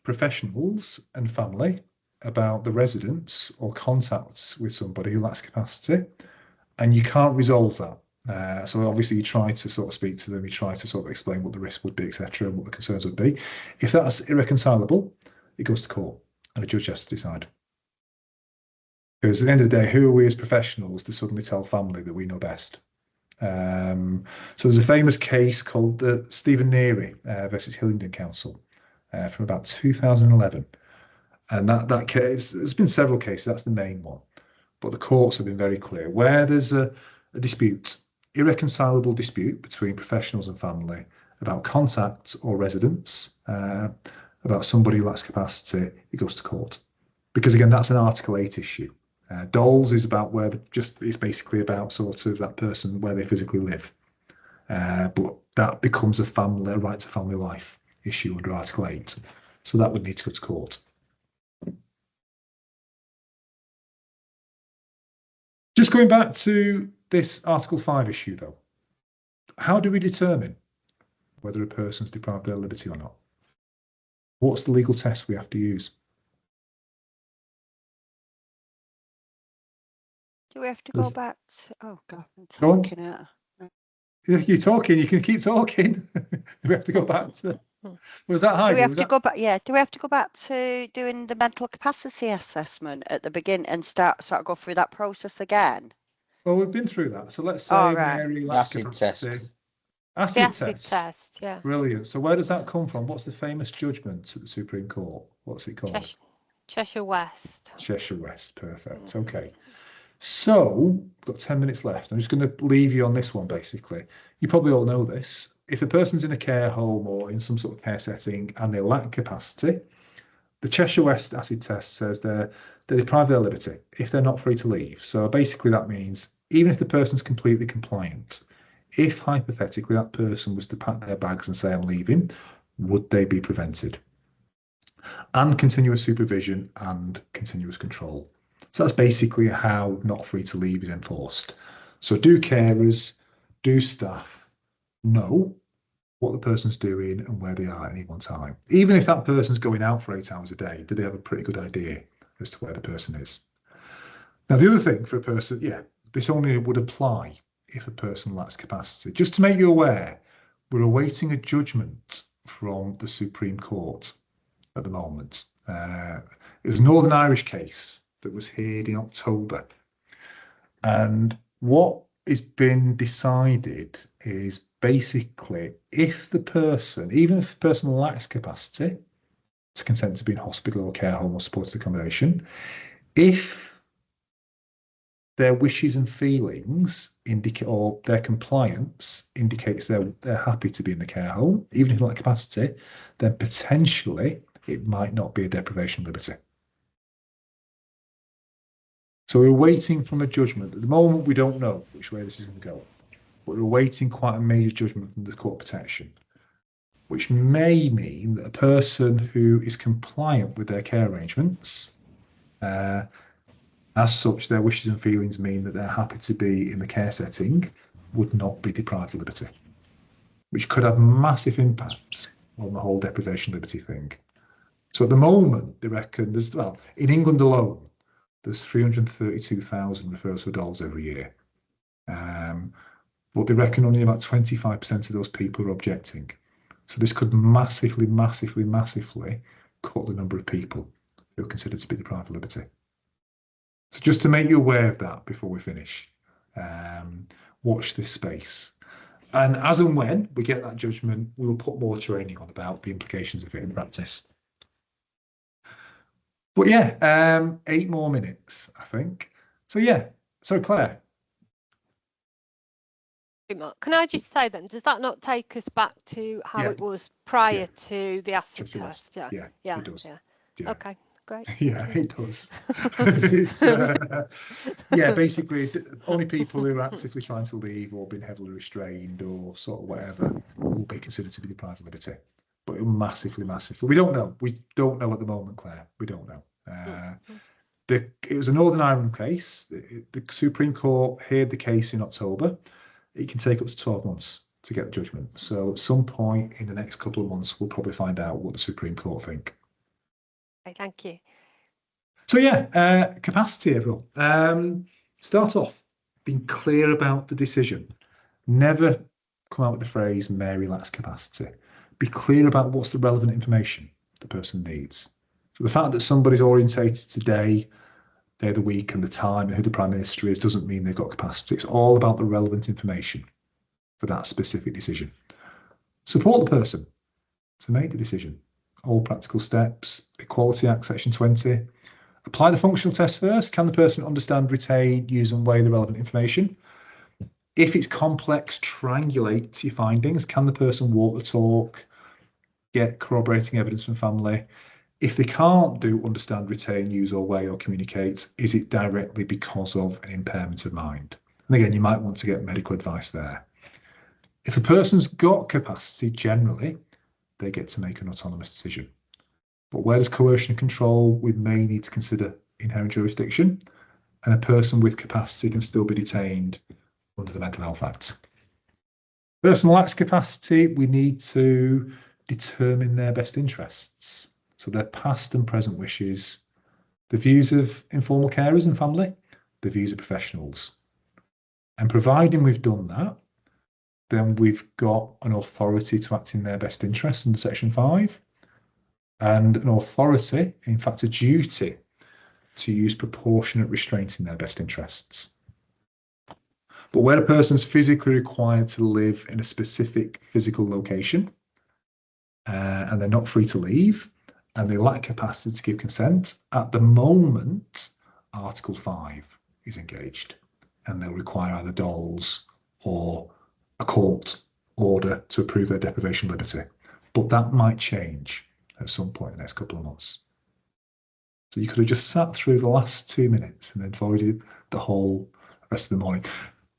professionals and family about the residence or contacts with somebody who lacks capacity, and you can't resolve that. So obviously you try to sort of speak to them, you try to sort of explain what the risk would be, etc., and what the concerns would be. If that's irreconcilable, it goes to court and a judge has to decide. Because at the end of the day, who are we as professionals to suddenly tell family that we know best? So there's a famous case called the Stephen Neary versus Hillingdon Council from about 2011. And that case, there's been several cases, that's the main one. But the courts have been very clear. Where there's a dispute, irreconcilable dispute between professionals and family about contact or residence, about somebody who lacks capacity, it goes to court. Because again, that's an Article 8 issue. Dolls is about where it's basically about sort of that person where they physically live. But that becomes a right to family life issue under Article 8. So that would need to go to court. Just going back to this Article 5 issue though, how do we determine whether a person's deprived their liberty or not? What's the legal test we have to use? Do we have to go back to, oh God, I'm Go on. talking at. If you're talking, you can keep talking. Do we have to go back to, was that high? Do we have to go back? Yeah. Do we have to go back to doing the mental capacity assessment at the beginning and sort of go through that process again? Well, we've been through that. So let's say Mary lacks capacity. Acid test. Yeah. Brilliant. So where does that come from? What's the famous judgment at the Supreme Court? What's it called? Cheshire West. Cheshire West. Perfect. Okay. So we've got 10 minutes left. I'm just going to leave you on this one, basically. You probably all know this. If a person's in a care home or in some sort of care setting and they lack capacity, the Cheshire West acid test says they're deprived of their liberty if they're not free to leave. So basically that means even if the person's completely compliant, if hypothetically that person was to pack their bags and say, I'm leaving, would they be prevented? And continuous supervision and continuous control. So that's basically how not free to leave is enforced. So do carers, do staff know what the person's doing and where they are at any one time? Even if that person's going out for 8 hours a day, do they have a pretty good idea as to where the person is? Now, the other thing for a person, this only would apply if a person lacks capacity. Just to make you aware, we're awaiting a judgment from the Supreme Court at the moment. It was a Northern Irish case that was heard in October. And what has been decided is basically if the person, even if the person lacks capacity to consent to be in hospital or care home or supported accommodation, if their wishes and feelings indicate, or their compliance indicates they're happy to be in the care home, even if they lack capacity, then potentially it might not be a deprivation of liberty. So we're waiting from a judgment. At the moment, we don't know which way this is going to go, but we're awaiting quite a major judgment from the Court of Protection, which may mean that a person who is compliant with their care arrangements, as such, their wishes and feelings mean that they're happy to be in the care setting, would not be deprived of liberty, which could have massive impacts on the whole deprivation of liberty thing. So at the moment, they reckon there's, well, in England alone, there's 332,000 referrals for dolls every year. But they reckon only about 25% of those people are objecting. So this could massively, massively, massively cut the number of people who are considered to be deprived of liberty. So just to make you aware of that before we finish, watch this space. And as and when we get that judgment, we'll put more training on about the implications of it in practice. But yeah, 8 more minutes, I think. So yeah, so Claire. Can I just say then, does that not take us back to how it was prior to the acid test? Yeah, it does. Yeah. Okay, great. Yeah, it does. It's, yeah, basically, only people who are actively trying to leave or been heavily restrained or sort of whatever will be considered to be deprived of liberty. But massively, massively. We don't know. We don't know at the moment, Claire. We don't know. It was a Northern Ireland case. The Supreme Court heard the case in October. It can take up to 12 months to get the judgment. So at some point in the next couple of months, we'll probably find out what the Supreme Court think. Okay, thank you. So yeah, capacity, everyone. Start off being clear about the decision. Never come out with the phrase, Mary lacks capacity. Be clear about what's the relevant information the person needs. So the fact that somebody's orientated today, day of the week and the time and who the Prime Minister is doesn't mean they've got capacity. It's all about the relevant information for that specific decision. Support the person to make the decision. All practical steps, Equality Act Section 20. Apply the functional test first. Can the person understand, retain, use and weigh the relevant information? If it's complex, triangulate your findings. Can the person walk the talk, get corroborating evidence from family? If they can't understand, retain, use or weigh or communicate, is it directly because of an impairment of mind? And again, you might want to get medical advice there. If a person's got capacity, generally, they get to make an autonomous decision. But where there's coercion and control, we may need to consider inherent jurisdiction, and a person with capacity can still be detained under the Mental Health Act. Person lacks capacity, we need to determine their best interests. So their past and present wishes, the views of informal carers and family, the views of professionals. And providing we've done that, then we've got an authority to act in their best interests under Section 5, and an authority, in fact a duty, to use proportionate restraint in their best interests. But where a person's physically required to live in a specific physical location, and they're not free to leave, and they lack capacity to give consent, at the moment, Article 5 is engaged, and they'll require either DOLS or a court order to approve their deprivation of liberty. But that might change at some point in the next couple of months. So you could have just sat through the last 2 minutes and avoided the whole rest of the morning.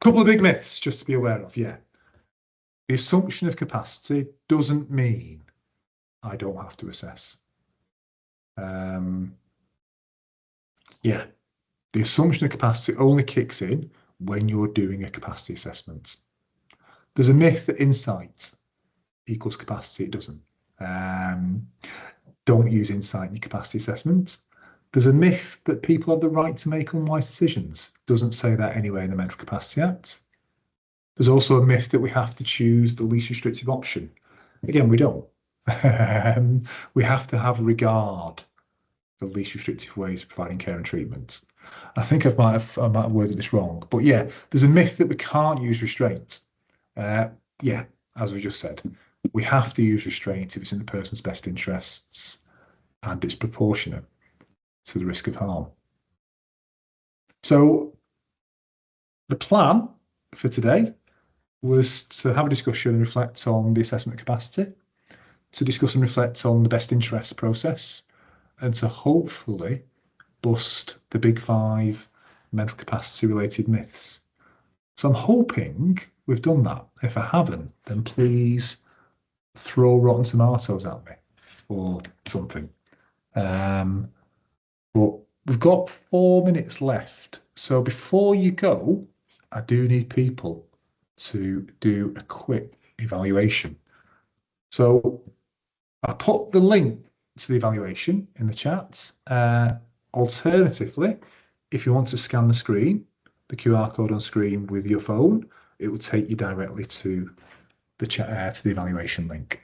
Couple of big myths just to be aware of, yeah. The assumption of capacity doesn't mean I don't have to assess. Yeah, the assumption of capacity only kicks in when you're doing a capacity assessment. There's a myth that insight equals capacity. It doesn't. Don't use insight in your capacity assessment. There's a myth that people have the right to make unwise decisions. Doesn't say that anywhere in the Mental Capacity Act. There's also a myth that we have to choose the least restrictive option. Again, we don't. We have to have regard for the least restrictive ways of providing care and treatment. I think I might have worded this wrong, but yeah, there's a myth that we can't use restraint. Yeah, as we just said, we have to use restraint if it's in the person's best interests and it's proportionate to the risk of harm. So the plan for today was to have a discussion and reflect on the assessment capacity, to discuss and reflect on the best interest process, and to hopefully bust the big 5 mental capacity related myths. So I'm hoping we've done that. If I haven't, then please throw rotten tomatoes at me or something. But we've got 4 minutes left. So before you go, I do need people to do a quick evaluation. So I put the link to the evaluation in the chat. Alternatively, if you want to scan the screen, the QR code on screen with your phone, it will take you directly to the chat, to the evaluation link.